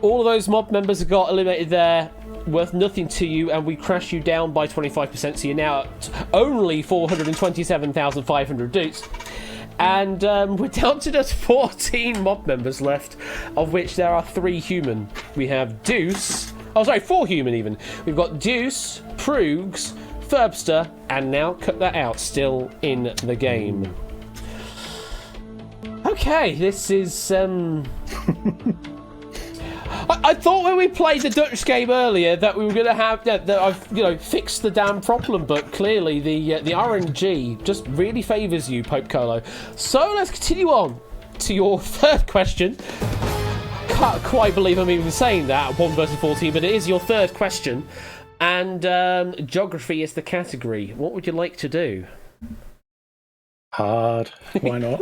All of those mob members have got eliminated there, worth nothing to you, and we crash you down by 25%, so you're now at only 427,500 doots. And we're down to just 14 mob members left, of which there are 3 human. We have Deuce... oh, sorry, 4 human even. We've got Deuce, Prugs, Ferbster, and now cut that out, still in the game. Okay, this is... I thought when we played the Dutch game earlier that we were going to have that I've fixed the damn problem, but clearly the RNG just really favours you, Pope Colo. So let's continue on to your third question. Can't quite believe I'm even saying that 1 versus 14, but it is your third question, and geography is the category. What would you like to do? Hard. Why not?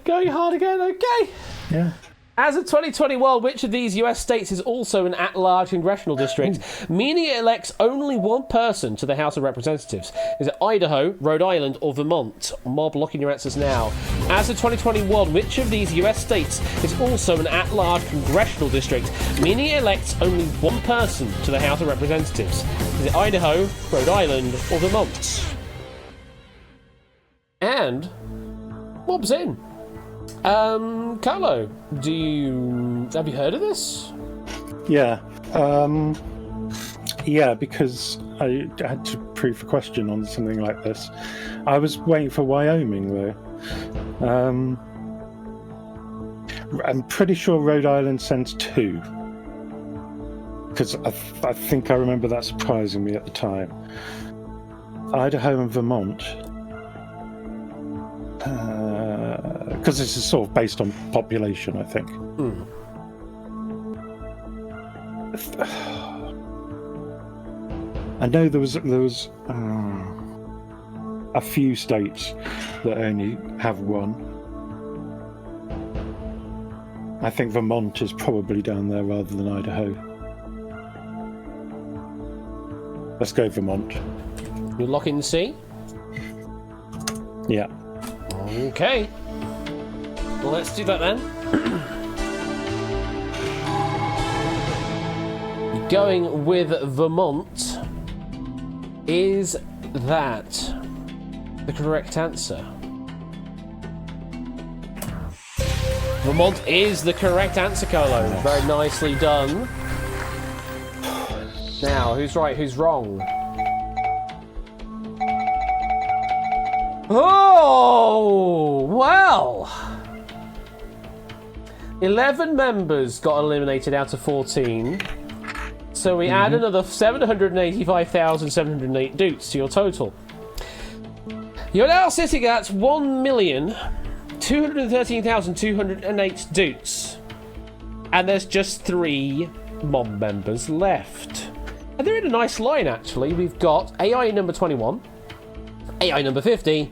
Going hard again. Okay. Yeah. As of 2021, which of these US states is also an at-large congressional district, meaning it elects only 1 person to the House of Representatives? Is it Idaho, Rhode Island, or Vermont? Mob, lock in your answers now. As of 2021, which of these US states is also an at-large congressional district, meaning it elects only 1 person to the House of Representatives? Is it Idaho, Rhode Island, or Vermont? And Bob's in. Carlo, have you heard of this? Yeah. Yeah, because I had to prove a question on something like this. I was waiting for Wyoming, though. I'm pretty sure Rhode Island sends 2. Because I think I remember that surprising me at the time. Idaho and Vermont. Because this is sort of based on population, I think. I know there was a few states that only have 1. I think Vermont is probably down there rather than Idaho. Let's go Vermont. You lock in C? Yeah. Okay. Well, let's do that then. Going with Vermont. Is that the correct answer? Vermont is the correct answer, Colo. Very nicely done. Now, who's right, who's wrong? Oh, well. 11 members got eliminated out of 14. So we add another 785,708 doots to your total. You're now sitting at 1,213,208 doots. And there's just 3 mob members left. And they're in a nice line, actually. We've got AI number 21, AI number 50,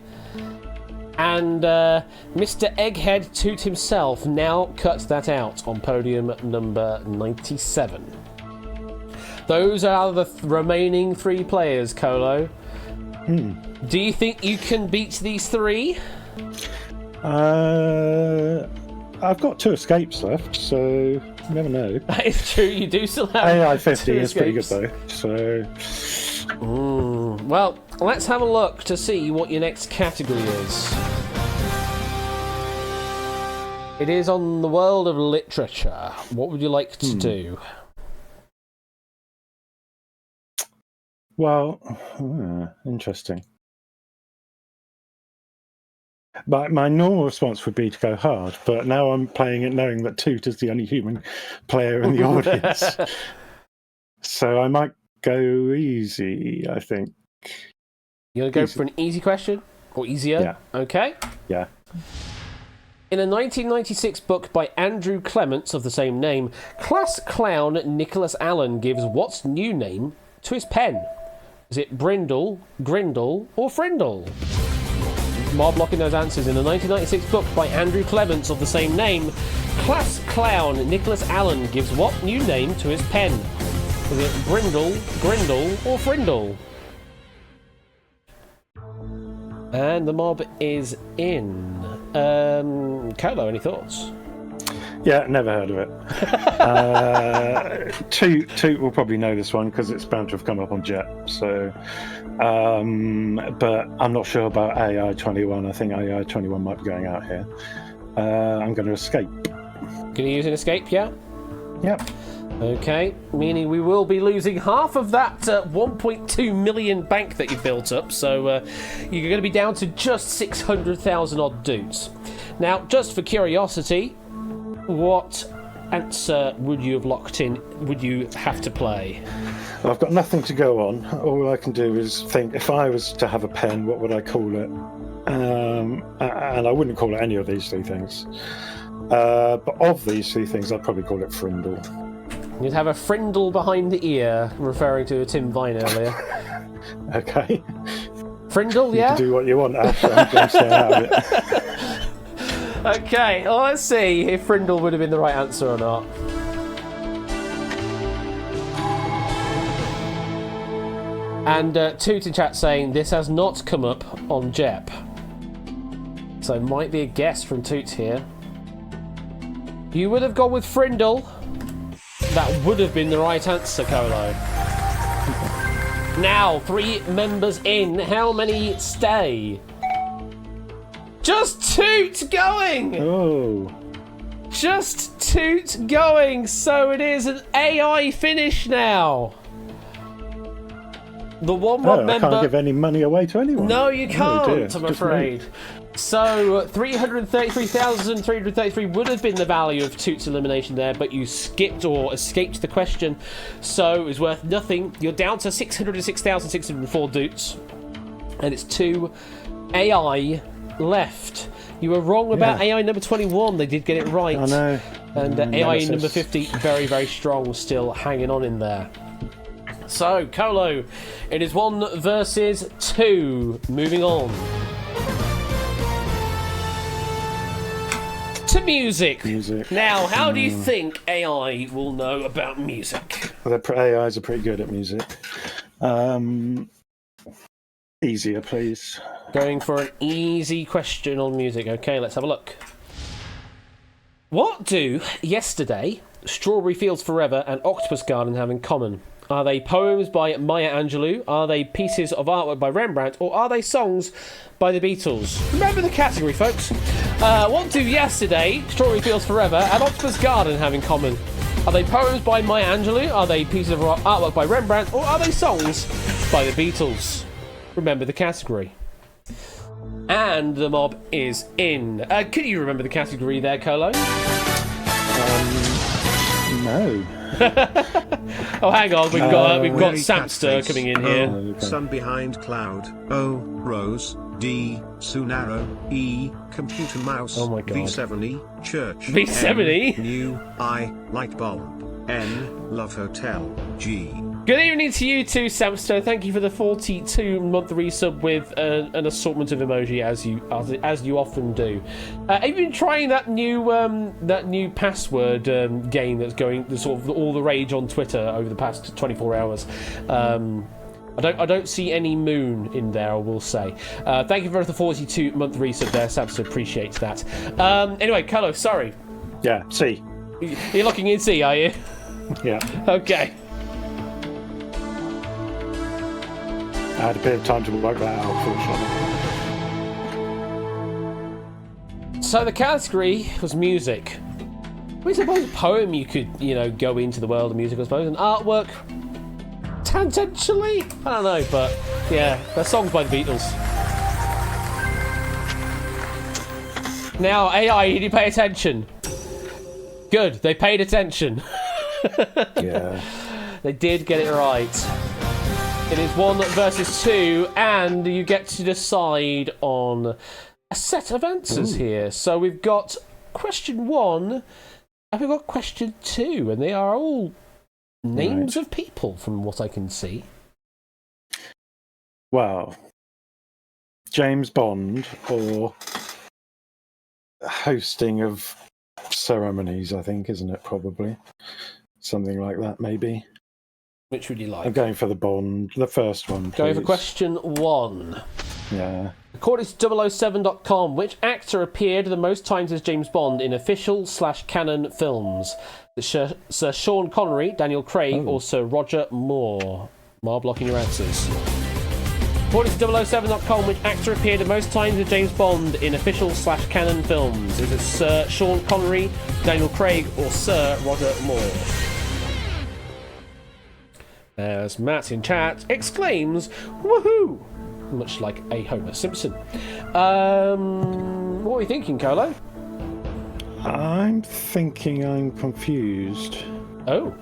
and Mr. Egghead Toot himself now cuts that out on podium number 97. Those are the remaining 3 players, Colo. Do you think you can beat these 3? I've got 2 escapes left, so you never know. That is true, you do still have AI 50 2 is pretty good, escapes. though. So, Well, let's have a look to see what your next category is. It is on the world of literature. What would you like to do? well, interesting. My normal response would be to go hard, but now I'm playing it knowing that Toot is the only human player in the audience. So I might go easy, I think. You want to go Easy. for an easy question? Or easier? Yeah. Okay. Yeah. In a 1996 book by Andrew Clements of the same name, class clown Nicholas Allen gives what's new name to his pen? Is it Brindle, Grindle, or Frindle? Mob locking those answers. In a 1996 book by Andrew Clements of the same name, class clown Nicholas Allen gives what new name to his pen? Is it Brindle, Grindle, or Frindle? And the mob is in. Colo, any thoughts? Yeah, never heard of it. Toot will probably know this one because it's bound to have come up on Jet. So, but I'm not sure about AI 21. I think AI 21 might be going out here. I'm going to escape. Going to use an escape, yeah? Yep. Okay, meaning we will be losing half of that 1.2 million bank that you've built up, so you're going to be down to just 600,000 odd dudes. Now, just for curiosity, what answer would you have locked in, would you have to play? Well, I've got nothing to go on. All I can do is think, if I was to have a pen, what would I call it? And I wouldn't call it any of these 3 things. But of these 3 things, I'd probably call it Frindle. You'd have a frindle behind the ear, referring to a Tim Vine earlier. Okay. Frindle, You yeah? can do what you want, Ash. I'm going to stay out of it. Okay, well, let's see if Frindle would have been the right answer or not. And Toot in chat saying this has not come up on Jep. So it might be a guess from Toot here. You would have gone with Frindle. That would have been the right answer, Colo. Now, 3 members in. How many stay? Just Toot going! Oh. Just Toot going! So it is an AI finish now. The one Oh, member. I can't give any money away to anyone. No, you can't, dear. I'm Just me. afraid. So, 333,333 would have been the value of Toot's elimination there, but you skipped or escaped the question, so it was worth nothing. You're down to 606,604 Doots, and it's 2 AI left. You were wrong about AI number 21, they did get it right. I know. And AI number 50, very, very strong, still hanging on in there. So, Colo, it is 1 versus 2. Moving on. To music. Now, how do you think AI will know about music? Well, their AIs are pretty good at music. Easier, please. Going for an easy question on music. Okay, let's have a look. What do Yesterday, Strawberry Fields Forever, and Octopus Garden have in common? Are they poems by Maya Angelou? Are they pieces of artwork by Rembrandt? Or are they songs by the Beatles? Remember the category, folks. What do Yesterday, Strawberry Fields Forever, and Octopus Garden have in common? Are they poems by Maya Angelou? Are they pieces of artwork by Rembrandt? Or are they songs by the Beatles? Remember the category. And the mob is in. Can you remember the category there, Colo? No. Oh, hang on, we've got Samster coming in here. O, sun behind cloud. O, rose. D, Sunarrow. E, computer mouse. Oh my God. V7E, church. V7E? N, new, I, light bulb. N, love hotel. G. Good evening to you too, Samster. Thank you for the 42-month resub with an assortment of emoji, as you often do. Have you been trying that new password game that's sort of all the rage on Twitter over the past 24 hours? I don't see any moon in there, I will say. Thank you for the 42-month resub there, Samster. Appreciate that. Anyway, Carlo, sorry. Yeah, C. You're looking in C, are you? Yeah. Okay. I had a bit of time to work that out, fortunately. So the category was music. I suppose a poem you could, go into the world of music, I suppose. An artwork, tangentially? I don't know, but yeah, they're songs by the Beatles. Now, AI, did you pay attention? Good, they paid attention. Yeah. They did get it right. It is 1 versus 2, and you get to decide on a set of answers here. So we've got question 1, and we've got question 2, and they are all names of people, from what I can see. Well, James Bond or hosting of ceremonies, I think, isn't it? Probably something like that, maybe. Which would you like? I'm going for the first one. Going for please. question 1. Yeah. According to 007.com, which actor appeared the most times as James Bond in official/canon films? Sir Sean Connery, Daniel Craig, or Sir Roger Moore? Mark, blocking your answers. According to 007.com, which actor appeared the most times as James Bond in official/canon films? Is it Sir Sean Connery, Daniel Craig, or Sir Roger Moore? As Matt in chat exclaims, woohoo! Much like a Homer Simpson. What are you thinking, Colo? I'm thinking I'm confused. Oh.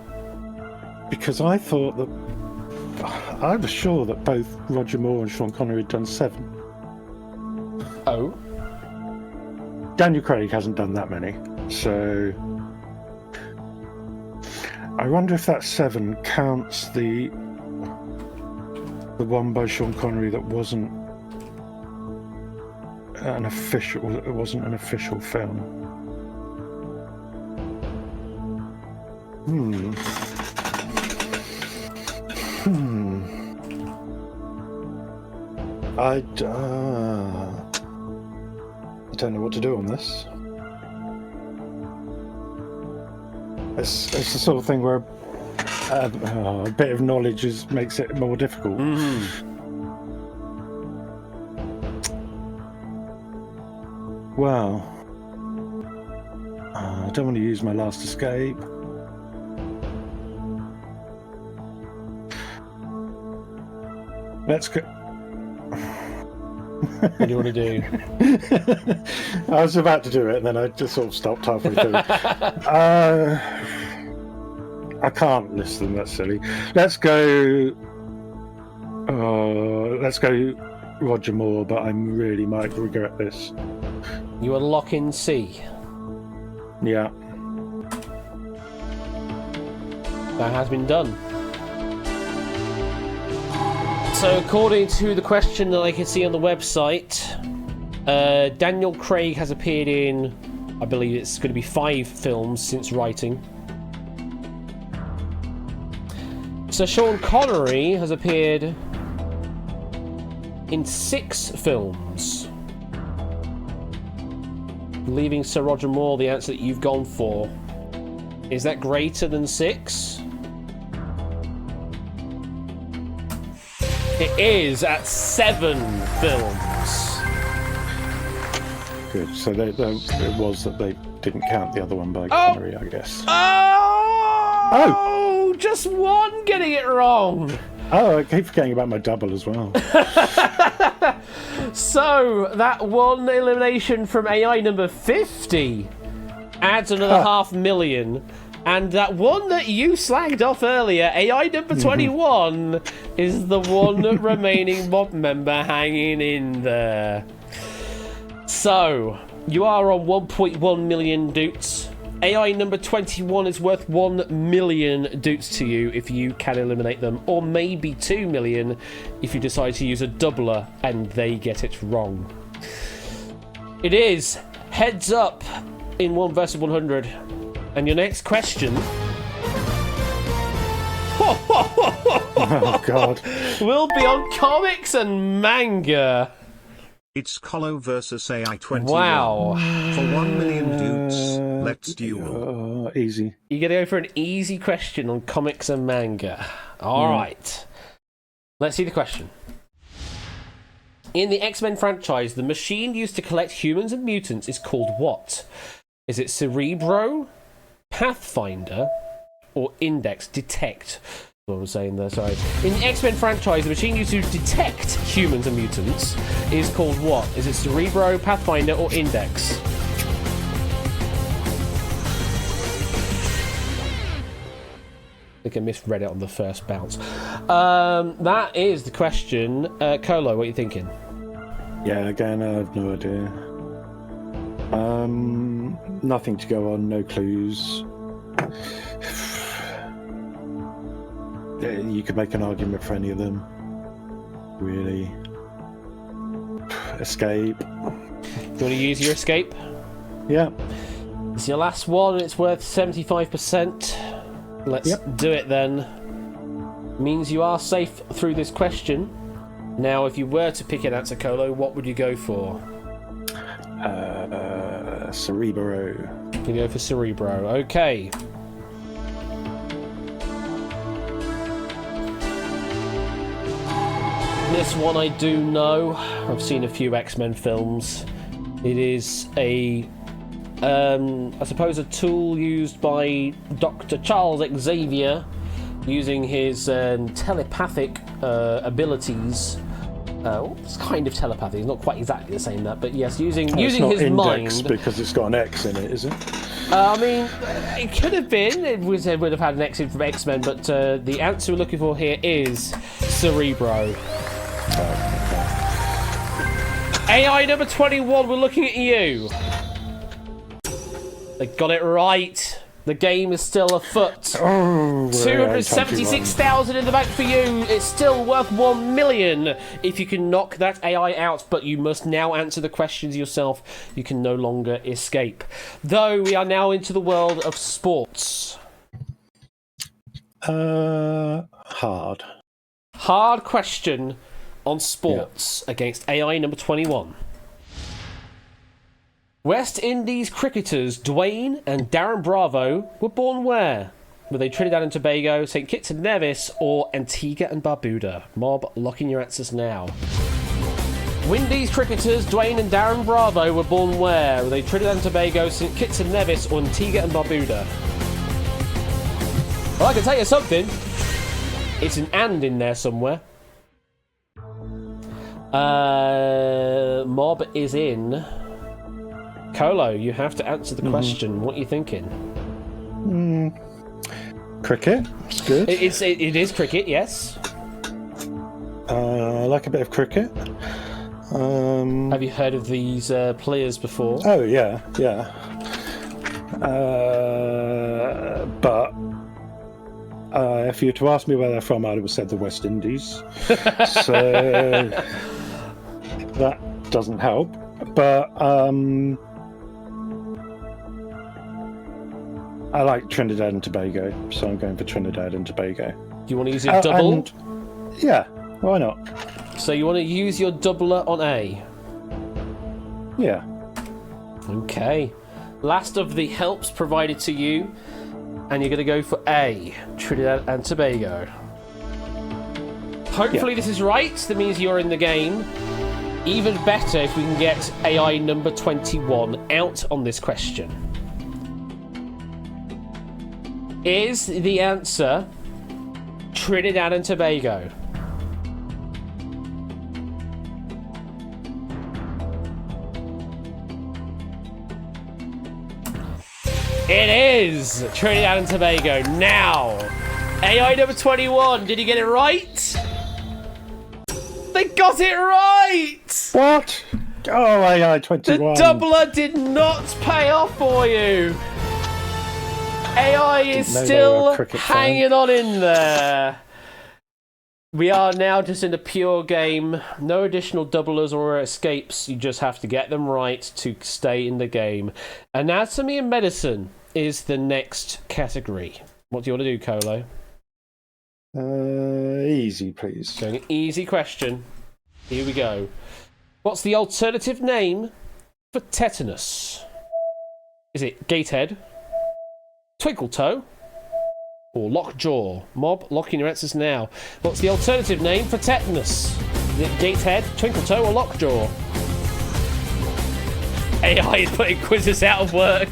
Because I thought that... I was sure that both Roger Moore and Sean Connery had done 7. Oh. Daniel Craig hasn't done that many, so... I wonder if that 7 counts the one by Sean Connery that wasn't an official. It wasn't an official film. I don't know what to do on this. It's the sort of thing where a bit of knowledge makes it more difficult. Well, I don't want to use my last escape. Let's go. What do you want to do? I was about to do it, and then I just sort of stopped halfway through. I can't list them. That's silly. Let's go. Let's go, Roger Moore. But I really might regret this. You are lock in C. Yeah. That has been done. So, according to the question that I can see on the website, Daniel Craig has appeared in, I believe it's going to be 5 films since writing. So, Sean Connery has appeared in 6 films, leaving Sir Roger Moore the answer that you've gone for. Is that greater than 6? It is at 7 films. Good. So it was that they didn't count the other one by Connery, I guess. Oh! Just one getting it wrong. Oh, I keep forgetting about my double as well. So, that one elimination from AI number 50 adds another 500,000. And that one that you slagged off earlier, AI number 21, is the one remaining mob member hanging in there. So, you are on 1.1 million doots. AI number 21 is worth 1 million doots to you if you can eliminate them, or maybe 2 million if you decide to use a doubler and they get it wrong. It is heads up in 1 versus 100. And your next question... Oh, God. will be on comics and manga. It's Colo versus AI21. Wow. For 1 million dudes, let's duel. Easy. You're going to go for an easy question on comics and manga. All right. Let's see the question. In the X-Men franchise, the machine used to collect humans and mutants is called what? Is it Cerebro, Pathfinder, or Index? Detect. What I was saying there, sorry. In the X-Men franchise, the machine used to detect humans and mutants is called what? Is it Cerebro, Pathfinder, or Index? I think I misread it on the first bounce. That is the question. Colo, what are you thinking? Yeah, again, I have no idea. Nothing to go on, no clues. You could make an argument for any of them, really. Escape. Do you want to use your escape? Yeah. It's your last one, and it's worth 75%. Let's do it then. Means you are safe through this question. Now, if you were to pick an answer, Colo, what would you go for? Cerebro. You go for Cerebro. Okay. This one I do know. I've seen a few X-Men films. It is I suppose a tool used by Dr. Charles Xavier using his telepathic abilities. It's kind of telepathy. It's not quite exactly the same, but yes, using his index mind. Because it's got an X in it, is it? I mean, it could have been. It would have had an X in from X-Men, but the answer we're looking for here is Cerebro. AI number 21, we're looking at you. They got it right. The game is still afoot. 276,000 in the bank for you. It's still worth 1 million if you can knock that AI out, but you must now answer the questions yourself. You can no longer escape. Though we are now into the world of sports. Hard. Hard question on sports against AI number 21. West Indies cricketers Dwayne and Darren Bravo were born where? Were they Trinidad and Tobago, St. Kitts and Nevis, or Antigua and Barbuda? Mob, lock in your answers now. Windies cricketers Dwayne and Darren Bravo were born where? Were they Trinidad and Tobago, St Kitts and Nevis, or Antigua and Barbuda? Well, I can tell you something. It's an and in there somewhere. Mob is in. Colo, you have to answer the question. What are you thinking? Cricket. It's good. It is cricket, yes. I like a bit of cricket. Have you heard of these players before? Oh, yeah. But if you were to ask me where they're from, I would have said the West Indies. So that doesn't help. But I like Trinidad and Tobago, so I'm going for Trinidad and Tobago. Do you want to use your double? Yeah, why not? So you want to use your doubler on A? Yeah. Okay. Last of the helps provided to you, and you're going to go for A, Trinidad and Tobago. Hopefully this is right. That means you're in the game. Even better if we can get AI number 21 out on this question. Is the answer Trinidad and Tobago? It is Trinidad and Tobago. Now, AI number 21. Did you get it right? They got it right! What? Oh, AI 21. The doubler did not pay off for you. AI is still hanging on in there. We are now just in a pure game. No additional doublers or escapes. You just have to get them right to stay in the game. Anatomy and medicine is the next category. What do you want to do, Colo? Easy, please. Going an easy question. Here we go. What's the alternative name for tetanus? Is it gatehead, twinkle toe, or lockjaw? Mob, lock in your answers now. What's the alternative name for tetanus? Is it gatehead, twinkle toe, or lockjaw? AI is putting quizzes out of work.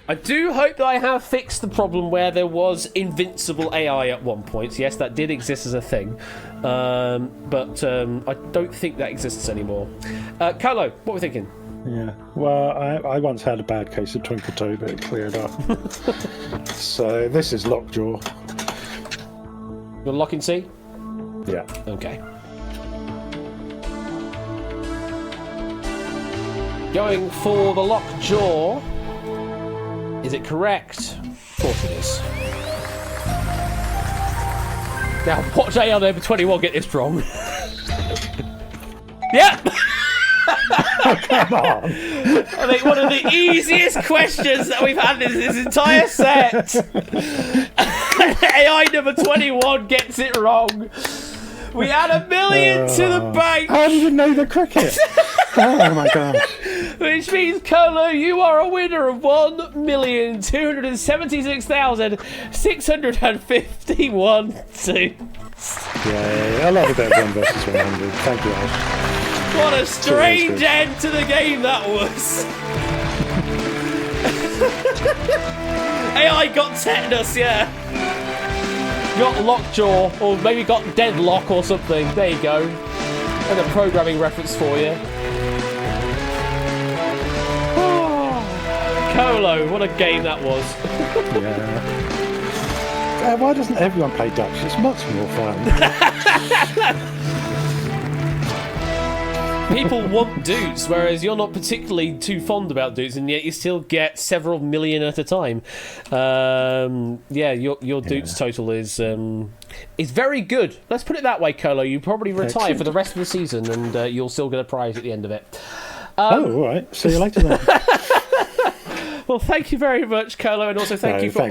I do hope that I have fixed the problem where there was invincible AI at one point. Yes, that did exist as a thing. But I don't think that exists anymore. Carlo, what are we thinking? Yeah, well, I once had a bad case of twinkle toe, but it cleared up. So this is lockjaw. You want to lock in C? Yeah. Okay. Going for the lockjaw. Is it correct? Of course it is. Now, watch AI number 21 get this wrong. Yep! Oh, come on! I think one of the easiest questions that we've had in this entire set. AI number 21 gets it wrong. We add $1 million to the bank. How did you know the cricket? Oh my gosh. Which means, Colo, you are a winner of 1,276,651 Yeah, I love a bit of 1 versus 100. Thank you, Ash. What a strange end to the game that was. AI got tetanus, yeah. Got lockjaw, or maybe got deadlock or something. There you go. And a programming reference for you. Colo, what a game that was. Yeah. Why doesn't everyone play Dutch? It's much more fun. People want doots, whereas you're not particularly too fond about doots, and yet you still get several million at a time. Yeah, your doots total is very good. Let's put it that way, Colo. You probably retire for the rest of the season, and you'll still get a prize at the end of it. Oh, all right. See you later then. Well, thank you very much, Colo, and also thank you for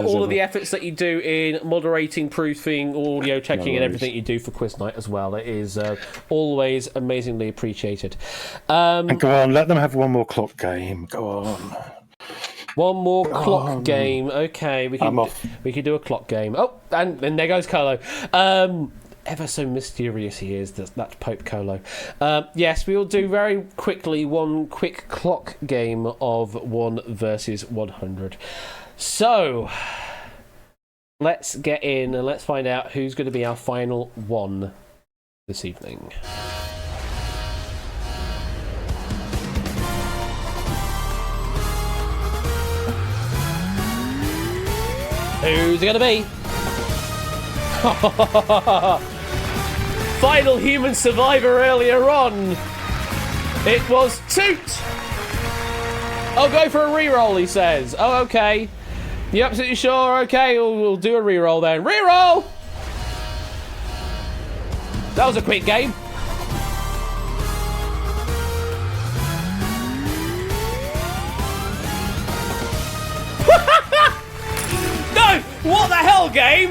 all of the efforts that you do in moderating, proofing, audio checking, and everything you do for Quiz Night as well. It is always amazingly appreciated. And go on, let them have one more clock game. Go on. One more clock game. Okay, I'm off. we can do a clock game. Oh, and there goes Colo. Ever so mysterious he is. That's Pope Colo. Yes, we will do very quickly one quick clock game of 1 versus 100. So let's get in and let's find out who's going to be our final one this evening. Who's it going to be? Final human survivor earlier on. It was Toot. I'll go for a reroll, he says. Oh, okay. You absolutely sure? Okay, we'll do a reroll then. Reroll! That was a quick game. No! What the hell, game?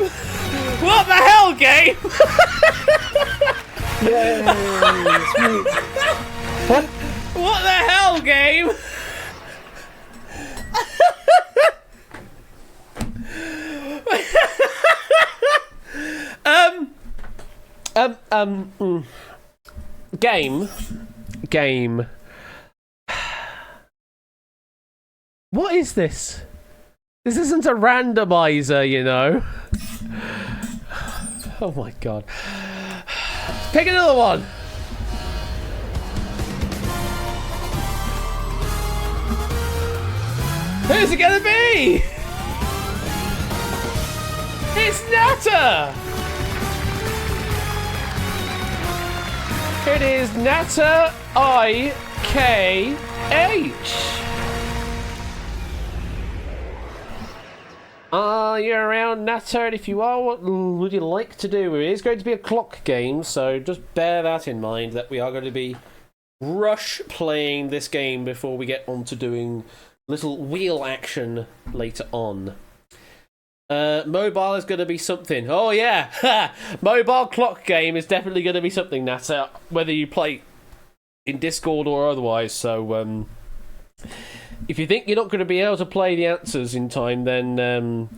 What the hell, game? Yay! Sweet. What the hell, game? Game. What is this? This isn't a randomizer, you know. Oh my god. Pick another one. Who's it gonna be? It's Natter! It is Natter IKH. Are you around, Natter? And if you are, what would you like to do? It is going to be a clock game, so just bear that in mind, that we are going to be rush playing this game before we get on to doing little wheel action later on. Mobile is going to be something. Oh yeah, mobile clock game is definitely going to be something, Natter, whether you play in Discord or otherwise. So if you think you're not going to be able to play the answers in time, then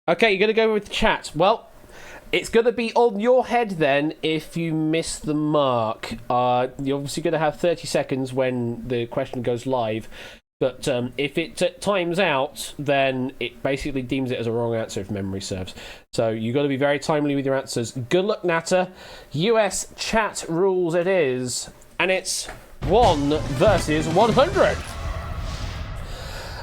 okay, you're going to go with chat. Well, it's going to be on your head then if you miss the mark. You're obviously going to have 30 seconds when the question goes live. But if it times out, then it basically deems it as a wrong answer if memory serves. So you've got to be very timely with your answers. Good luck, Natter. US chat rules it is. And it's 1 versus 100.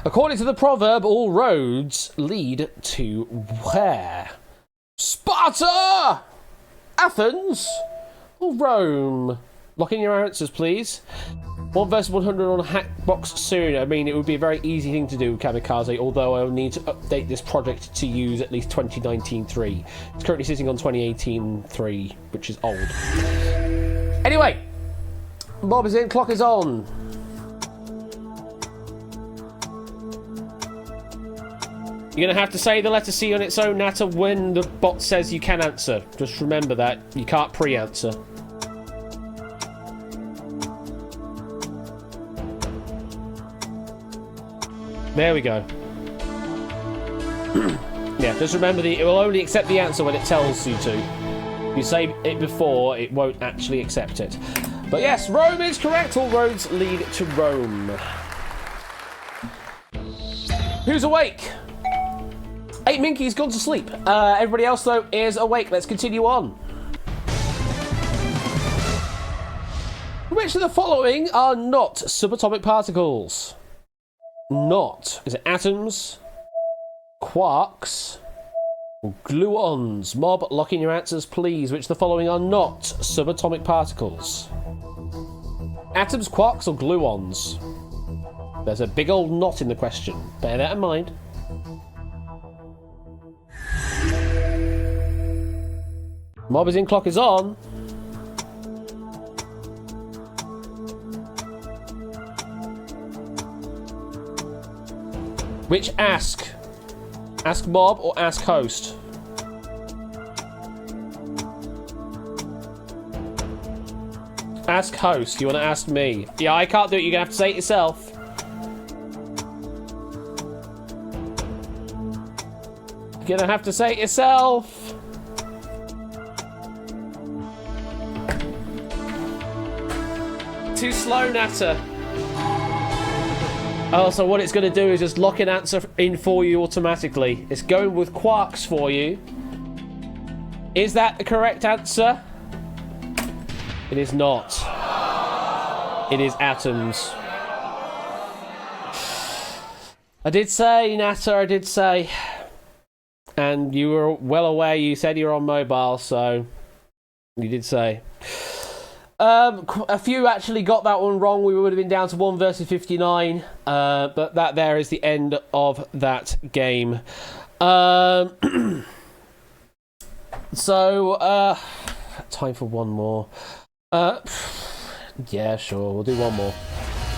According to the proverb, all roads lead to where? Sparta! Athens! Or Rome? Lock in your answers, please. 1 versus 100 on Hackbox soon. I mean, it would be a very easy thing to do, Kamikaze, although I'll need to update this project to use at least 2019-3. It's currently sitting on 2018-3, which is old. Anyway, Bob is in, clock is on. You're going to have to say the letter C on its own, Natter, when the bot says you can answer. Just remember that. You can't pre-answer. There we go. Yeah, just remember it will only accept the answer when it tells you to. If you say it before, it won't actually accept it. But yes, Rome is correct. All roads lead to Rome. Who's awake? 8 Minky's gone to sleep. Everybody else, though, is awake. Let's continue on. Which of the following are not subatomic particles? Not. Is it atoms, quarks, or gluons? Mob, lock in your answers, please. Which of the following are not subatomic particles? Atoms, quarks, or gluons? There's a big old knot in the question. Bear that in mind. Mob is in, clock is on. Which ask? Ask Mob or ask host? Ask host. You want to ask me? Yeah, I can't do it. You're going to have to say it yourself. You're gonna have to say it yourself. Too slow, Natter. Oh, so what it's going to do is just lock an answer in for you automatically. It's going with quarks for you. Is that the correct answer? It is not. It is atoms. I did say, Natter, I did say. And you were well aware, you said you were on mobile, so you did say. A few actually got that one wrong. We would have been down to 1 versus 59. But that there is the end of that game. So, time for one more. Yeah, sure, we'll do one more.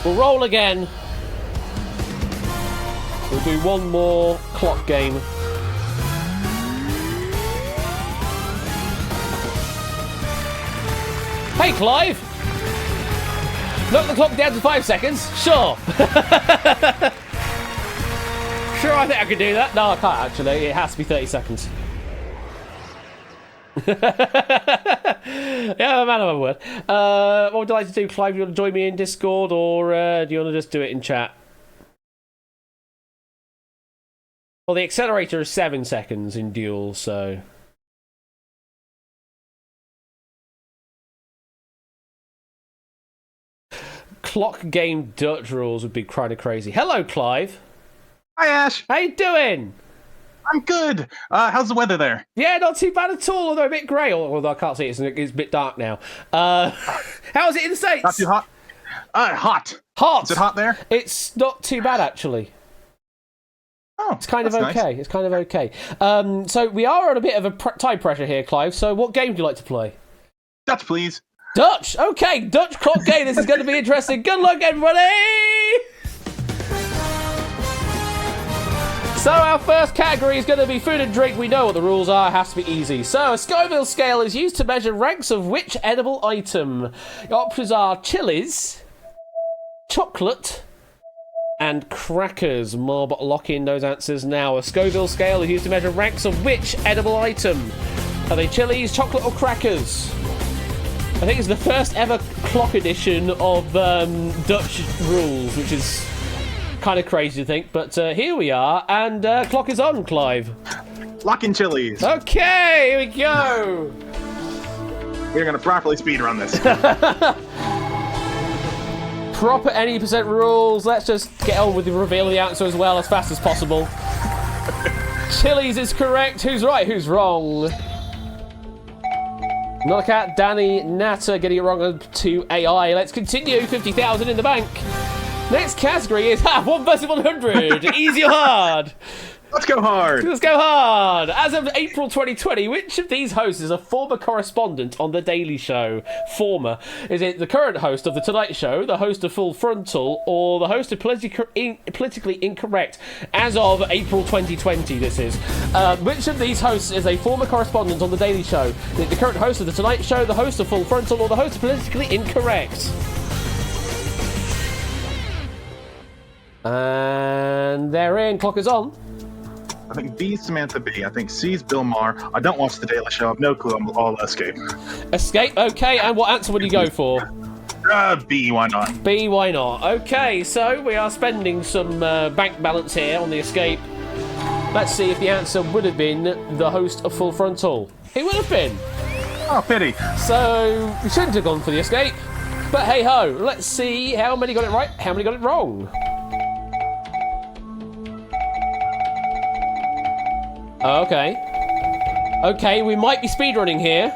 We'll roll again. We'll do one more clock game. Hey, Clive! Knock the clock down to 5 seconds? Sure. Sure, I think I could do that. No, I can't actually. It has to be 30 seconds. Yeah, man of my word. What would you like to do, Clive? Do you want to join me in Discord, or do you want to just do it in chat? Well, the accelerator is 7 seconds in duel, so... Clock game Dutch rules would be kind of crazy. Hello, Clive. Hi, Ash. How you doing? I'm good. How's the weather there? Yeah, not too bad at all, although a bit grey. Although I can't see it, it's a bit dark now. How is it in the States? Not too hot? Hot. Hot. Is it hot there? It's not too bad, actually. Oh, It's kind of that's okay. nice. It's kind of okay. So we are on a bit of a time pressure here, Clive. So what game do you like to play? Dutch, please. Dutch. Okay, Dutch clock game. This is going to be interesting. Good luck, everybody. So our first category is going to be food and drink. We know what the rules are. It has to be easy. So a Scoville scale is used to measure ranks of which edible item? The options are chilies, chocolate, and crackers. Mob, lock in those answers now. A Scoville scale is used to measure ranks of which edible item? Are they chilies, chocolate, or crackers? I think it's the first ever clock edition of Dutch rules, which is kind of crazy to think. But here we are, and clock is on, Clive. Lock in chilies. Okay, here we go. We're going to properly speedrun this. Proper any percent rules. Let's just get on with the reveal of the answer as well as fast as possible. Chilies is correct. Who's right? Who's wrong? Not a cat, Danny, Natter getting it wrong to AI. Let's continue. 50,000 in the bank. Next category is 1 versus 100. Easy or hard? Let's go hard. Let's go hard. As of April 2020, which of these hosts is a former correspondent on The Daily Show? Former. Is it the current host of The Tonight Show, the host of Full Frontal, or the host of Politically Incorrect? As of April 2020, this is. Which of these hosts is a former correspondent on The Daily Show? Is it the current host of The Tonight Show, the host of Full Frontal, or the host of Politically Incorrect? And they're in. Clock is on. I think B's Samantha B. I think C's Bill Maher. I don't watch The Daily Show. I have no clue. I'll escape. Escape, okay. And what answer would you go for? B, why not? B, why not? Okay, so we are spending some bank balance here on the escape. Let's see if the answer would have been the host of Full Frontal. It would have been. Oh, pity. So we shouldn't have gone for the escape. But hey ho, let's see how many got it right, how many got it wrong. Okay. Okay, we might be speedrunning here.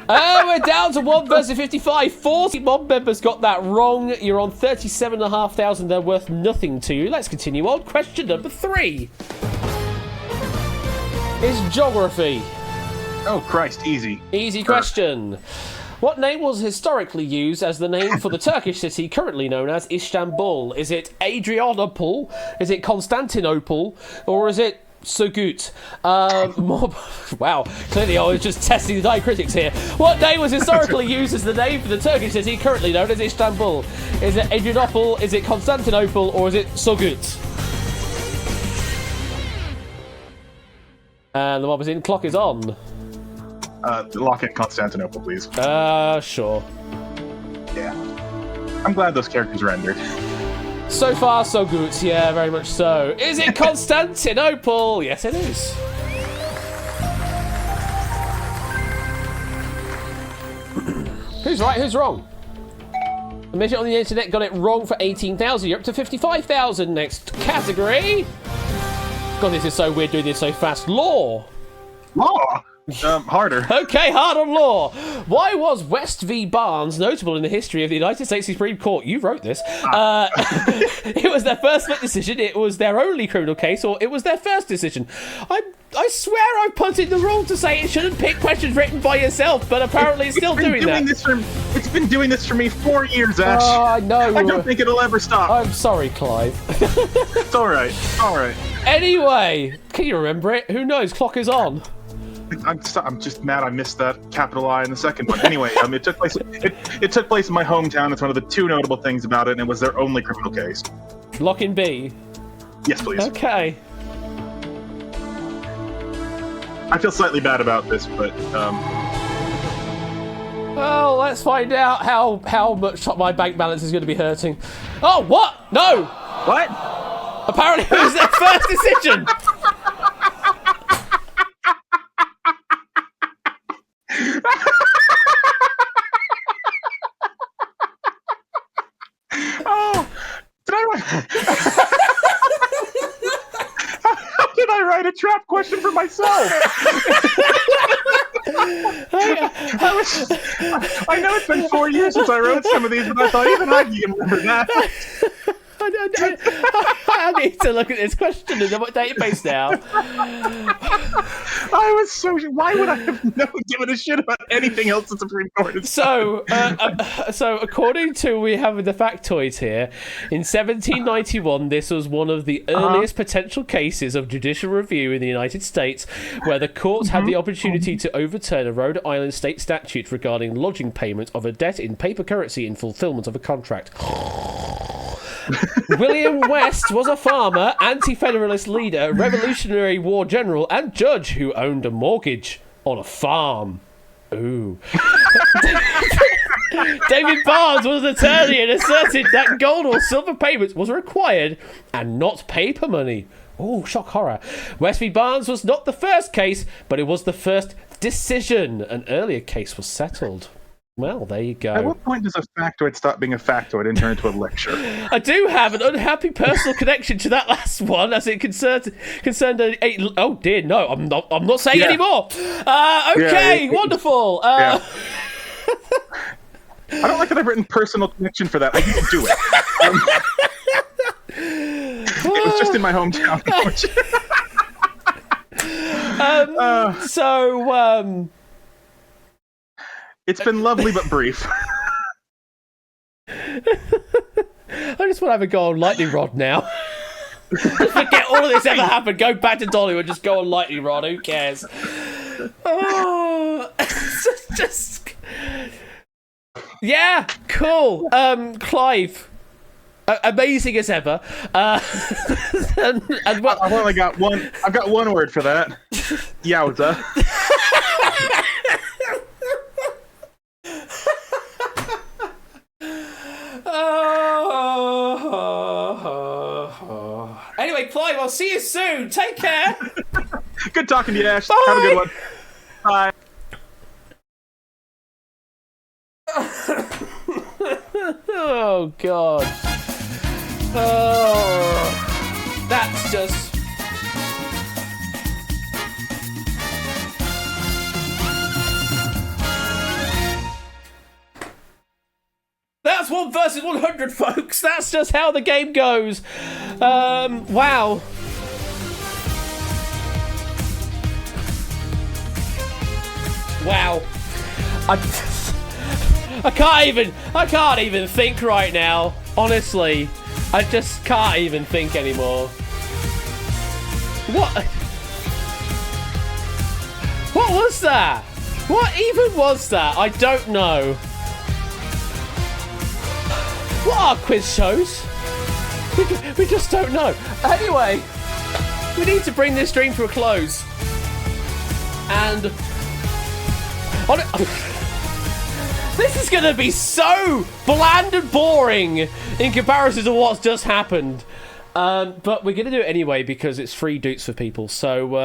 We're down to 1 versus 55. 40 mob members got that wrong. You're on 37,500. They're worth nothing to you. Let's continue on. Question number 3 is geography. Oh, Christ, easy. Easy question. What name was historically used as the name for the Turkish city currently known as Istanbul? Is it Adrianople? Is it Constantinople? Or is it Sugut? Wow, clearly I was just testing the diacritics here. What name was historically used as the name for the Turkish city currently known as Istanbul? Is it Adrianople? Is it Constantinople? Or is it Sugut? And the mob is in. Clock is on. Lock in Constantinople, please. Sure. Yeah. I'm glad those characters rendered. So far, so good. Yeah, very much so. Is it Constantinople? Yes, it is. Who's right? Who's wrong? The midget on the internet got it wrong for 18,000. You're up to 55,000. Next category. God, this is so weird doing this so fast. Law. Law. Harder. Okay, hard on law. Why was West v. Barnes notable in the history of the United States Supreme Court? You wrote this. It was their first split decision, it was their only criminal case, or it was their first decision. I swear I punted the rule to say it shouldn't pick questions written by yourself, but apparently it's still doing that. It's been doing this for me 4 years, Ash. I know. I don't think it'll ever stop. I'm sorry, Clive. It's all right. All right. Anyway, can you remember it? Who knows? Clock is on. I'm just mad I missed that capital I in the second one. Anyway, it took place. It took place in my hometown. It's one of the two notable things about it, and it was their only criminal case. Lock in B. Yes, please. Okay. I feel slightly bad about this, but Well, let's find out how much my bank balance is going to be hurting. Oh, what? No. What? Apparently, it was their first decision. Oh, did I write? How did I write a trap question for myself? I know it's been 4 years since I wrote some of these, but I thought even I can remember that. I need to look at this question in the database now. I was so. Why would I have never given a shit about anything else the Supreme Court has So according to we have the factoids here, in 1791, this was one of the earliest potential cases of judicial review in the United States, where the courts had the opportunity to overturn a Rhode Island state statute regarding lodging payment of a debt in paper currency in fulfillment of a contract. William West was a farmer, anti-federalist leader, Revolutionary War general, and judge who owned a mortgage on a farm. Ooh. David Barnes was an attorney and asserted that gold or silver payments was required and not paper money. Oh, shock horror. West v. Barnes was not the first case, but it was the first decision. An earlier case was settled. Well, there you go. At what point does a factoid stop being a factoid and turn into a lecture? I do have an unhappy personal connection to that last one, as it concerned a oh dear, no, I'm not saying anymore. Okay, wonderful. I don't like that I've written personal connection for that. I didn't do it. It was just in my hometown. It's been lovely but brief. I just want to have a go on lightning rod now. Just forget all of this ever happened. Go back to Dollywood. Just go on lightning rod. Who cares? Oh, just yeah, cool. Clive, amazing as ever. And well, I've only got one. I've got one word for that. Yowza. Anyway, Clive, I'll see you soon. Take care. Good talking to you, Ash. Bye. Have a good one. Bye. Oh, God. Oh, that's just... That's 1 versus 100, folks. That's just how the game goes. Wow. Wow. I can't even think right now. Honestly, I just can't even think anymore. What was that? What even was that? I don't know. What are quiz shows? We just don't know. Anyway, we need to bring this stream to a close. And on it, this is going to be so bland and boring in comparison to what's just happened. But we're going to do it anyway because it's free doots for people. So,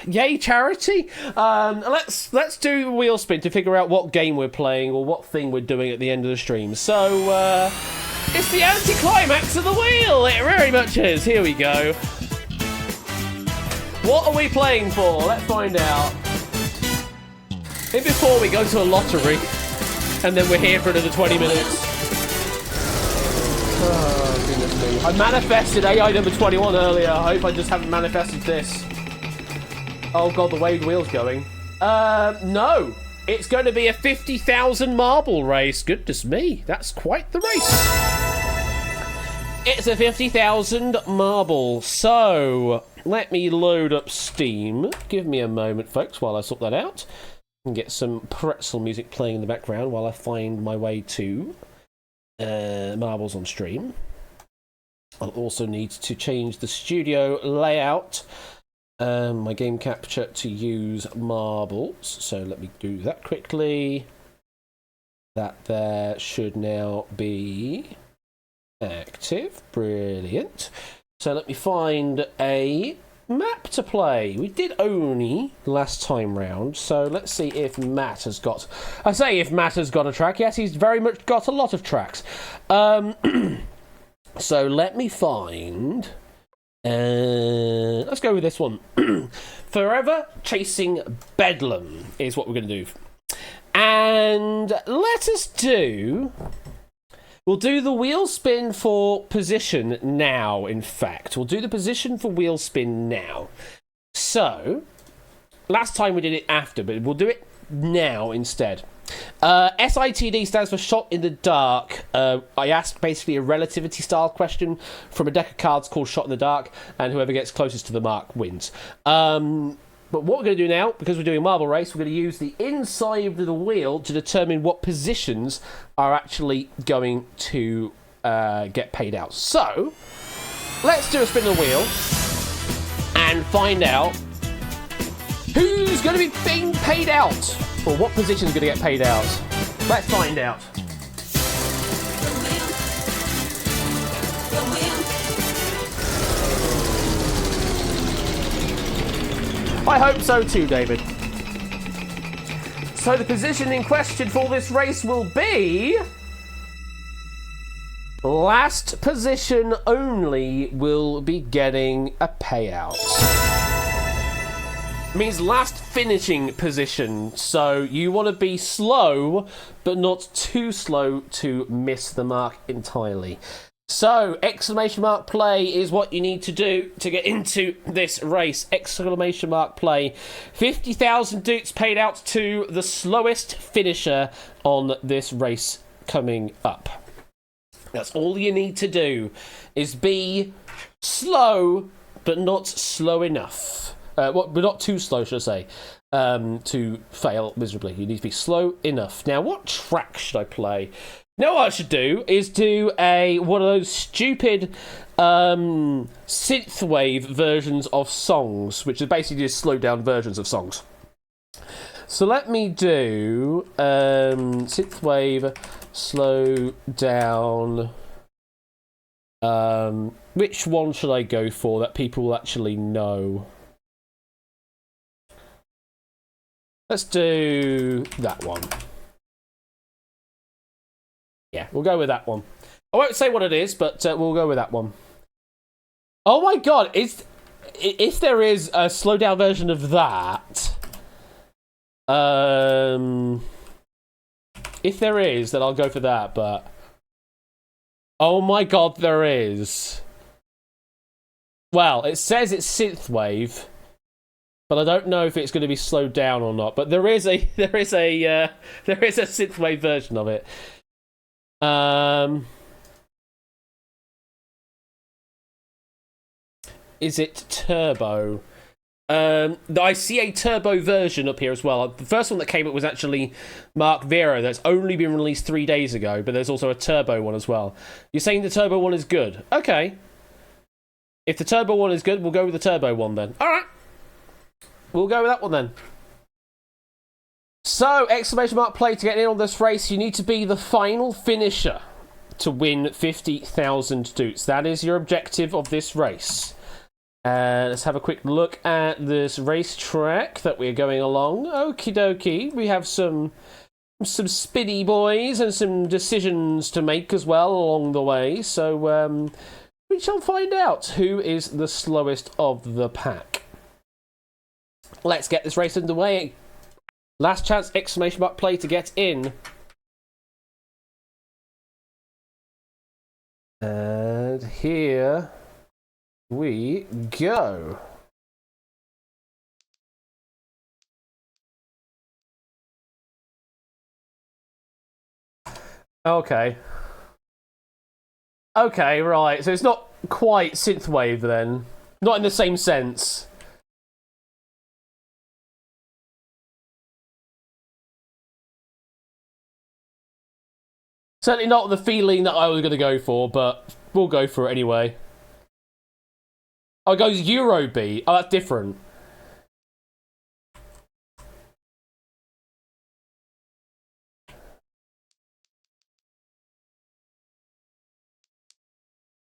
yay charity. Let's do a wheel spin to figure out what game we're playing or what thing we're doing at the end of the stream. So, it's the anticlimax of the wheel. It very much is. Here we go. What are we playing for? Let's find out. Maybe before we go to a lottery, and then we're here for another 20 minutes. Oh, goodness me. I manifested AI number 21 earlier. I hope I just haven't manifested this. Oh god, the way the wheel's going. No. It's going to be a 50,000 marble race. Goodness me. That's quite the race. It's a 50,000 marble. So, let me load up Steam. Give me a moment, folks, while I sort that out. And get some pretzel music playing in the background while I find my way to marbles on stream. I'll also need to change the studio layout. My game capture to use marbles. So let me do that quickly. That there should now be active. Brilliant. So let me find a map to play. We did Oni last time round, so let's see if Matt has got... I say if Matt has got a track. Yes, he's very much got a lot of tracks. So let me find... let's go with this one. Forever Chasing Bedlam is what we're going to do. And let us do... We'll do the wheel spin for position now, in fact. We'll do the position for wheel spin now. So, last time we did it after, but we'll do it now instead. SITD stands for Shot in the Dark. I asked basically a relativity style question from a deck of cards called Shot in the Dark, and whoever gets closest to the mark wins. But what we're going to do now, because we're doing a marble race, we're going to use the inside of the wheel to determine what positions are actually going to get paid out. So, let's do a spin of the wheel and find out who's going to be being paid out, or what position is going to get paid out. Let's find out. I hope so too, David. So the position in question for this race will be... Last position only will be getting a payout. Means last finishing position. So you want to be slow, but not too slow to miss the mark entirely. So, exclamation mark play is what you need to do to get into this race. Exclamation mark play. 50,000 doots paid out to the slowest finisher on this race coming up. That's all you need to do, is be slow, but not slow enough. But not too slow, should I say, to fail miserably. You need to be slow enough. Now, what track should I play? Now what I should do is do one of those stupid synthwave versions of songs, which are basically just slowed down versions of songs. So let me do synthwave slow down. Which one should I go for that people will actually know? Let's do that one. Yeah, we'll go with that one. I won't say what it is, but we'll go with that one. Oh my god, if there is a slow down version of that, if there is, then I'll go for that, but... Oh my god, there is. Well, it says it's synthwave, but I don't know if it's going to be slowed down or not, but there is a synthwave version of it. Is it turbo? I see a turbo version up here as well. The first one that came up was actually Mark Vero. That's only been released 3 days ago, but there's also a turbo one as well. You're saying the turbo one is good? Okay. If the turbo one is good, we'll go with the turbo one then. Alright. we'll go with that one then. So, exclamation mark play to get in on this race. You need to be the final finisher to win 50,000 doots. That is your objective of this race. Let's have a quick look at this racetrack that we're going along. Okie dokie. We have some spinny boys and some decisions to make as well along the way. So we shall find out who is the slowest of the pack. Let's get this race underway. Last chance exclamation mark play to get in. And here we go. Okay. Okay, right. So it's not quite synthwave then. Not in the same sense. Certainly not the feeling that I was going to go for, but we'll go for it anyway. Oh, it goes Eurobeat. Oh, that's different.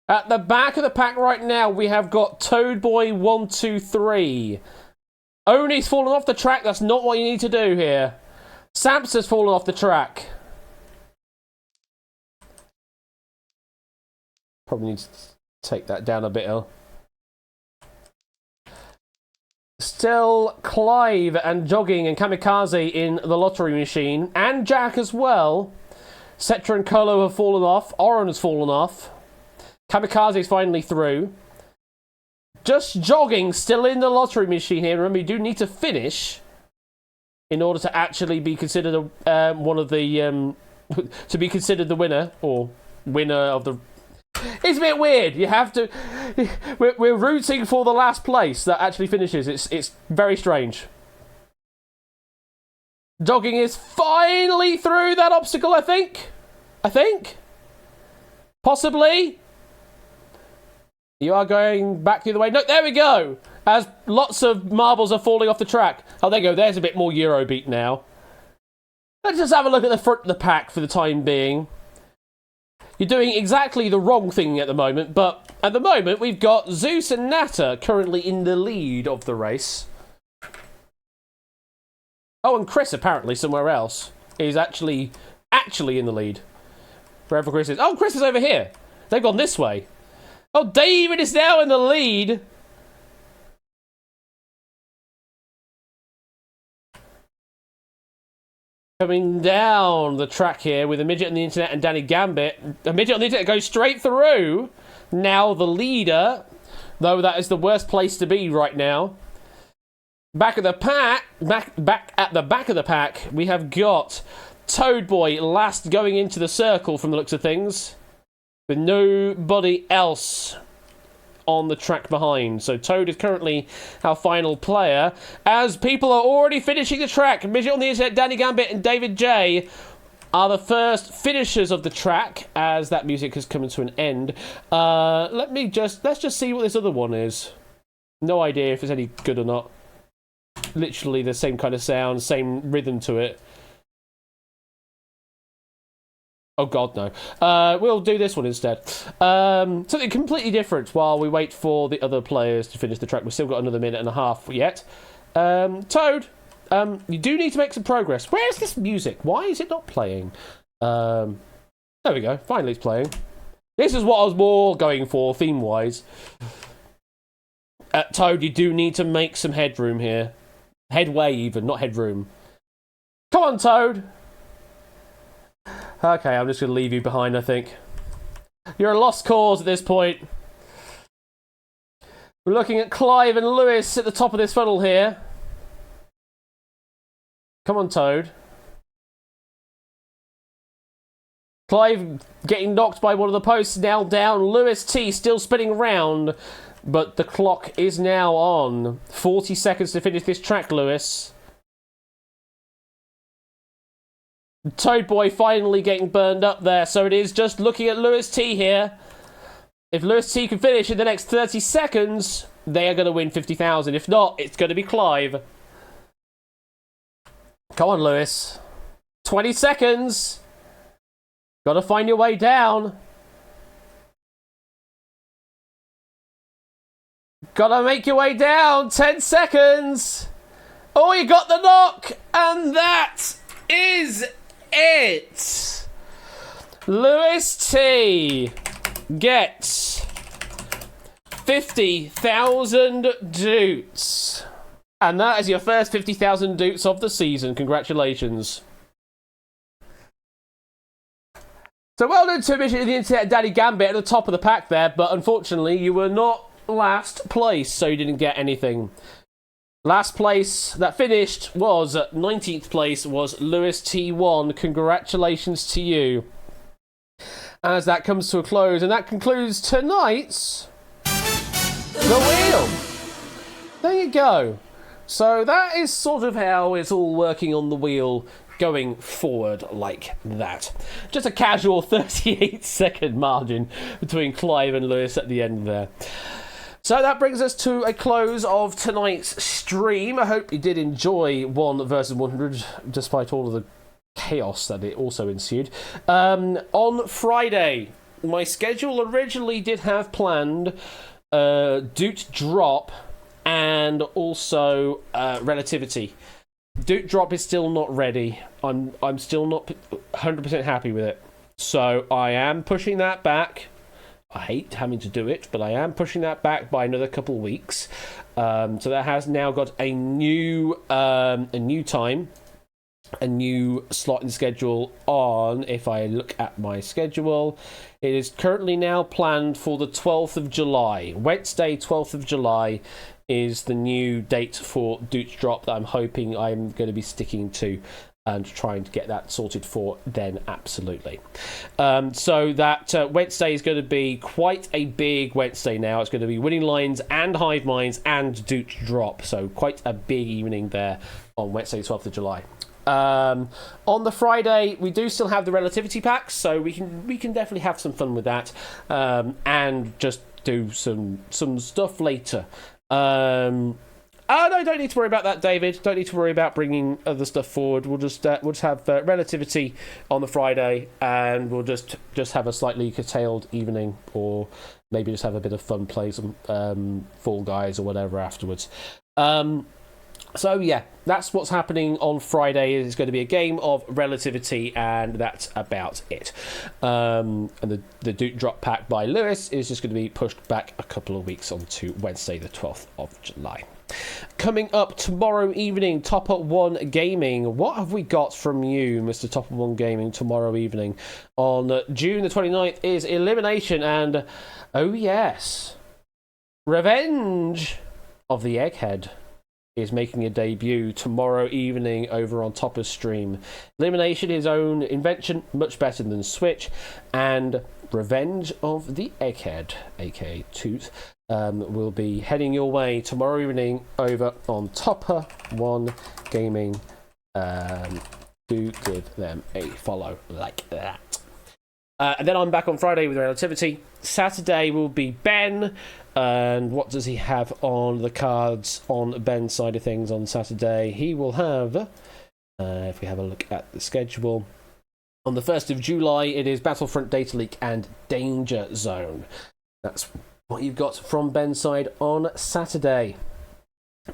At the back of the pack right now, we have got Toadboy123. Oni's fallen off the track. That's not what you need to do here. Samsa's fallen off the track. Probably need to take that down a bit. Still Clive and Jogging and Kamikaze in the lottery machine. And Jack as well. Cetra and Colo have fallen off. Oren has fallen off. Kamikaze's finally through. Just Jogging still in the lottery machine here. Remember, you do need to finish in order to actually be considered one of the to be considered the winner or winner of the. It's a bit weird. You have to. We're rooting for the last place that actually finishes. It's very strange. Jogging is finally through that obstacle. I think. Possibly. You are going back the other way. No, there we go. As lots of marbles are falling off the track. Oh, there you go. There's a bit more Eurobeat now. Let's just have a look at the front of the pack for the time being. You're doing exactly the wrong thing at the moment, but at the moment we've got Zeus and Natter currently in the lead of the race. Oh, and Chris apparently somewhere else is actually in the lead. Wherever Chris is. Oh, Chris is over here. They've gone this way. Oh, David is now in the lead. Coming down the track here with a midget on the internet and Danny Gambit. A midget on the internet goes straight through. Now the leader, though that is the worst place to be right now. Back at the pack, back at the back of the pack, we have got Toadboy last going into the circle from the looks of things, with nobody else on the track behind. So Toad is currently our final player, as people are already finishing the track. Midget on the internet, Danny Gambit and David J are the first finishers of the track, as that music has come to an end. Let's just see what this other one is. No idea if it's any good or not. Literally the same kind of sound, same rhythm to it. Oh god, no. We'll do this one instead. Something completely different while we wait for the other players to finish the track. We've still got another minute and a half yet. Toad, you do need to make some progress. Where's this music? Why is it not playing? There we go. Finally it's playing. This is what I was more going for, theme-wise. Toad, you do need to make some headroom here. Headway even, not headroom. Come on, Toad. Okay, I'm just going to leave you behind, I think. You're a lost cause at this point. We're looking at Clive and Lewis at the top of this funnel here. Come on, Toad. Clive getting knocked by one of the posts, now down. Lewis T still spinning round, but the clock is now on. 40 seconds to finish this track, Lewis. Toad Boy finally getting burned up there, so it is just looking at Lewis T here. If Lewis T can finish in the next 30 seconds, they are going to win 50,000. If not, it's going to be Clive. Come on, Lewis. 20 seconds. Got to find your way down. Got to make your way down. 10 seconds. Oh, you got the knock. And that is it. Lewis T gets 50,000 doots. And that is your first 50,000 doots of the season. Congratulations. So well done to Mission of the Internet Daddy Gambit at the top of the pack there, but unfortunately you were not last place, so you didn't get anything. Last place that finished was 19th place was Lewis T1. Congratulations to you. As that comes to a close, and that concludes tonight's The Wheel. There you go. So that is sort of how it's all working on the wheel going forward like that. Just a casual 38-second margin between Clive and Lewis at the end there. So that brings us to a close of tonight's stream. I hope you did enjoy 1 versus 100, despite all of the chaos that it also ensued. On Friday, my schedule originally did have planned Doot Drop and also Relativity. Doot Drop is still not ready. I'm still not 100% happy with it. So I am pushing that back. I hate having to do it, but I am pushing that back by another couple of weeks. So that has now got a new time, a new slot in schedule on. If I look at my schedule, it is currently now planned for the 12th of July. Wednesday, 12th of July is the new date for Doot Drop that I'm hoping I'm going to be sticking to and trying to get that sorted for then, absolutely. So that Wednesday is going to be quite a big Wednesday now. It's going to be Winning Lines and Hive Minds and Doot Drop. So quite a big evening there on Wednesday, 12th of July. On the Friday, we do still have the Relativity packs, so we can definitely have some fun with that, and just do some stuff later. Oh no, don't need to worry about that, David. Don't need to worry about bringing other stuff forward. We'll just have Relativity on the Friday, and we'll just have a slightly curtailed evening, or maybe just have a bit of fun, play some Fall Guys or whatever afterwards. So yeah, that's what's happening on Friday. It's going to be a game of Relativity, and that's about it. And the Doot Drop pack by Lewis is just going to be pushed back a couple of weeks onto Wednesday, the 12th of July. Coming up tomorrow evening, Topper One Gaming. What have we got from you, Mr. Topper One Gaming, tomorrow evening? On June the 29th is Elimination, and oh yes, Revenge of the Egghead is making a debut tomorrow evening over on Topper's stream. Elimination, his own invention, much better than Switch, and Revenge of the Egghead, aka Toot, will be heading your way tomorrow evening over on Topper One Gaming. Do give them a follow like that. And then I'm back on Friday with Relativity. Saturday will be Ben. And what does he have on the cards on Ben's side of things on Saturday? He will have, if we have a look at the schedule, on the 1st of July, it is Battlefront Data Leak and Danger Zone. That's what you've got from Ben's side on Saturday.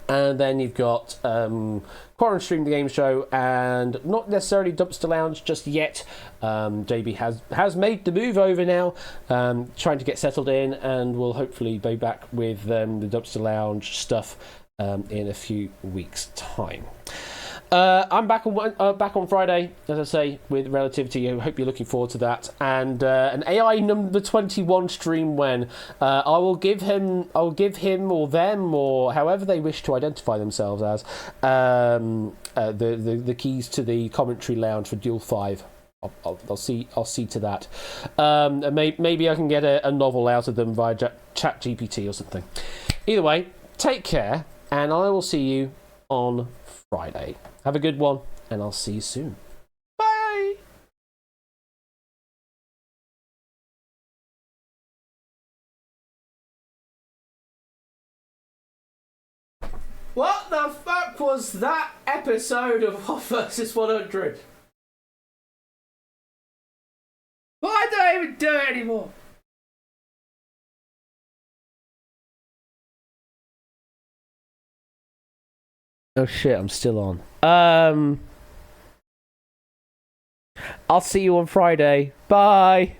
And then you've got Quarren Stream the Game Show, and not necessarily Dumpster Lounge just yet. JB has made the move over now, trying to get settled in, and will hopefully be back with the Dumpster Lounge stuff in a few weeks' time. I'm back on Friday, as I say, with Relativity. I hope you're looking forward to that. And an AI number 21 stream when I will give him or them, or however they wish to identify themselves as, the keys to the commentary lounge for Duel 5. I'll see to that. And maybe I can get a novel out of them via ChatGPT or something. Either way, take care, and I will see you on Friday. Have a good one, and I'll see you soon. What the fuck was that episode of 1 versus 100? Why do I even do it anymore? Oh shit, I'm still on. I'll see you on Friday. Bye.